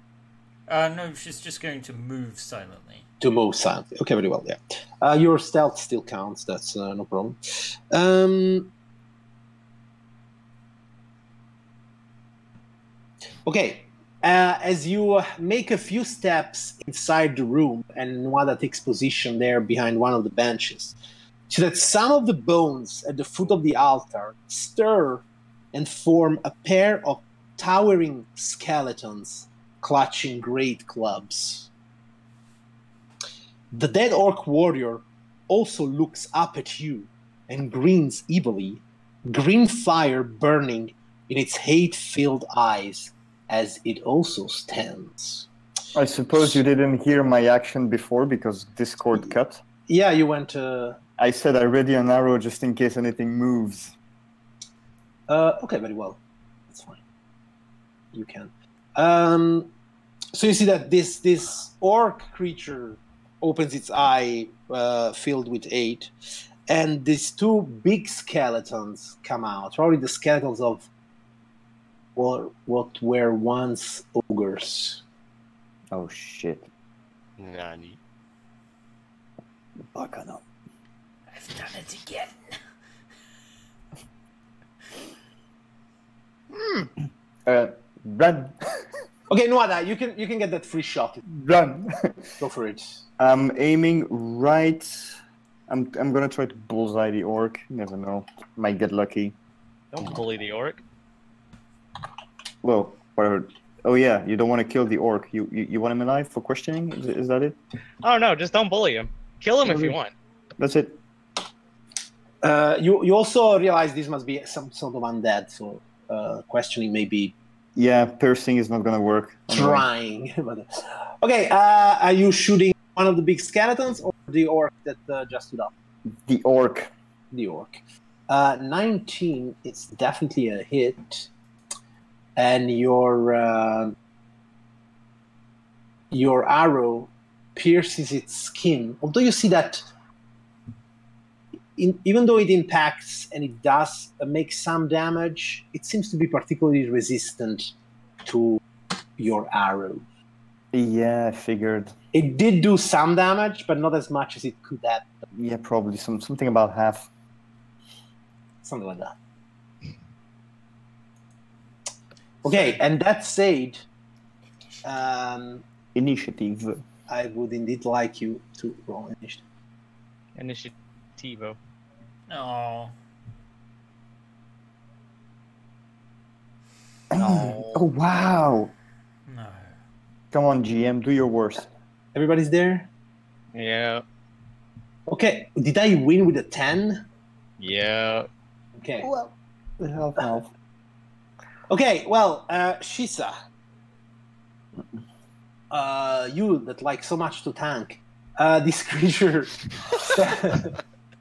No, she's just going to move silently.
To move silently. Okay, very well, yeah. Your stealth still counts, that's no problem. Okay, as you make a few steps inside the room and Nwada takes position there behind one of the benches, so that some of the bones at the foot of the altar stir and form a pair of towering skeletons clutching great clubs. The dead orc warrior also looks up at you and grins evilly, green fire burning in its hate-filled eyes as it also stands.
I suppose you didn't hear my action before because Discord cut.
Yeah, you went...
I said I ready an arrow just in case anything moves.
Okay, very well. That's fine. You can. So you see that this orc creature opens its eye filled with hate, and these two big skeletons come out. Probably the skeletons of what were once ogres.
Oh shit.
Nani.
Bacano.
I've done it again.
Run.
Okay, Nwada, you can get that free shot.
Run.
Go for it.
I'm aiming right. I'm gonna try to bullseye the orc. You never know. Might get lucky.
Don't bully the orc.
Well, whatever. Oh yeah, you don't want to kill the orc. You want him alive for questioning? Is that it?
Oh no, just don't bully him. Kill him if you want.
That's it.
You also realize this must be some sort of undead, so questioning may be
Yeah, piercing is not gonna work.
trying. Okay, are you shooting one of the big skeletons or the orc that just stood up?
The orc.
The orc. 19, it's definitely a hit. And your arrow pierces its skin. Although you see that even though it impacts and it does make some damage, it seems to be particularly resistant to your arrow.
Yeah, I figured.
It did do some damage, but not as much as it could have.
Yeah, probably something about half.
Something like that. Okay, and that said,
Initiative.
I would indeed like you to roll initiative.
Initiativo.
Oh.
Oh wow!
No.
Come on, GM, do your worst.
Everybody's there?
Yeah.
Okay, did I win with a 10?
Yeah.
Okay.
Well, half.
Okay, well, Shisa, you that like so much to tank, this creature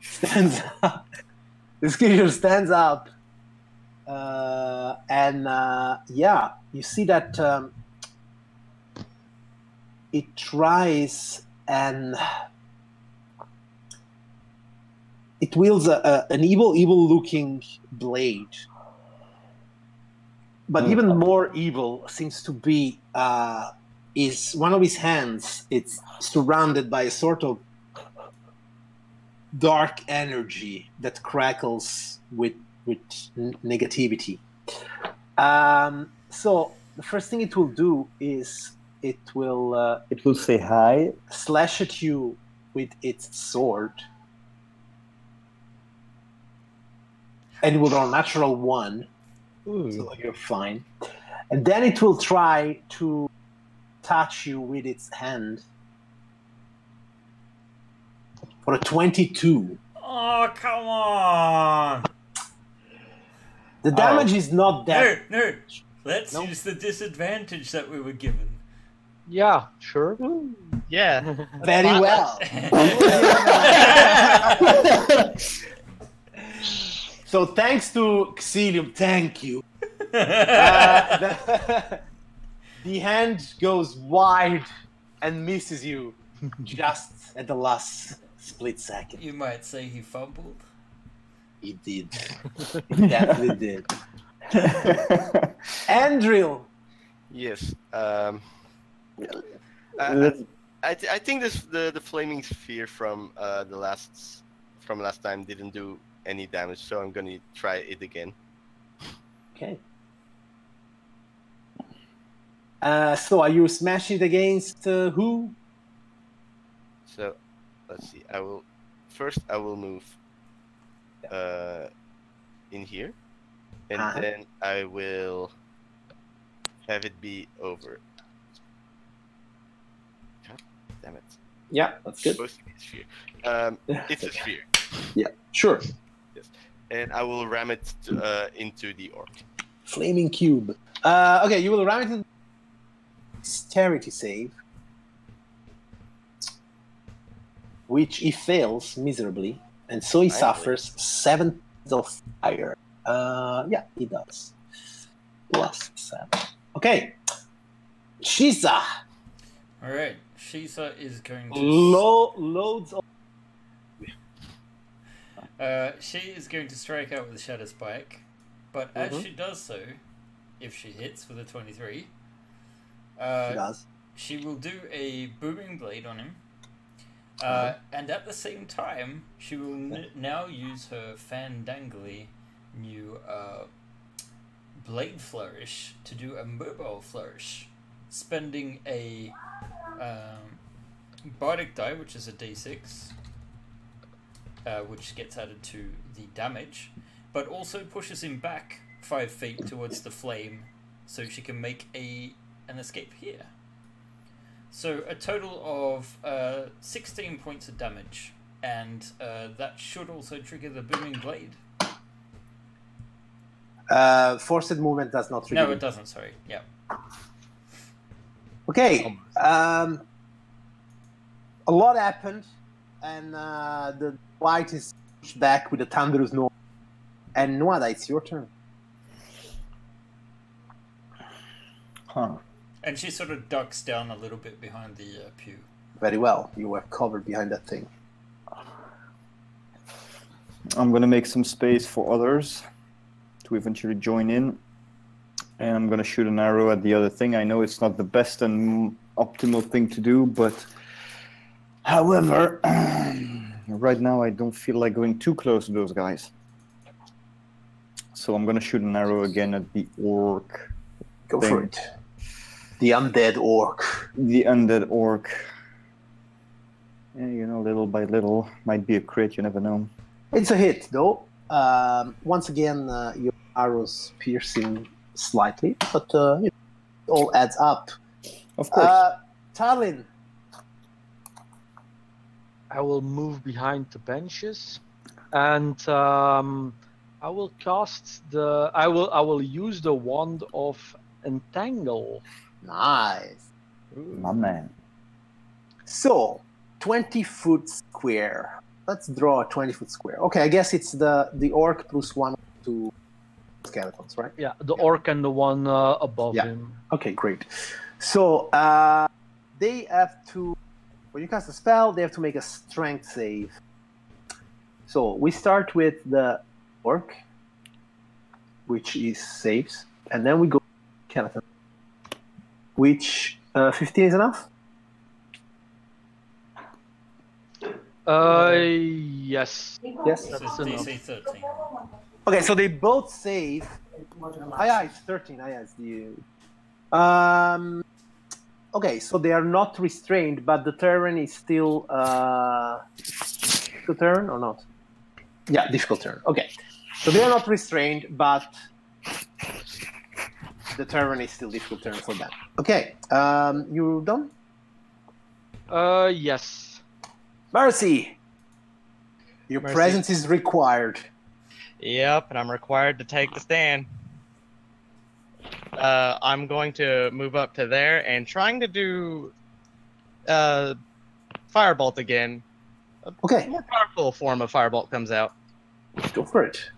stands up. This creature stands up, and yeah, you see that it tries and it wields an evil-looking blade. But even more evil seems to be is one of his hands. It's surrounded by a sort of dark energy that crackles with negativity. So the first thing it will do is it will
say hi.
slash at you with its sword, and with a natural 1.
Ooh.
So you're fine. And then it will try to touch you with its hand for a 22.
Oh, come on!
The damage is not that.
No. Let's
Nope.
use the disadvantage that we were given.
Yeah, sure.
Yeah.
Very well. So thanks to Xilium, thank you. The hand goes wide and misses you just at the last split second.
You might say he fumbled.
He did. He definitely did. Andrew.
Yes.
Let's-
I think the flaming sphere from last time didn't do any damage, so I'm gonna try it again.
Okay. So are you smashing it against who?
So let's see. I will move in here, and then I will have it be over. God damn it!
Yeah, that's good.
Supposed to be a sphere. It's a sphere.
Yeah, sure.
Yes, and I will ram it into the orc.
Flaming cube. Okay, you will ram it in dexterity save, which he fails miserably, and so he suffers 7 of fire. Yeah, he does. Plus 7. Okay. Shiza.
Alright, Shisa is going to...
Loads of...
she is going to strike out with Shadow Spike, but as she does so, if she hits with a 23,
She does.
she will do a booming blade on him, and at the same time, she will now use her fandangly new blade flourish to do a mobile flourish, spending a bardic die, which is a d6, which gets added to the damage, but also pushes him back 5 feet towards the flame, so she can make an escape here. So a total of 16 points of damage, and that should also trigger the booming blade.
Forced movement does not trigger.
No, it doesn't. Sorry. Yeah.
Okay. A lot happened, and the light is pushed back with a thunderous noise. And Nuada, it's your turn.
Huh.
And she sort of ducks down a little bit behind the pew.
Very well. You were covered behind that thing.
I'm gonna make some space for others to eventually join in, and I'm gonna shoot an arrow at the other thing. I know it's not the best and optimal thing to do, but however, right now I don't feel like going too close to those guys. So I'm gonna shoot an arrow again at the orc.
Go for it. The undead orc.
The undead orc. Yeah, you know, little by little, might be a crit. You never know.
It's a hit, though. Once again, your arrows piercing slightly, but it all adds up.
Of course.
Talin.
I will move behind the benches, and I will cast I will use the wand of entangle.
Nice.
My man.
So, 20-foot square. Let's draw a 20-foot square. Okay, I guess it's the orc plus 1 to skeletons, right?
Yeah, the orc and the one above him.
Okay, great. So, they have to... When you cast a spell, they have to make a strength save. So, we start with the orc, which is saves, and then we go to skeleton, which 15 is enough?
Yes.
Yes.
So it's
enough.
DC 13.
Okay, so they both save. It's 13. It's the. Okay, so they are not restrained, but the terrain is still difficult turn or not? Yeah, difficult turn. Okay, so they are not restrained, but the terrain is still difficult turn for them. Okay, you done?
Yes.
Mercy, your
Mercy.
presence is required.
Yep, and I'm required to take the stand. I'm going to move up to there and trying to do Firebolt again.
Okay,
A more powerful form of Firebolt comes out.
go for it.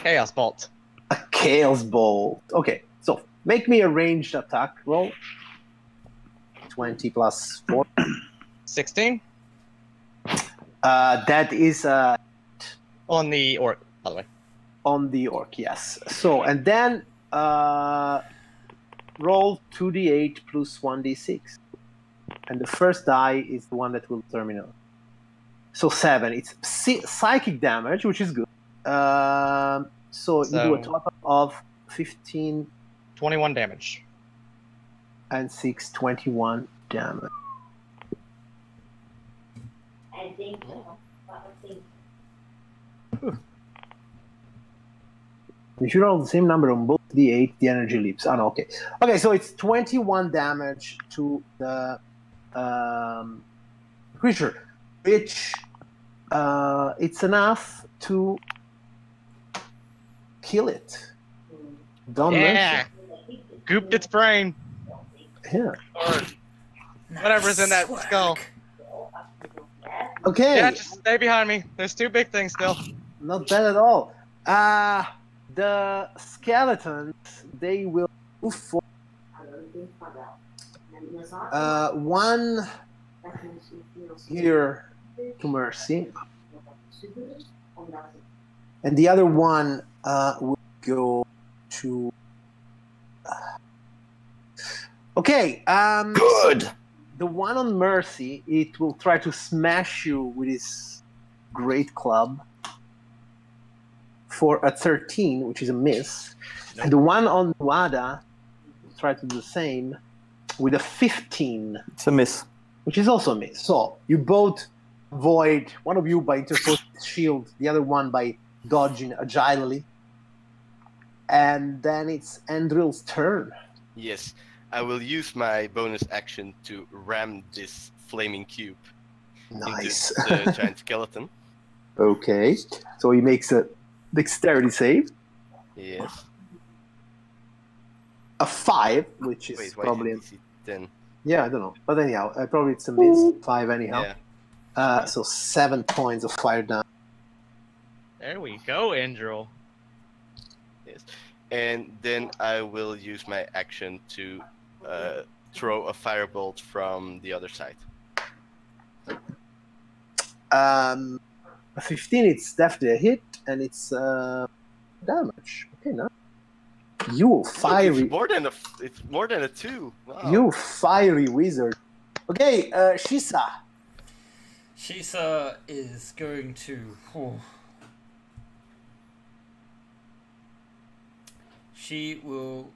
Chaos Bolt.
A Chaos Bolt. Okay, so make me a ranged attack roll. 20 plus 4.
16
That is
on the orc, by the way.
on the orc, yes. So, and then roll 2d8 plus 1d6. And the first die is the one that will terminate. So 7. It's psychic damage, which is good. So you do a total of 15
21 damage.
and 6, 21 damage.
I think so.
If you roll the same number on both d8, the energy leaps. Oh, no, okay. Okay, so it's 21 damage to the creature, which it's enough to kill it. Don't mention.
Gooped its brain.
Yeah.
Or whatever's in that skull.
Okay.
Yeah, just stay behind me. There's 2 big things still.
Not bad at all. The skeletons, they will move forward. One here to Mercy. And the other one will go to... Okay.
Good.
The one on Mercy, it will try to smash you with his great club for a 13, which is a miss.
Nope.
And the one on Wada will try to do the same with a 15.
It's a miss.
Which is also a miss. So you both avoid, one of you by interposing shield, the other one by dodging agilely. And then it's Andril's turn.
Yes, I will use my bonus action to ram this flaming cube
Nice.
into the giant skeleton.
Okay. So he makes a dexterity save.
Yes.
A 5, which is
Wait, why
probably...
did he 10?
Yeah, I don't know. But anyhow, probably it's a miss. 5 anyhow.
Yeah.
So 7 points of fire damage.
There we go, Andrew.
Yes. And then I will use my action to throw a firebolt from the other side.
A 15, it's definitely a hit, and it's damage. Okay, no. You fiery...
It's more than a 2. Wow.
You fiery wizard. Okay, Shisa.
Shisa is going to... She will...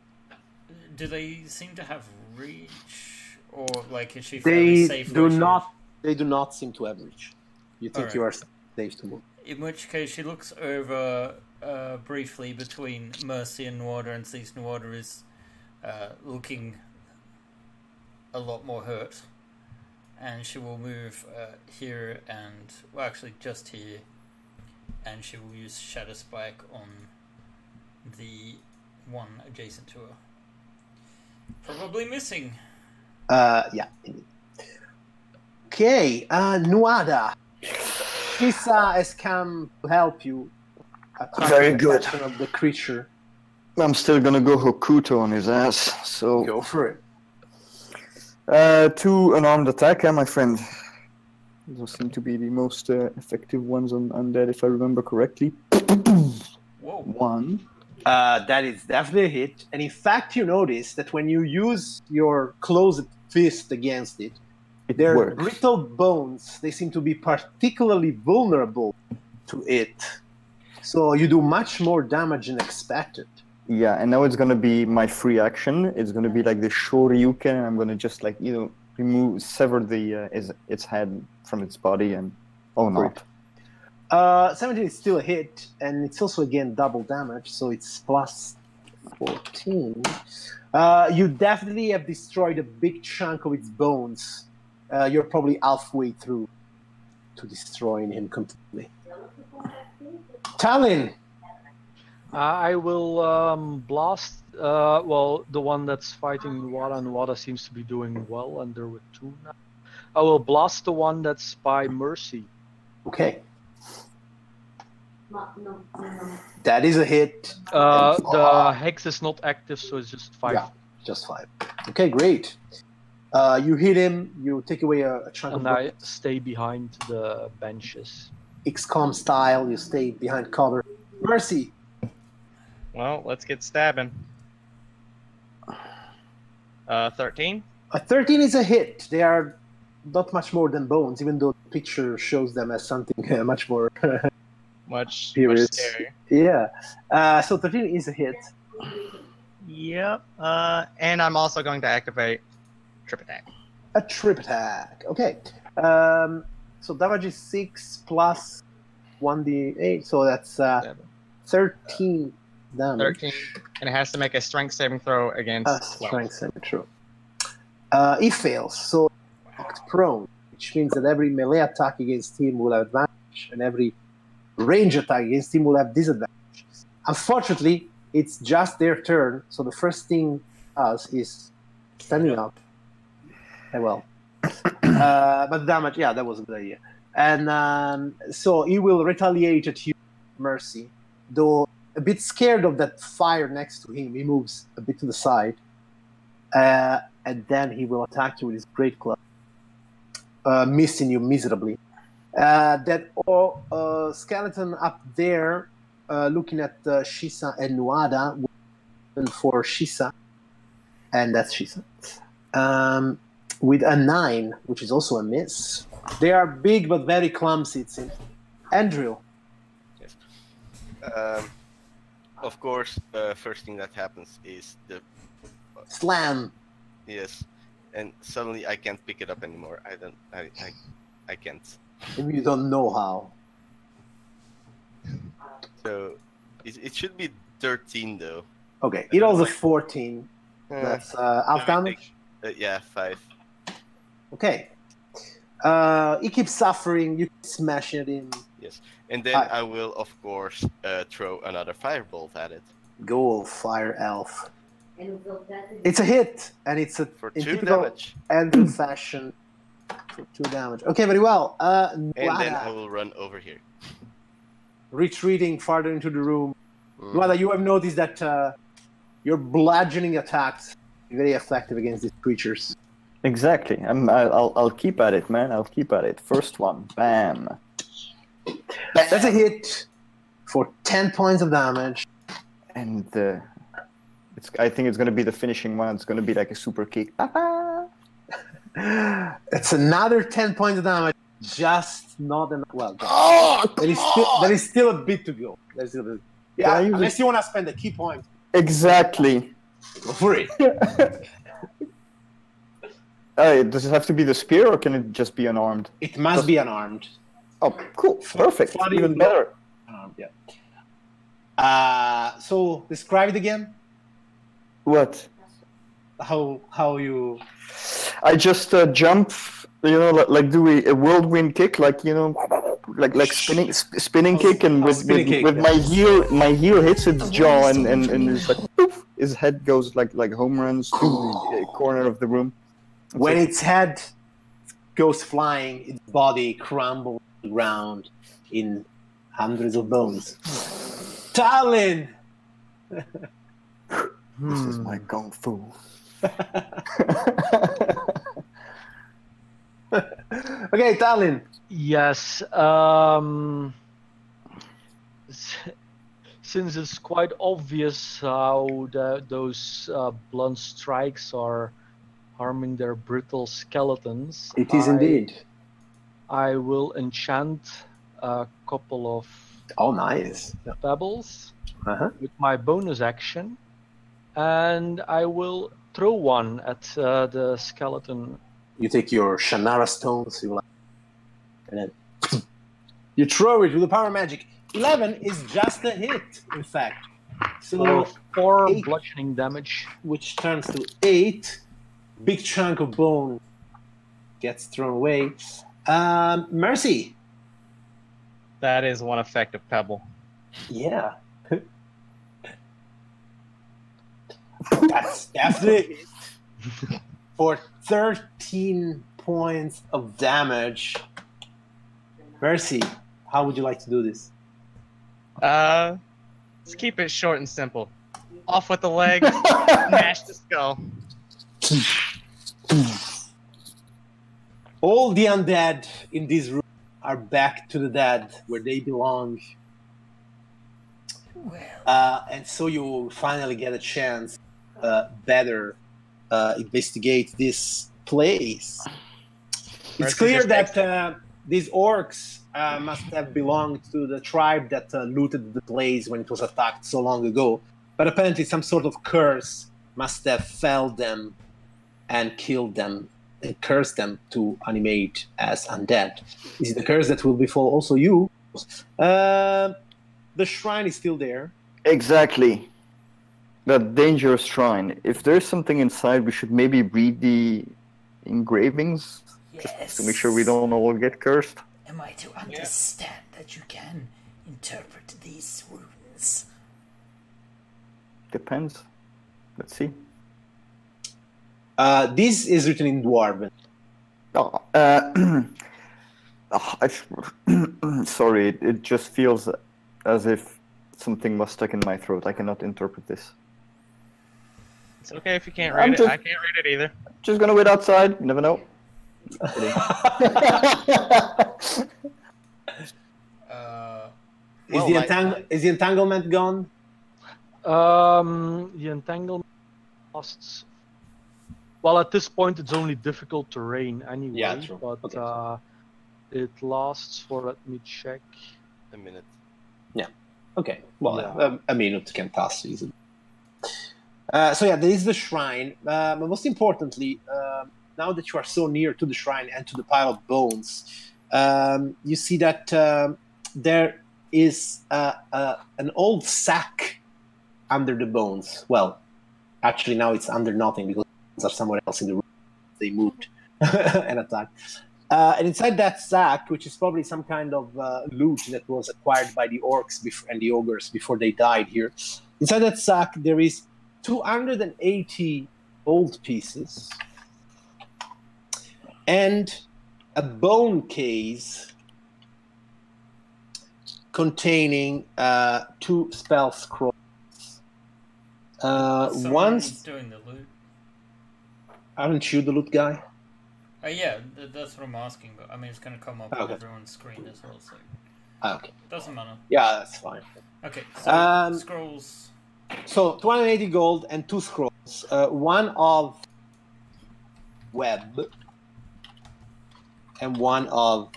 Do they seem to have reach? Or, like, is she fairly safe?
They do not seem to have reach. You think
Alright.
you are safe to move.
In which case, she looks over briefly between Mercy and Nuada and sees Nuada is looking a lot more hurt. And she will move here and... Well, actually, just here. And she will use Shadow Spike on the one adjacent to her. Probably missing.
Yeah. Okay, Nuada. Shisa has come to help you.
Very good.
Of the creature.
I'm still gonna go Hokuto on his ass, so...
Go for it.
2 unarmed attack, my friend. Those seem to be the most effective ones on undead, if I remember correctly.
Whoa.
1.
That is definitely a hit. And in fact, you notice that when you use your closed fist against it, their
works.
brittle bones, they seem to be particularly vulnerable to it. So you do much more damage than expected.
Yeah, and now it's gonna be my free action. It's gonna be like the Shoryuken, and I'm gonna just like, sever its head from its body and... Oh, not.
17 is still a hit, and it's also again double damage, so it's plus 14. You definitely have destroyed a big chunk of its bones. You're probably halfway through to destroying him completely. Talon!
I will blast. Well, the one that's fighting Nuada, and Nuada seems to be doing well, and there were 2 now. I will blast the one that's by Mercy.
Okay. That is a hit.
The hex is not active, so it's just 5.
Yeah, just 5. Okay, great. You hit him. You take away a chunk
And
of
I
bones.
stay behind the benches.
XCOM style. You stay behind cover. Mercy.
Well, let's get stabbing. 13.
A 13 is a hit. They are not much more than bones, even though the picture shows them as something much more
Much
serious.
scarier.
Yeah. So 13 is a hit.
Yep. And I'm also going to activate Trip Attack.
A trip attack. Okay. So damage is 6 plus 1d8, so that's 13 damage.
13. And it has to make a strength saving throw against 12.
Strength saving throw. It fails, so knocked prone, which means that every melee attack against him will have advantage, and every range attack against him will have disadvantage. Unfortunately, it's just their turn, so the first thing does is standing up. Well, but damage, yeah, that was a good idea. And so he will retaliate at you, Mercy. Though a bit scared of that fire next to him, he moves a bit to the side. And then he will attack you with his great club, missing you miserably. That skeleton up there, looking at Shisa and Nuada, for Shisa, and that's Shisa. With a 9, which is also a miss. They are big but very clumsy, it seems. Andrew.
Yes. Of course, first thing that happens is the
Slam.
Yes, and suddenly I can't pick it up anymore. I can't.
Maybe you don't know how.
So it should be 13 though.
Okay, it rolls a 14. That's half damage.
Yeah, 5.
Okay. He keeps suffering. You keep smashing at him.
Yes, and then I will of course throw another firebolt at it.
Go, fire elf. It's a hit, and it's
For
in
2
typical
damage.
Andrew fashion. For 2 damage. Okay, very well.
And then I will run over here.
Retreating farther into the room. Nuada, you have noticed that your bludgeoning attacks are very effective against these creatures.
Exactly. I'll keep at it, man. I'll keep at it. First one. Bam.
That's a hit for 10 points of damage.
And I think it's going to be the finishing one. It's going to be like a super kick.
It's another 10 points of damage. Just not enough. Well, there is still a bit to go. Yeah, unless you want to spend a key point.
Exactly.
Go for it.
Does it have to be the spear, or can it just be unarmed?
It must be unarmed.
Oh, cool. Perfect. Even better.
Unarmed, yeah. So, describe it again.
What?
How you...
I just jump, like do a whirlwind kick, like like spinning kick, and with my heel hits its jaw, and it's like poof, his head goes like home runs to the corner of the room.
When its head goes flying, its body crumbles to the ground in hundreds of bones. Talon!
This is my kung fu.
Okay, Talon.
Yes. Since it's quite obvious how those blunt strikes are harming their brittle skeletons,
it is indeed.
I will enchant a couple of
nice
pebbles with my bonus action, and I will throw one at the skeleton.
You take your Shannara stones, and then you throw it with the power magic. 11 is just a hit, in fact. So
4 bludgeoning damage,
which turns to 8. Big chunk of bone gets thrown away. Mercy.
That is one effective pebble.
Yeah. That's definitely it. For 13 points of damage. Mercy, how would you like to do this?
Let's keep it short and simple. Off with the leg, smash the skull.
All the undead in this room are back to the dead, where they belong.
Well,
And so you finally get a chance better investigate this place. It's
Mercy
clear
just takes
that these orcs must have belonged to the tribe that looted the place when it was attacked so long ago. But apparently some sort of curse must have felled them and killed them and cursed them to animate as undead. Is it the curse that will befall also you? The shrine is still there.
Exactly. That dangerous shrine. If there's something inside, we should maybe read the engravings just to make sure we don't all get cursed.
Am I to understand that you can interpret these runes?
Depends. Let's see.
This is written in Dwarven.
Oh, sorry, it just feels as if something was stuck in my throat. I cannot interpret this.
It's okay if you can't read it. I can't read it either.
Just gonna wait outside. You never know.
Is the entanglement gone?
The entanglement lasts. Well, at this point, it's only difficult terrain anyway.
Yeah, true.
But
Okay.
it lasts for. Let me check.
A minute.
Okay, well,
Yeah.
a minute can pass easily. So yeah, there is the shrine. But most importantly, now that you are so near to the shrine and to the pile of bones, you see that there is an old sack under the bones. Well, actually now it's under nothing because bones are somewhere else in the room. They moved and attacked. And inside that sack, which is probably some kind of loot that was acquired by the orcs and the ogres before they died here, inside that sack there is 280 gold pieces and a bone case containing 2 spell scrolls.
Someone's doing the loot.
Aren't you the loot guy?
Yeah, that's what I'm asking. But I mean, it's going to come up on everyone's screen as well, so
Okay.
doesn't matter.
Yeah, that's fine.
Okay, so scrolls.
So 280 gold and 2 scrolls. One of web and one of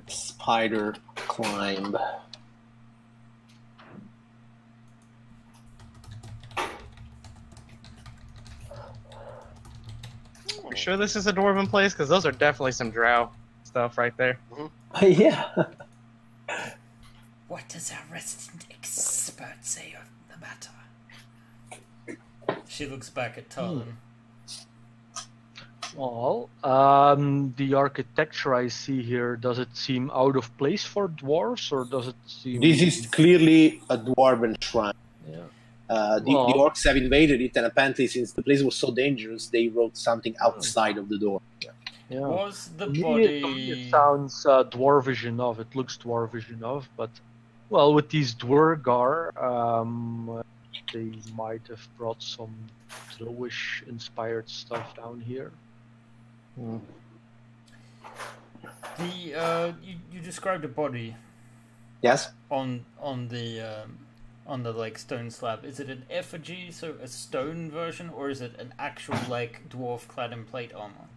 spider climb.
You sure this is a dwarven place? Because those are definitely some drow stuff right there.
Yeah.
What does our resident expert say on the matter?
She looks back at Talon.
Well, the architecture I see here, does it seem out of place for dwarves, or does it seem...
This is clearly a dwarven shrine.
Yeah.
The orcs have invaded it, and apparently since the place was so dangerous, they wrote something outside of the door.
Yeah.
Was the
To me,
body...
it sounds dwarvish enough. It looks dwarvish enough, but well, with these dwargar, they might have brought some Drowish-inspired stuff down here.
You described a body.
Yes.
On the like stone slab. Is it an effigy, so a stone version, or is it an actual like dwarf clad in plate armor?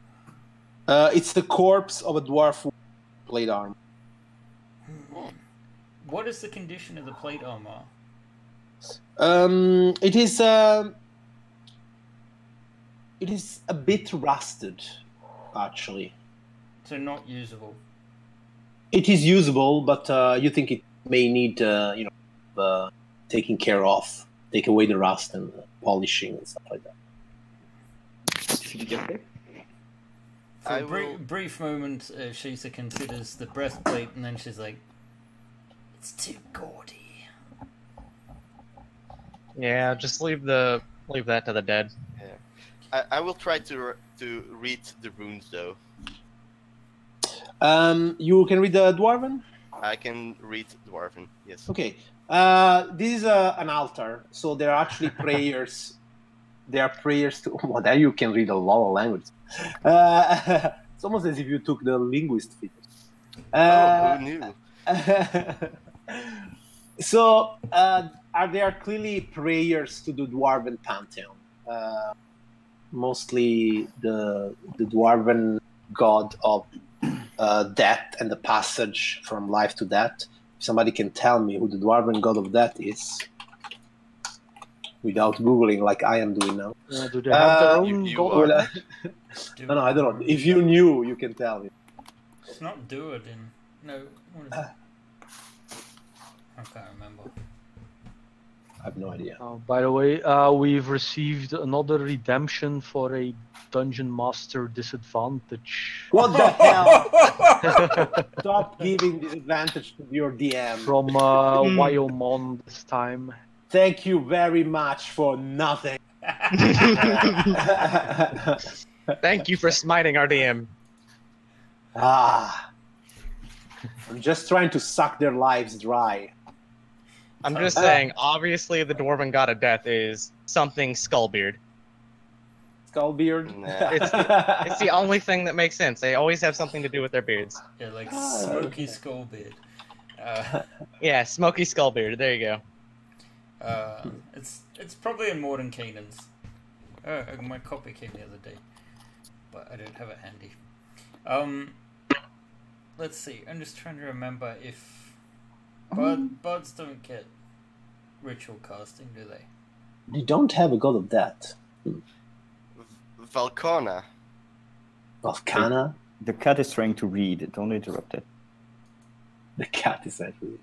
It's the corpse of a dwarf with plate armor.
What is the condition of the plate armor?
It is a bit rusted, actually.
So not usable.
It is usable, but you think it may need, taking care of. Take away the rust and polishing and stuff like that.
Should you get there?
For a brief moment, Shisa considers the breastplate, and then she's like,
"It's too gaudy."
Yeah, just leave that to the dead.
Yeah, I will try to read the runes though.
You can read the dwarven?
I can read dwarven. Yes.
Okay. This is an altar, so there are actually prayers. There are prayers to. Well, there you can read a lot of languages. It's almost as if you took the linguist fit.
Who knew?
So, are there clearly prayers to the Dwarven pantheon? Mostly the Dwarven god of death and the passage from life to death. If somebody can tell me who the Dwarven god of death is, without Googling like I am doing now.
Do they have their own
you
god?
are.
No, I don't know. If you knew, you can tell me.
It's not Duodin. No, what is it? I can't remember.
I have no idea.
By the way, we've received another redemption for a Dungeon Master disadvantage.
What the hell? Stop giving disadvantage to your DM.
From Wyomon this time.
Thank you very much for nothing.
Thank you for smiting our DM.
I'm just trying to suck their lives dry.
I'm just saying, obviously the Dwarven god of death is something Skullbeard.
Skullbeard?
Nah.
It's the only thing that makes sense. They always have something to do with their beards.
Yeah, like Smoky Skullbeard.
Yeah, Smoky Skullbeard. There you go.
It's probably in Modern Canaans. My copy came the other day, but I don't have it handy. Let's see. I'm just trying to remember if bards don't get ritual casting, do they?
They don't have a god of death.
Valkana.
Volcana?
The cat is trying to read. Don't interrupt it.
The cat is actually.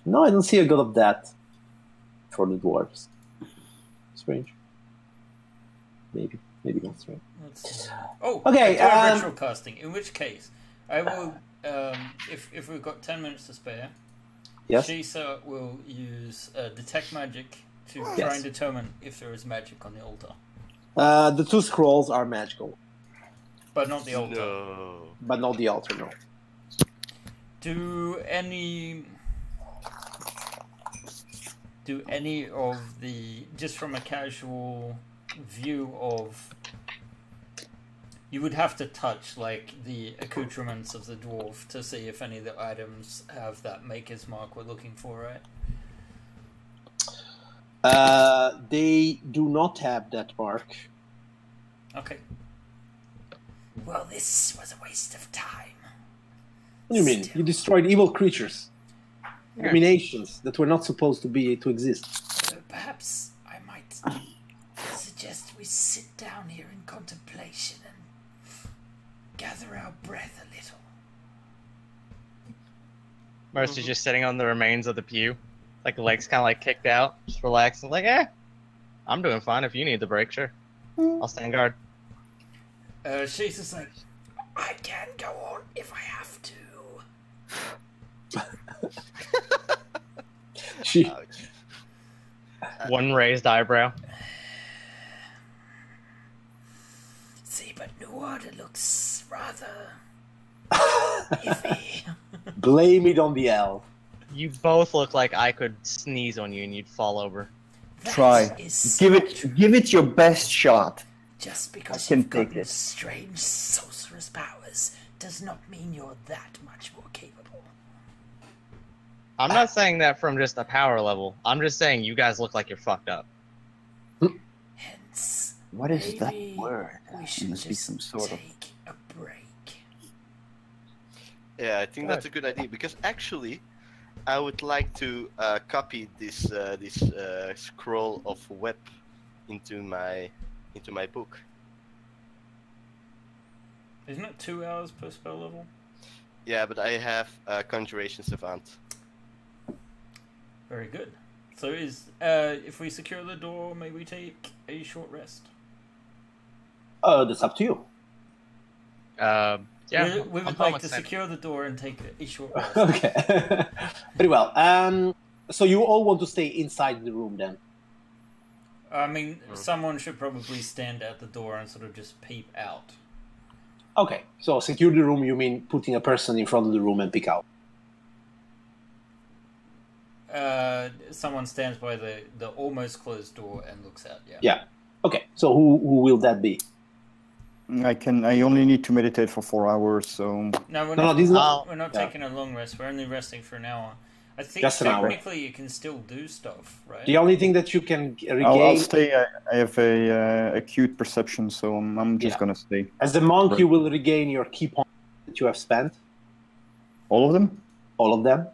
No, I don't see a god of death for the dwarves. Strange. Maybe not strange.
Let's see. Oh,
Okay,
I do have ritual casting. In which case, I will. If we've got 10 minutes to spare,
Yes.
Shisa will use detect magic to try
Yes.
and determine if there is magic on the altar,
The two scrolls are magical,
but not the altar.
No.
but not the altar, no.
Do any of the, just from a casual view of, you would have to touch like the accoutrements of the dwarf to see if any of the items have that maker's mark we're looking for, right?
They do not have that mark.
Okay.
Well, this was a waste of time.
What do you mean? You destroyed evil creatures, abominations that were not supposed to exist.
Perhaps I might suggest we sit down here in contemplation and gather our breath a little.
Mercy's just sitting on the remains of the pew, like legs kind of like kicked out, just relaxing, like, I'm doing fine. If you need the break, sure, I'll stand guard.
She's just like,
I can go on if I have to.
She,
Ouch.
One raised eyebrow.
See, but New Order looks rather iffy.
blame it on the elf.
You both look like I could sneeze on you and you'd fall over.
That
Try.
is
Give
not
it.
true.
Give it your best shot.
Just because
can
you've
take
gotten
it.
strange sorcerer's powers does not mean you're that much more capable.
I'm not saying that from just a power level. I'm just saying you guys look like you're fucked up.
Hence,
What is that
maybe
word?
we
It
should
must be
just
some sort of.
take a break.
Yeah, I think that's a good idea because actually, I would like to copy this scroll of web into my book.
isn't it 2 hours per spell level?
Yeah, but I have Conjuration Savant.
Very good. So if we secure the door, may we take a short rest?
That's up to you.
Yeah,
we
I'm
would
fine
like
with
to
that.
secure the door and take a short rest.
Okay. Very well. So you all want to stay inside the room then?
I mean, someone should probably stand at the door and sort of just peep out.
Okay. So secure the room, you mean putting a person in front of the room and pick out?
Someone stands by the almost closed door and looks out, yeah.
Yeah. Okay, so who will that be?
I only need to meditate for 4 hours, so
No, we're
No,
not.
this is not.
We're not
Yeah.
taking a long rest. We're only resting for an hour. I think
Just an hour.
technically you can still do stuff, right?
The only thing that you can regain.
I'll stay. I have a acute perception, so I'm just
Yeah.
gonna stay.
As a monk,
Right.
you will regain your key points that you have spent,
All of them?
all of them.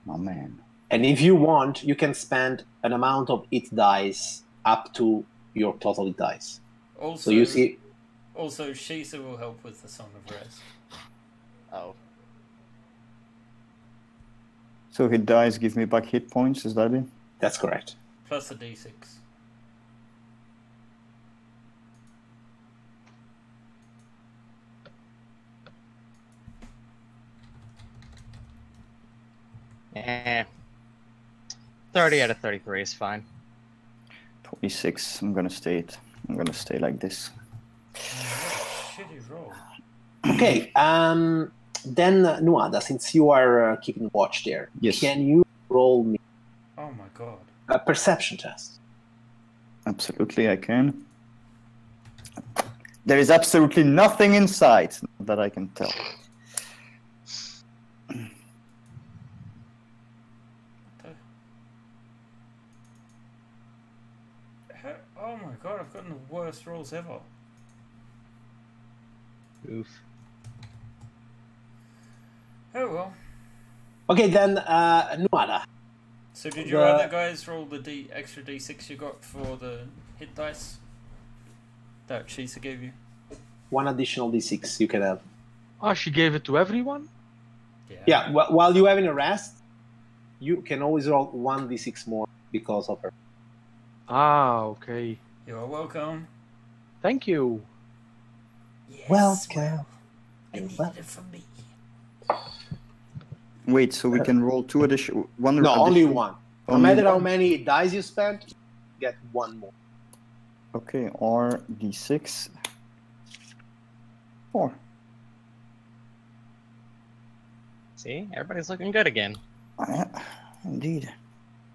Oh man.
And if you want, you can spend an amount of it dice up to your total it dice.
Also,
So you see,
Also, Shisa will help with the Song of Rest.
Oh.
So hit dice give me back hit points, is that it?
that's correct.
Plus a d6.
Eh. 30 out of 33 is fine.
26. I'm gonna stay like this.
Shitty roll.
Okay, then Nuada, since you are keeping watch there,
Yes.
can you roll me
Oh my god.
a perception test?
Absolutely, I can. There is absolutely nothing inside that I can tell.
Oh my god, I've gotten the worst rolls ever.
Oof.
Oh well.
Okay, then Nuada.
So did your
The-
other guys roll the extra d6 you got for the hit dice that Shisa gave you?
One additional d6 you can have.
Oh, she gave it to everyone?
Yeah, while you having a rest, you can always roll 1d6 more because of her.
Ah, okay.
You're welcome.
Thank you.
Yes,
Welcome.
they needed it from me.
Wait, so we can roll two additional one.
No, only
additional-
one. No
only
matter how
one?
many dice you spend, you get one more.
Okay, or d6. 4.
See, everybody's looking good again.
Indeed.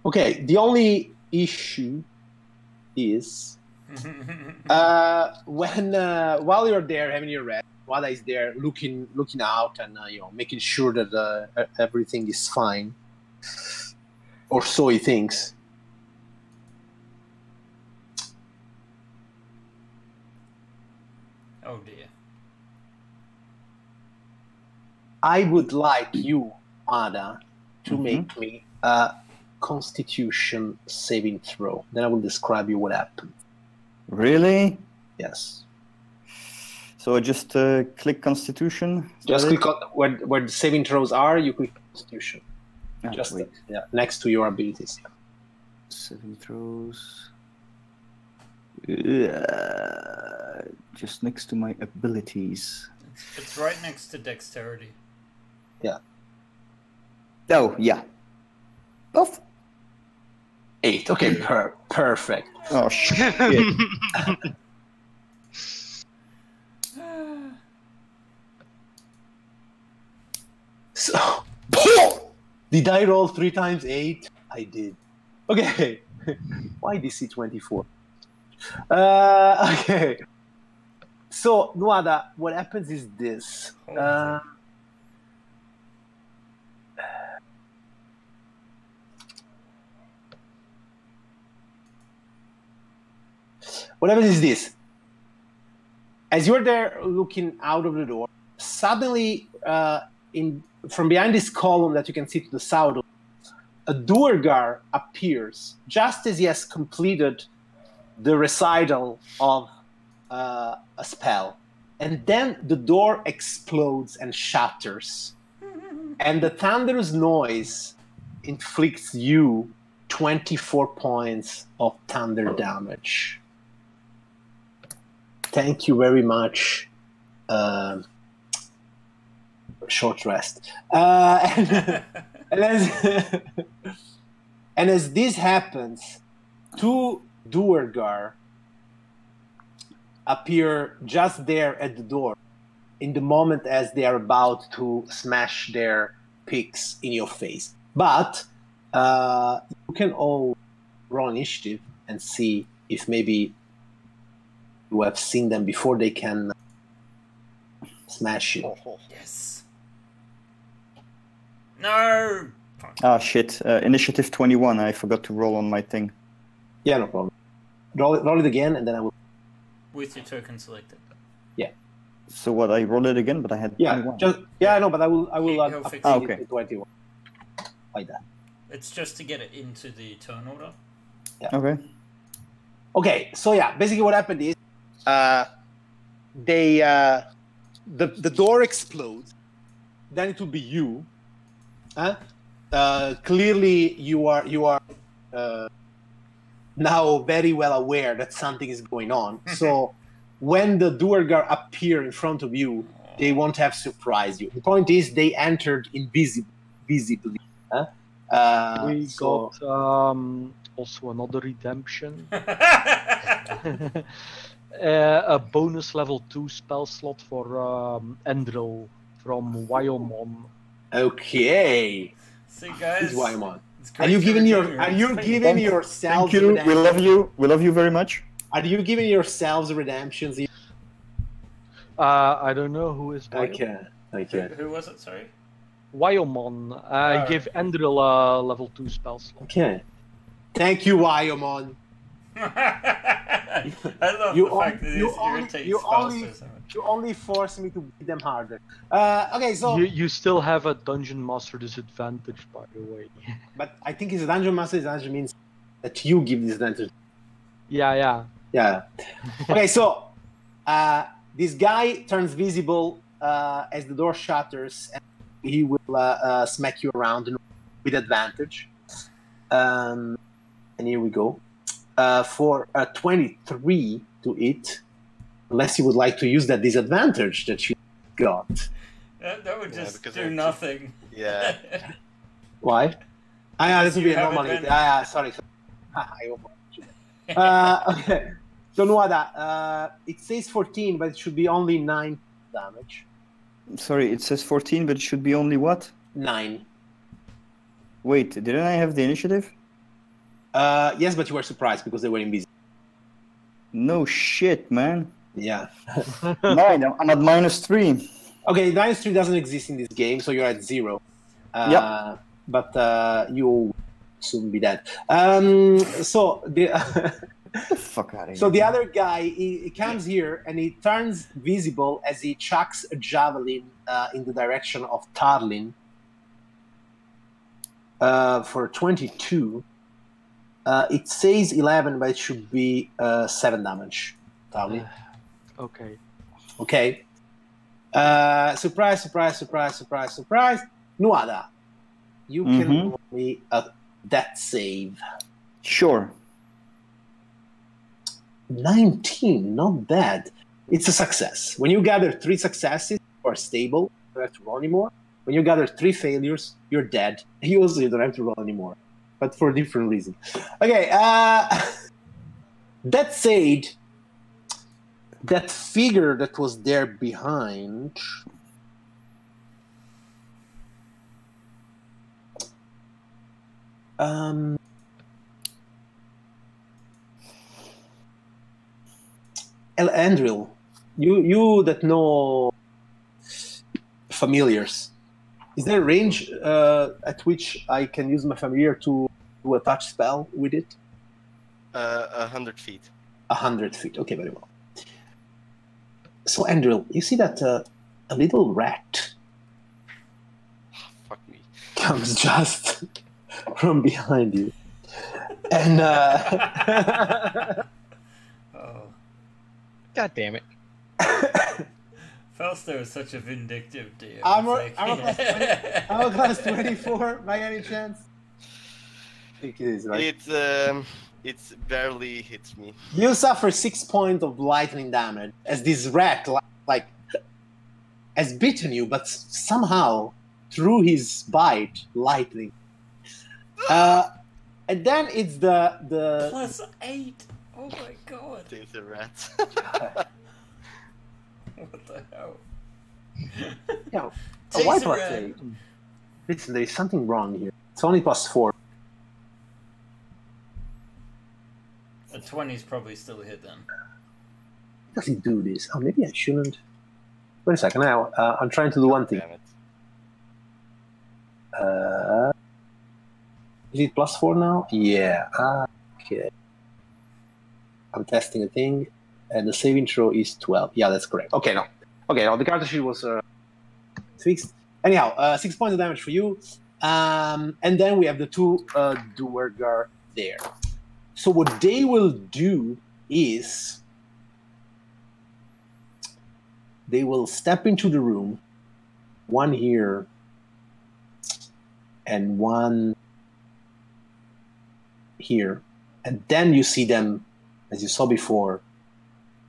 Okay, the only issue is when while you're there having your rest, Wada is there looking out and making sure that everything is fine, or so he thinks.
Oh dear.
I would like you, Wada, to
Mhm.
make me a Constitution saving throw. Then I will describe you what happened.
Really?
Yes.
So I just click Constitution. Is
Just
that
click on where the saving throws are. You click Constitution.
it? Ah,
Just
wait.
next to your abilities.
7 throws. Just next to my abilities.
It's right next to dexterity.
Oh, yeah. Oh,
8. Okay, perfect.
oh shit.
So, did I roll 3 times 8? I did. Okay. Why DC 24? Okay. So, Nuada, what happens is this.
Holy
What happens is this. As you're there looking out of the door, suddenly from behind this column that you can see to the south, a Duergar appears just as he has completed the recital of a spell. And then the door explodes and shatters. And the thunderous noise inflicts you 24 points of thunder damage. Thank you very much. Short rest. And as this happens, 2 Duergar appear just there at the door in the moment as they are about to smash their picks in your face. But you can all roll initiative and see if maybe You have seen them before. They can smash you.
Yes. No.
Ah, shit. Initiative 21. I forgot to roll on my thing.
Yeah, no problem. Roll it again, and then I will.
With your token selected.
So what? I rolled it again, but I had
Yeah,
21.
I know, but I will
He'll fix
update
it.
it to 21. Like that.
It's just to get it into the turn order.
Okay.
Okay, so yeah, basically what happened is, the door explodes. Then it will be you. Clearly, you are now very well aware that something is going on. So when the Duergar appear in front of you, they won't have surprised you. The point is, they entered visibly.
We
So-
got also another redemption. A bonus level 2 spell slot for Endril from Wyomon.
Okay.
See, guys.
This is why I'm on.
it's
Are
great
you
to
giving
redeem
your?
your
Are you
XP.
giving yourselves?
Thank you. We
redemption?
love you. We love you very much.
Are you giving yourselves redemptions?
I don't know who is
I
Wyomon.
can. I can.
Who was it? Sorry.
Wyomon. I
Oh.
give Endril a level 2 spell slot.
Okay. Thank you, Wyomon.
I love
You
the fact that
you
this
only-
irritates
you
spells
only-
so much.
You only force me to beat them harder. Okay, so
You still have a dungeon master disadvantage, by the way.
but I think it's a dungeon master. Dungeon means that you give this advantage.
Yeah.
Yeah. Okay, so this guy turns visible as the door shatters, and he will smack you around with advantage. And here we go. For a 23 to hit, unless you would like to use that disadvantage that you got.
That would
Yeah,
just
because
do
I-
nothing.
Yeah.
Why? Ah, this will be
You have
anomaly.
advantage.
Sorry. I okay. So Nuada, it says 14, but it should be only 9 damage.
Sorry, it says 14, but it should be only what?
9.
Wait, didn't I have the initiative?
Yes, but you were surprised because they were invisible.
No shit, man.
Yeah.
9. I'm at -3.
Okay, -3 doesn't exist in this game, so you're at 0.
Yep.
But you'll soon be dead. So the
Get the fuck out of here.
so the other guy he comes here and he turns visible as he chucks a javelin in the direction of Tarlin for 22. It says 11, but it should be 7 damage. Tarlin.
Okay.
Okay. Surprise, surprise, surprise, surprise, surprise. Nuada, you can roll me a death save.
Sure.
19, not bad. It's a success. When you gather 3 successes, you are stable. You don't have to roll anymore. When you gather 3 failures, you're dead. You also don't have to roll anymore, but for a different reason. Okay. That said, that figure that was there behind. Andril, you that know familiars, is there a range at which I can use my familiar to do a touch spell with it?
100 feet.
100 feet. Okay, very well. So, Andril, you see that a little rat
Fuck me.
comes just from behind you, and
Oh,
God damn it.
Fausto is such a vindictive DM.
I'm
It's like-
a class 24 by any chance? I think it is, right?
It's barely hits me.
You suffer 6 points of lightning damage as this rat like has bitten you, but somehow through his bite, lightning. And then it's the
+8. Oh my god.
It's a rat.
What the hell?
yeah,
Takes
why
a
plus
rat.
8? Listen, there is something wrong here. It's only +4.
A 20's probably still a hit then.
does it do this? Oh, maybe I shouldn't. Wait a second. Now I'm trying to do one thing.
Damn it.
Is it +4 now? Yeah. Okay. I'm testing a thing, and the saving throw is 12. Yeah, that's correct. Okay, no. Okay, now the character sheet was fixed. Anyhow, 6 points of damage for you. And then we have the two Duergar there. So what they will do is they will step into the room, one here and one here, and then you see them, as you saw before,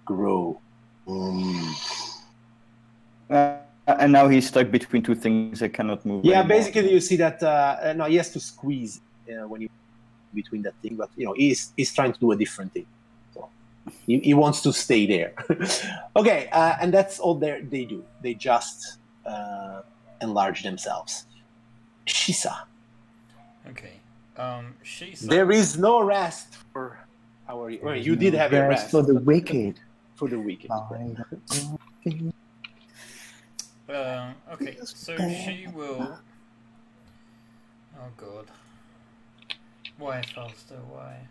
grow.
And now he's stuck between two things that cannot move.
Yeah,
anymore.
basically you see that no, he has to squeeze when you between that thing, but he's trying to do a different thing. So he wants to stay there. Okay, and that's all they do. They just enlarge themselves. Shisa.
Okay. She's.
There is no rest for our. Well, you did have a rest
for the wicked.
For the wicked.
Okay, so she will. Oh god. Why, Falster? Why?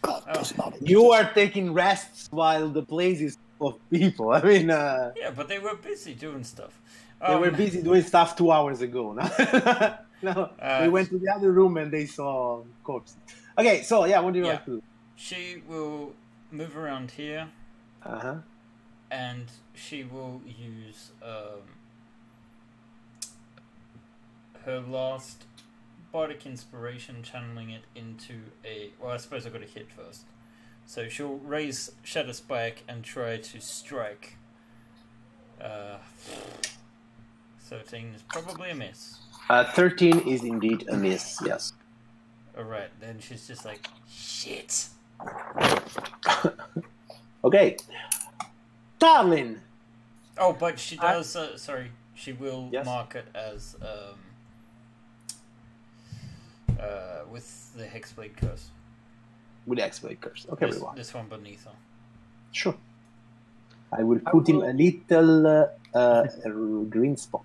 God does not.
You are taking rests while the place is full of people. I mean,
Yeah, but they were busy doing stuff.
they were busy doing stuff 2 hours ago. No, they went to the other room and they saw corpses. Okay, so yeah, what do you like to do?
She will move around here. And she will use her last bardic inspiration, channeling it into a. Well, I suppose I've got to hit first. So she'll raise Shadow Spike and try to strike. 13 is probably a miss.
13 is indeed a miss, yes.
Alright, then she's just like, shit!
Okay. Darlin!
Oh, but she does, sorry, she will
Yes.
mark it as, with the Hexblade Curse.
With Hexblade Curse. Okay, everyone.
This one beneath her.
Sure. I will put him a little green spot.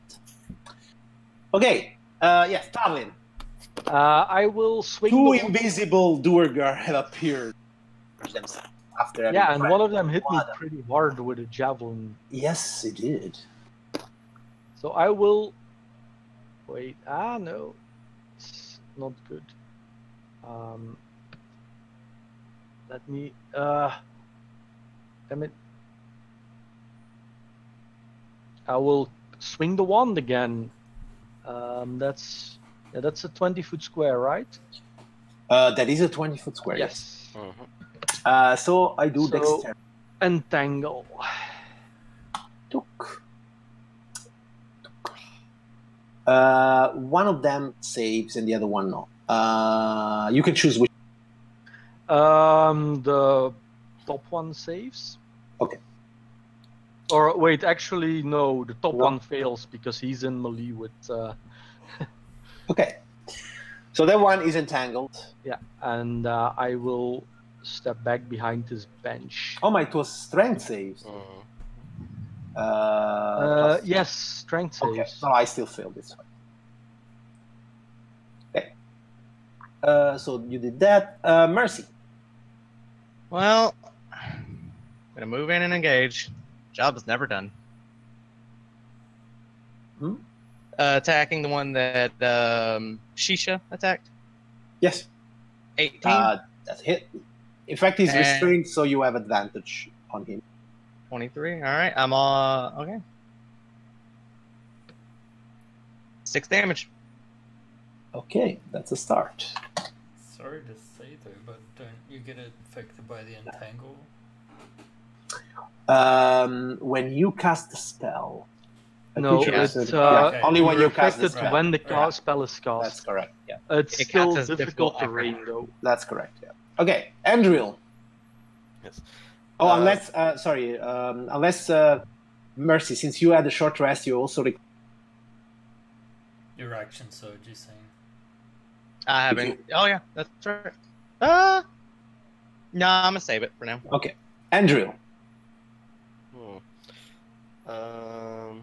Okay. Yes, Darlin.
I will swing.
Two invisible Duergar have appeared themselves after having
Yeah, and
tried
one of them hit me
one.
pretty hard with a javelin.
Yes, it did.
So I will. Wait. No. It's not good. Let me. Damn it. I will swing the wand again. That's a 20-foot square, right?
That is a 20-foot square.
Yes.
So I do dexterity.
Entangle.
Took. One of them saves and the other one no. You can choose which.
The top one saves.
Okay.
Or wait, actually no. The top one fails because he's in melee with.
Okay. So that one is entangled.
Yeah, and I will step back behind his bench.
Oh my! It was strength saves.
Yes, strength saves.
Okay. No, I still failed this one. Okay. So you did that. Mercy.
Well, I'm gonna move in and engage. Job is never done. Attacking the one that Shisha attacked.
Yes.
18.
That's a hit. In fact, he's restrained, so you have advantage on him.
23. All right, I'm okay. 6 damage.
Okay, that's a start.
Sorry to say though, but don't you get affected by the entangle?
When you cast the spell.
No,
it's
only
when you cast the
affected
spell.
when the spell is cast.
That's correct. Yeah,
it's
It
still
counts as
difficult
difficult
terrain though.
that's correct. Yeah. Okay, Andril.
Yes.
Oh, unless unless Mercy, since you had a short rest, you also.
Your action surge, you're saying.
I haven't. Oh yeah, that's right. No, I'm gonna save it for now.
Okay, Andril.
I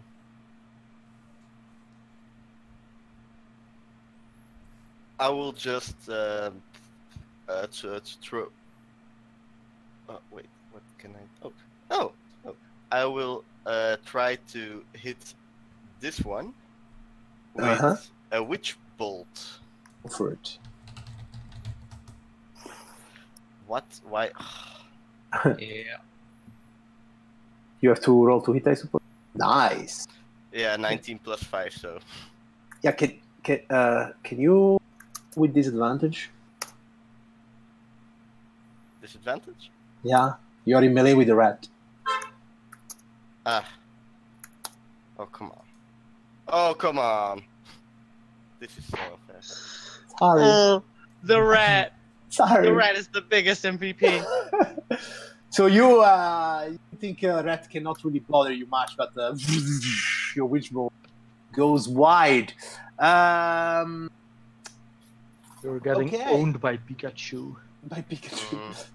will just to throw. Oh wait, what can I? Oh. I will try to hit this one with a witch bolt.
Go for it.
What? Why?
Yeah.
You have to roll to hit, I suppose. Nice.
Yeah, 19 plus 5, so.
Yeah, can you with disadvantage?
Disadvantage?
Yeah, you are in melee with the rat.
Ah. Oh, come on. Oh, come on. This is so unfair.
Sorry.
Oh, the rat.
Sorry.
The rat is the biggest MVP.
So you think rat cannot really bother you much, but your witch bolt goes wide.
You're getting owned by Pikachu.
By Pikachu.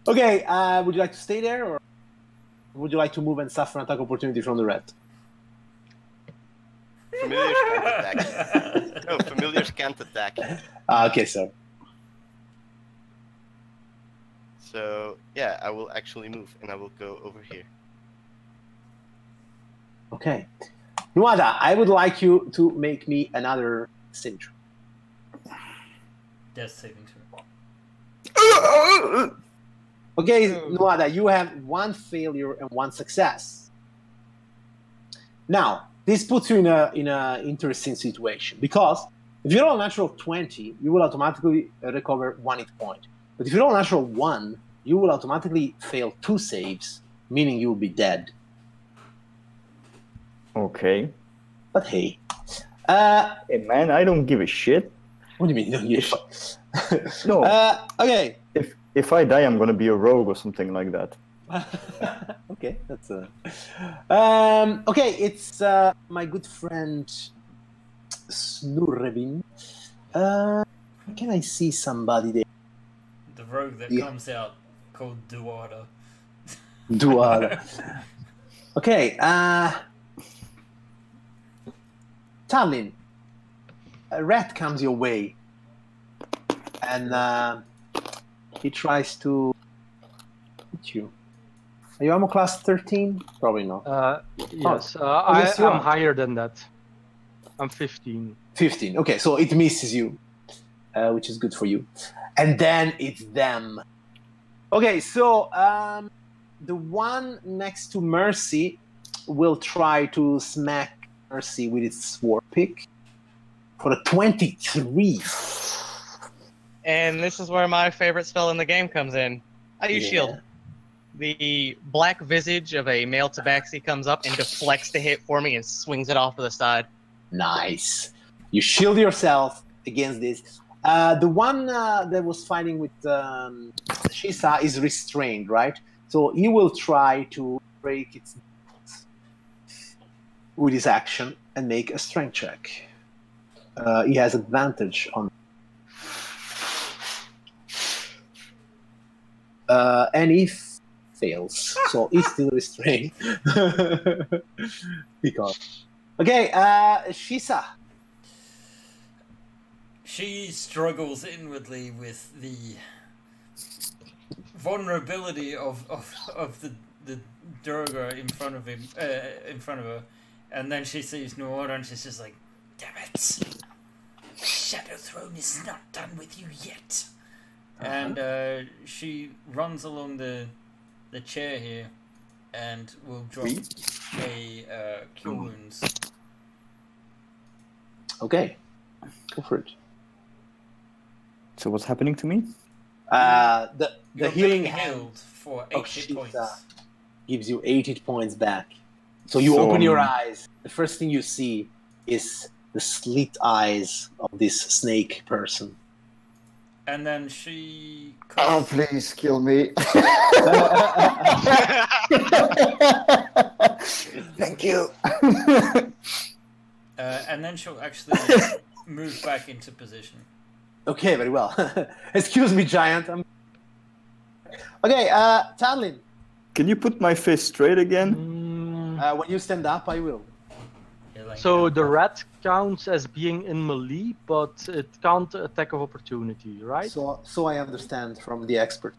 Okay, would you like to stay there, or would you like to move and suffer an attack opportunity from the rat?
Familiars can't attack. No, familiars can't attack.
Okay, sir.
So, yeah, I will actually move, and I will go over here.
Okay. Nuada, I would like you to make me another saving throw.
Death saving throw.
Okay, Nuada, you have one failure and one success. Now, this puts you in a interesting situation, because if you roll a natural 20, you will automatically recover 1 hit point. But if you roll a natural 1, you will automatically fail 2 saves, meaning you will be dead.
Okay.
But hey.
Hey man, I don't give a shit.
What do you mean you don't give a shit?
No.
Okay.
If I die, I'm gonna be a rogue or something like that.
Okay, that's okay, it's my good friend Snurrevin. Can I see somebody there?
The rogue that comes out called Duada.
Duada. Okay, Tallinn, a rat comes your way, and he tries to hit you. Are you ammo class 13? Probably not.
Yes,
yes, you
I'm
are.
higher than that. I'm 15.
15. Okay, so it misses you, which is good for you. And then it's them. Okay, so the one next to Mercy will try to smack Mercy with its war pick for a 23.
And this is where my favorite spell in the game comes in. I use shield. The black visage of a male tabaxi comes up and deflects the hit for me and swings it off to the side.
Nice. You shield yourself against this. The one that was fighting with Shisa is restrained, right? So he will try to break its with his action and make a strength check. He has advantage on. And if fails, so he's still restrained. Because okay, Shisa.
She struggles inwardly with the vulnerability of the Durga in front of him, in front of her, and then she sees Nuada and she's just like,
"Damn it! Shadow Throne is not done with you yet."
And she runs along the chair here and will drop a Cure Wounds.
Okay, go for it.
So what's happening to me?
The
You're
healing
being
hand
healed for 8
of
hit points.
Shisa gives you 8 hit points back. So you open your eyes. The first thing you see is the slit eyes of this snake person.
And then she...
Oh, please kill me. Thank you.
And then she'll actually move back into position.
Okay, very well. Excuse me, giant. Okay, Tallinn.
Can you put my face straight again?
When you stand up, I will.
You're laying
So
down.
the rat counts as being in melee, but it can't attack of opportunity, right?
So I understand from the expert.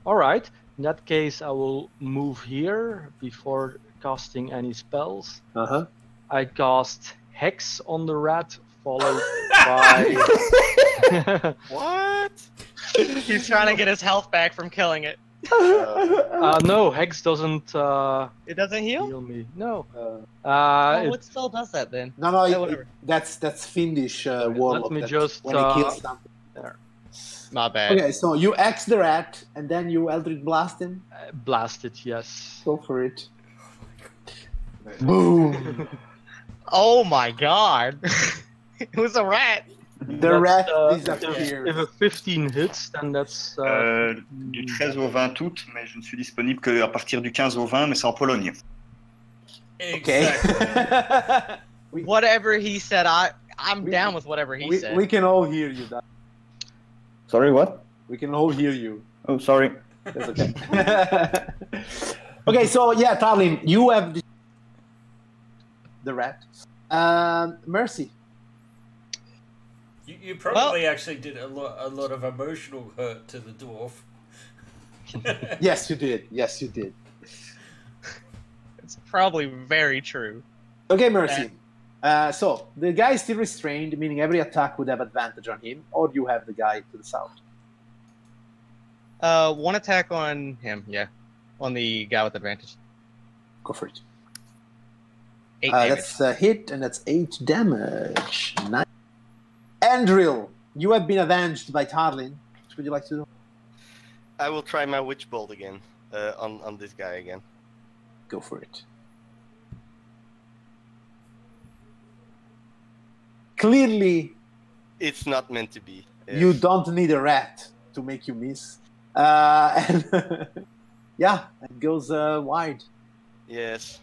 All right. In that case, I will move here before casting any spells.
Uh-huh.
I cast Hex on the rat, followed by...
What?
He's trying to get his health back from killing it.
no, Hex doesn't
It doesn't heal?
heal me. No.
Oh,
It-
what spell does that then?
No,
Yeah, whatever.
that's fiendish
Let
warlock.
me
that
just,
when he kills something.
My bad.
Okay, so you axe the rat and then you Eldritch blast him.
blast it, yes.
Go for it. Boom!
Oh my god. It was a rat.
The
That's,
rat
if
disappears.
a 15 hits, then that's...
Du 13 au 20 août, mais je ne suis disponible qu'à partir du 15 au 20, mais c'est en Pologne.
Okay.
Whatever he said, I'm down with whatever he said.
we can all hear you. Doc.
Sorry, what?
We can all hear you.
Oh, sorry.
That's okay. Okay, so yeah, Tarlin, you have the rat. Mercy.
You probably actually did a lot of emotional hurt to the dwarf.
Yes, you did. Yes, you did.
It's probably very true.
Okay, Mercy. So the guy is still restrained, meaning every attack would have advantage on him, or you have the guy to the south.
One attack on him, yeah. On the guy with advantage.
Go for it.
8 damage.
That's a hit, and that's 8 damage. Nice. Andril, you have been avenged by Tarlin. What would you like to do?
I will try my witch bolt again on this guy again.
Go for it. Clearly,
It's not meant to be.
you don't need a rat to make you miss. And yeah, it goes wide.
Yes.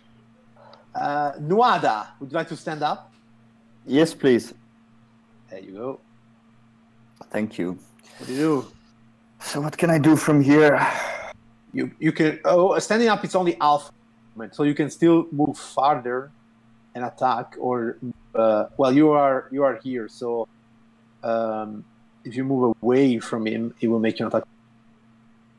Nuada, would you like to stand up?
Yes, please.
There you go.
Thank you.
What do you do?
So what can I do from here?
You can standing up. It's only half movement, so you can still move farther and attack. Or well, you are here, so if you move away from him, he will make you an attack.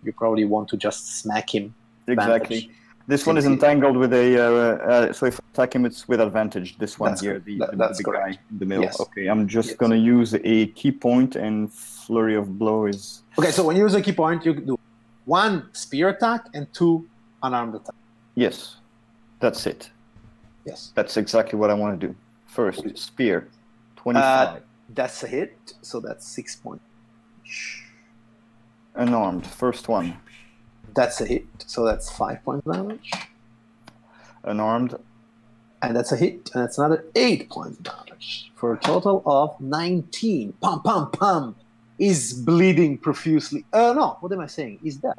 You probably want to just smack him.
Exactly.
Advantage.
This one is entangled with a. So if I attack him, it's with advantage. This one
That's
here,
correct.
the
That's
guy
correct.
in the middle.
Yes.
Okay, I'm just
Yes.
gonna use a key point, and flurry of blow is.
Okay, so when you use a key point, you do 1 spear attack and 2 unarmed attack.
Yes, that's it.
Yes.
That's exactly what I want to do. First, spear, 25.
That's a hit, so that's 6 points.
Unarmed, first one.
That's a hit, so that's 5 points damage.
Unarmed,
And that's a hit, and that's another 8 points damage for a total of 19. Pum, pum, pum. Is bleeding profusely. No, what am I saying? He's dead.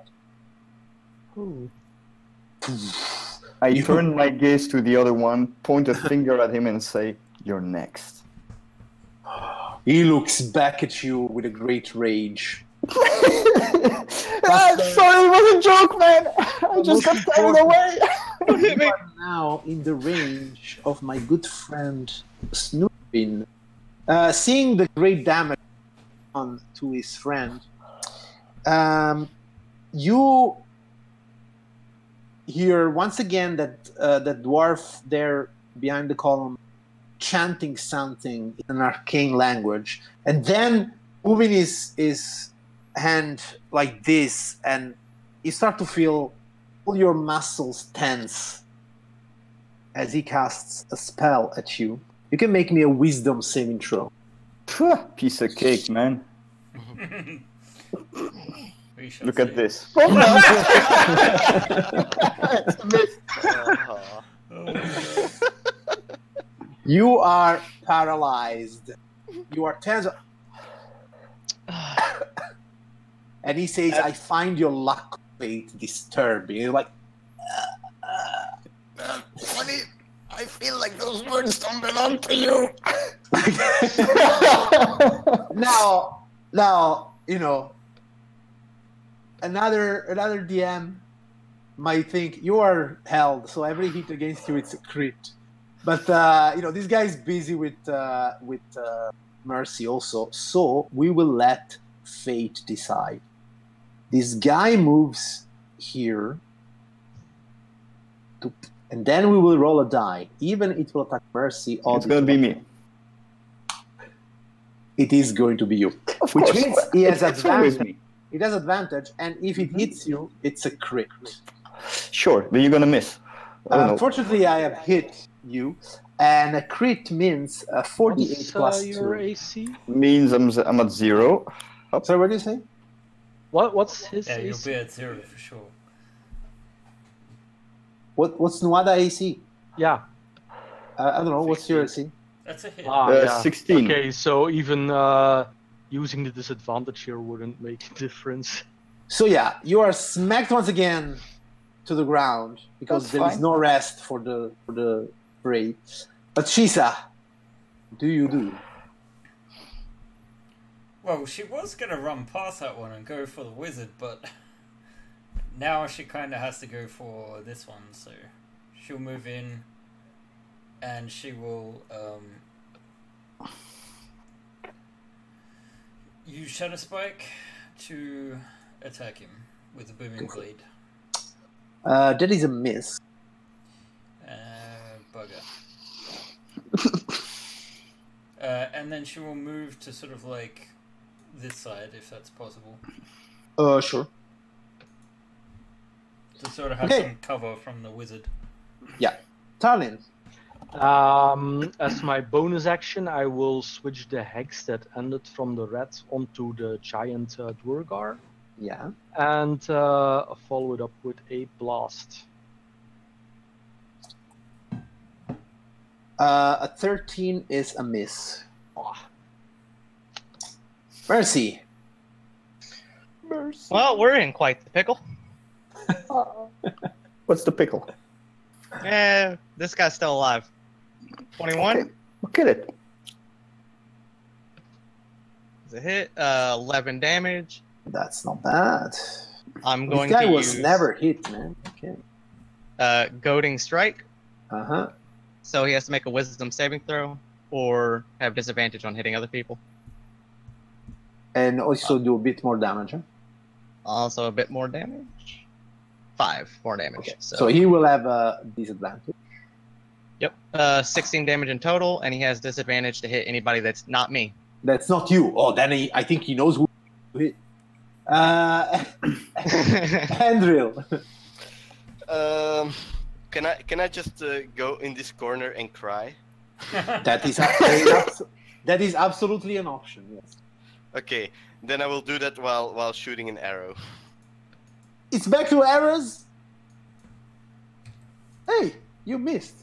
I
You-
turn my gaze to the other one, point a finger at him, and say, "You're next."
He looks back at you with a great rage.
Sorry, it was a joke, man. I just got carried away.
You are now in the range of my good friend Snoopin. Seeing the great damage on to his friend, you hear once again that the dwarf there behind the column chanting something in an arcane language, and then moving his hand like this, and you start to feel all your muscles tense as he casts a spell at you. You can make me a wisdom saving throw.
Piece of cake, man.
We shall
Look
see.
at this.
Uh-huh.
Oh my god.
You are paralyzed. You are tense. And he says, "I find your luck fate disturbing." You're like,
Funny, I feel like those words don't belong to you.
now, you know, another DM might think you are held, so every hit against you it's a crit. But this guy is busy with Mercy also, so we will let fate decide. This guy moves here, and then we will roll a die. Even it will attack Mercy. Or
It's going to be me.
It is going to be you,
Of
which
course.
means he has
It's always
advantage.
me.
It has advantage, and if it hits you, it's a crit.
Sure, then you're going to miss. Oh, no.
Unfortunately, I have hit you, and a crit means 48
What's
plus
your
2.
AC?
Means I'm at 0.
Sorry, what did you say?
What's his
Yeah, you'll
AC?
be at 0 for sure.
What's Nuada AC?
Yeah.
I don't know. What's your AC?
That's a hit.
Yeah.
16.
Okay, so even using the disadvantage here wouldn't make a difference.
So yeah, you are smacked once again to the ground because
That's
there is
fine.
no rest for the fray. But Shisa, do you do?
Well, she was going to run past that one and go for the wizard, but now she kind of has to go for this one, so she'll move in and she will use Shadow Spike to attack him with a booming blade.
That is a miss.
Bugger. And then she will move to sort of like this side, if that's possible,
Sure.
to sort of have
Okay.
some cover from the wizard.
Yeah. Tarlin.
As my bonus action, I will switch the hex that ended from the red onto the giant Dwargar
Yeah.
and follow it up with a blast.
A 13 is a miss. Mercy.
Well, we're in quite the pickle.
What's the pickle?
This guy's still alive. 21
Okay, we'll kill it.
is a hit. 11 damage.
That's not bad.
I'm
This
going
guy
to
was
use
never hit, man. Okay.
Goading Strike.
Uh-huh.
So he has to make a Wisdom saving throw or have disadvantage on hitting other people.
And also do a bit more damage. Huh?
Also a bit more damage. 5 more damage.
Okay.
So,
So he will have a disadvantage.
yep. 16 damage in total, and he has disadvantage to hit anybody that's not me.
That's not you. Oh, then I think he knows who to hit. Andril.
Can I just go in this corner and cry?
That is absolutely an option. Yes.
Okay, then I will do that while shooting an arrow.
It's back to arrows. Hey, you missed.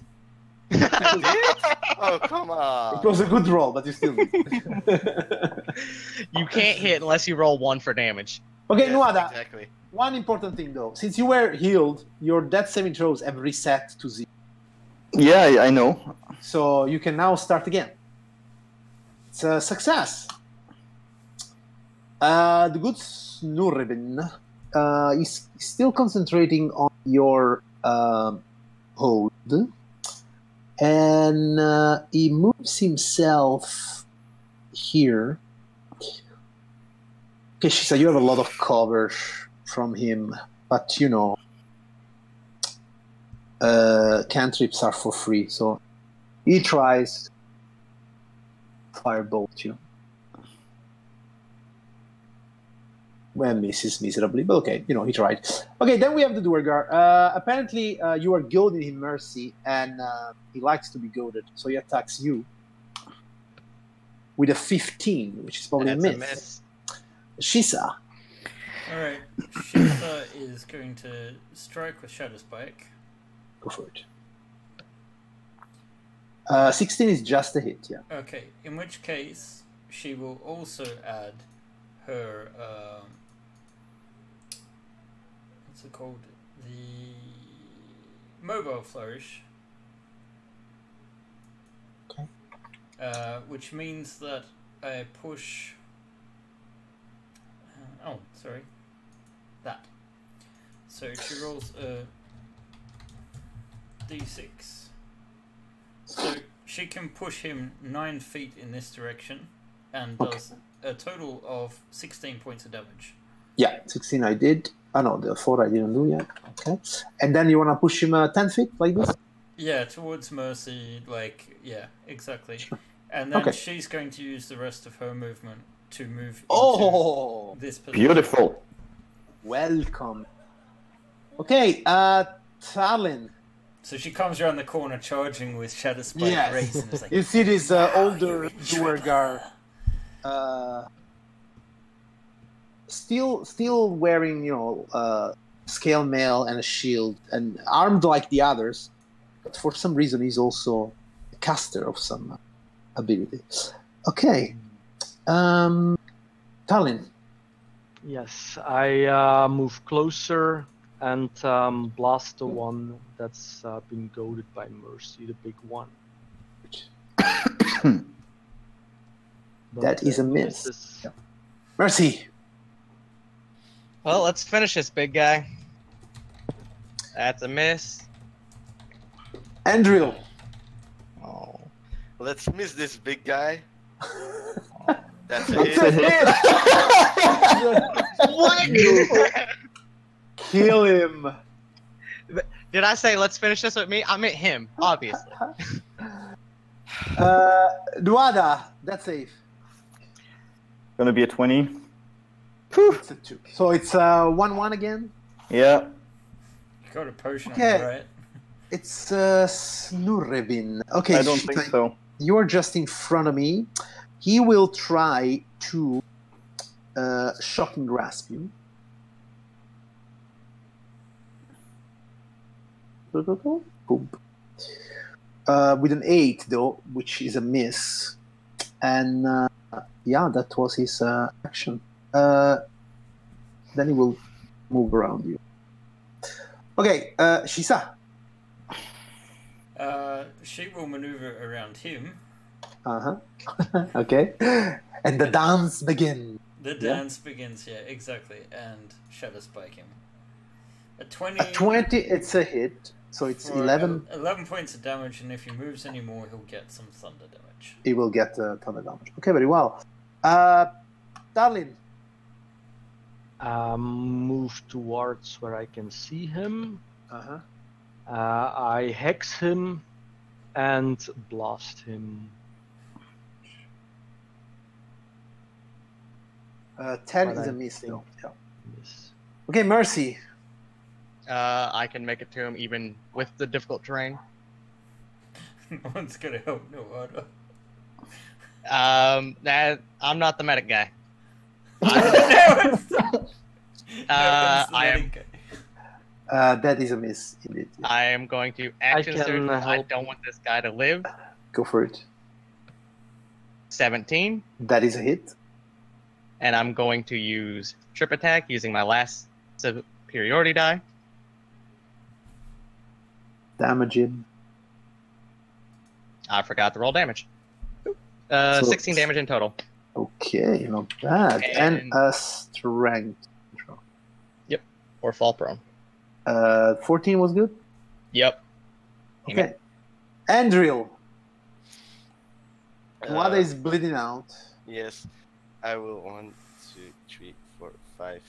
Oh, come on!
It was a good roll, but you still missed.
You can't hit unless you roll 1 for damage.
Okay,
Yes,
Nuada.
exactly.
One important thing though, since you were healed, your death saving throws have reset to 0.
Yeah, I know.
So you can now start again. It's a success. The good Snurrebin is still concentrating on your hold. And he moves himself here. Okay, she said you have a lot of cover from him, but you know, cantrips are for free, so he tries to firebolt you. Well, misses miserably, but okay, you know, he tried. Okay, then we have the Duergar. Apparently, you are goading him Mercy, and he likes to be goaded, so he attacks you with a 15, which is probably
That's
a
a
miss.
miss.
Shisa.
Alright, Shisa is going to strike with Shadow Spike.
Go for it. 16 is just a hit, yeah.
Okay, in which case, she will also add her, what's it called? The Mobile Flourish.
Okay.
Which means that I push... that. So she rolls a d6. So she can push him 9 feet in this direction and does a total of 16 points of damage.
Yeah, 16 I did. Oh no, the 4 I didn't do yet. Okay. And then you want to push him 10 feet like this?
Yeah, towards Mercy, like, yeah, exactly. And then she's going to use the rest of her movement to move into this position.
Beautiful.
Welcome. Okay, Talon.
So she comes around the corner charging with Shadow Spike raised, and it's like,
you see this older Duergar still wearing, scale mail and a shield and armed like the others, but for some reason he's also a caster of some ability. Okay. Talon.
Yes, I move closer and blast the one that's been goaded by Mercy, the big one.
That is a miss. Yeah. Mercy.
Well, let's finish this big guy. That's a miss.
Andrew.
Oh.
Let's miss this big guy. That's a
It's a
hit.
hit.
What?
Kill him.
Did I say let's finish this with me? I meant him, obviously.
Duada, that's safe.
Gonna be a 20.
It's a 2. So it's 1-1 again?
Yeah.
you got a potion
Okay.
on you, right?
It's Snurrevin. Okay,
I don't think so.
You're just in front of me. He will try to shocking grasp you. Boom. With an 8, though, which is a miss. And yeah, that was his action. Then he will move around you. Okay, Shisa.
She will maneuver around him.
Okay. And the dance begins.
The dance begins, yeah, exactly. And Shadow Spike him. A 20.
A 20, it's a hit. So it's
for
11.
11 points of damage, and if he moves anymore, he'll get some thunder damage.
He will get thunder damage. Okay, very well. Darlin.
Move towards where I can see him. I hex him and blast him.
10
But
is
I
a miss,
think-
though. Yeah.
Miss.
Okay, Mercy.
I can make it to him even with the difficult terrain.
No one's gonna help Noada.
I'm not the medic guy.
That is a miss, indeed. Yeah.
I am going to action
can
surge. I
help.
don't want this guy to live.
Go for it.
17,
That is a hit.
and I'm going to use trip attack using my last superiority die.
Damage him.
I forgot to roll damage.
So-
16 damage in total.
Okay, not bad. And
And-
a strength.
Or fall prone.
14 was good?
Yep.
Okay. Andriel. Wada is bleeding out.
Yes, I will 1, 2, 3, 4, 5,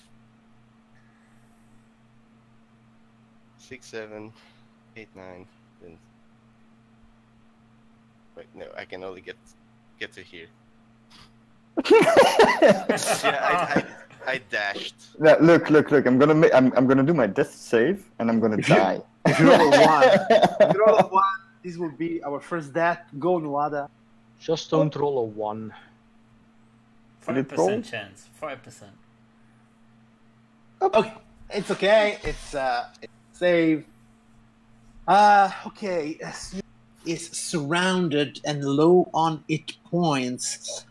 6, 7, 8, 9, 10. Wait, no, I can only get to here. Yeah, I dashed.
Yeah, look. I'm gonna do my death save, and I'm gonna die.
If you roll a 1, if you roll a 1, this will be our first death. Go, Nuada.
Just don't roll a 1.
5% chance. 5%.
Okay, it's okay. It's save. Okay, is surrounded and low on hit points.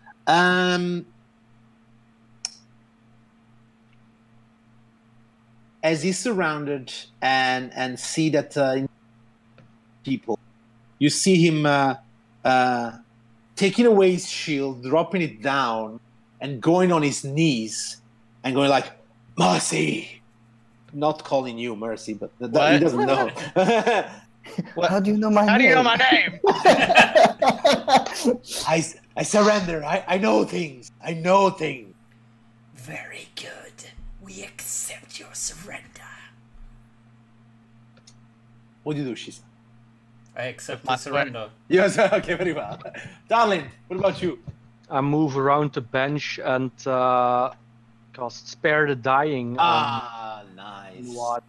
As he's surrounded and see that people, you see him taking away his shield, dropping it down, and going on his knees and going like, "Mercy, not calling you Mercy, but he
What?
doesn't know.
How do you know my name?
How do you know my name?
I surrender. I know things. I know things.
Very good. We accept your surrender.
What do you do, Shisa?
I accept
My
the surrender.
Yes, okay, very well. Darling, what about you?
I move around the bench and cast Spare the Dying
Ah, nice.
on what?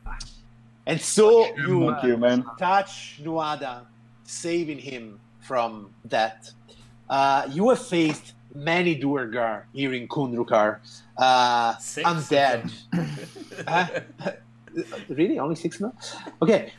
And so you
Thank you, man.
touch Nuada, saving him from death. You have faced many Duergar here in Kundrukar.
6
Undead. Huh? Really? Only 6 now? Okay.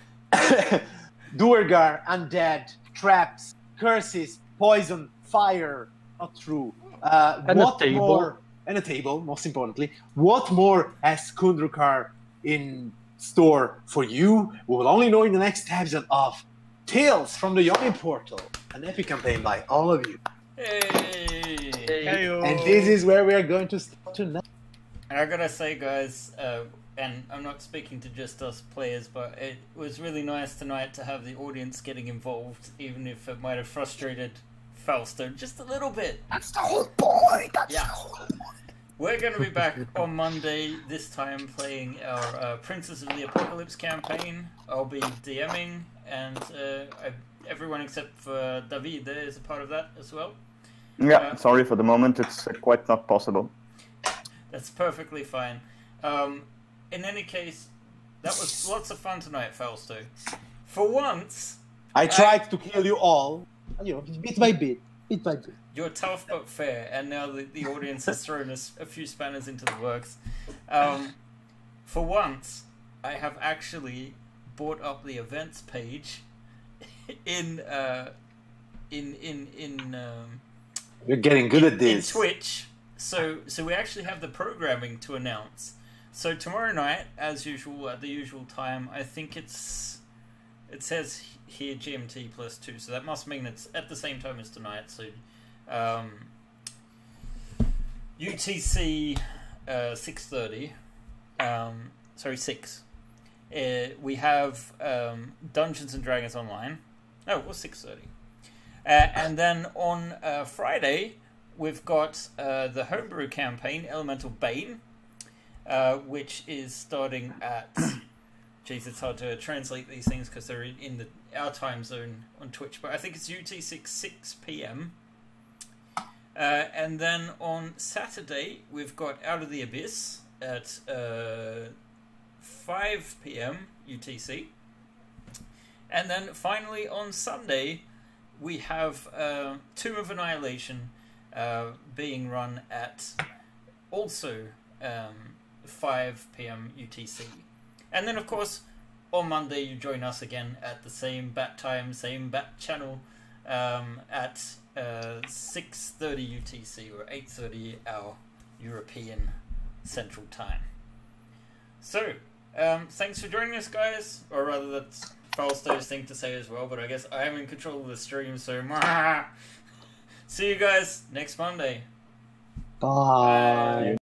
Duergar, undead, traps, curses, poison, fire. Not true.
And
what
a table.
more? And a table, most importantly. What more has Kundrukar in store for you? We will only know in the next episode of Tales from the Yawning Portal, an epic campaign by all of you.
Hey!
And this is where we are going to start tonight.
And I gotta say, guys, and I'm not speaking to just us players, but it was really nice tonight to have the audience getting involved, even if it might have frustrated Fausto just a little bit.
That's the whole point. That's
Yeah.
the whole point.
We're going to be back on Monday, this time playing our Princess of the Apocalypse campaign. I'll be DMing, and everyone except for David there is a part of that as well.
Yeah, sorry for the moment. It's quite not possible.
That's perfectly fine. In any case, that was lots of fun tonight, Fausto. For once,
I tried to kill you all, bit by bit, bit by bit.
you're tough but fair, and now the audience has thrown us a few spanners into the works. For once, I have actually brought up the events page in
You're getting good at
in
this.
Twitch. So we actually have the programming to announce. So tomorrow night, as usual, at the usual time, I think it says here GMT +2, so that must mean it's at the same time as tonight. So UTC 6:30. Sorry, 6. We have Dungeons and Dragons Online. Oh, it was 6:30. And then on Friday, we've got the Homebrew campaign, Elemental Bane, which is starting at... Jeez, it's hard to translate these things because they're in our time zone on Twitch, but I think it's UTC 6 p.m. And then on Saturday, we've got Out of the Abyss at 5 p.m. UTC. And then finally on Sunday, we have Tomb of Annihilation being run at also 5 p.m. UTC. And then, of course, on Monday, you join us again at the same bat time, same bat channel at 6:30 UTC or 8:30 our European Central Time. So, thanks for joining us, guys. Or rather, that's Fausto's thing to say as well, but I guess I am in control of the stream, so... See you guys next Monday.
Bye.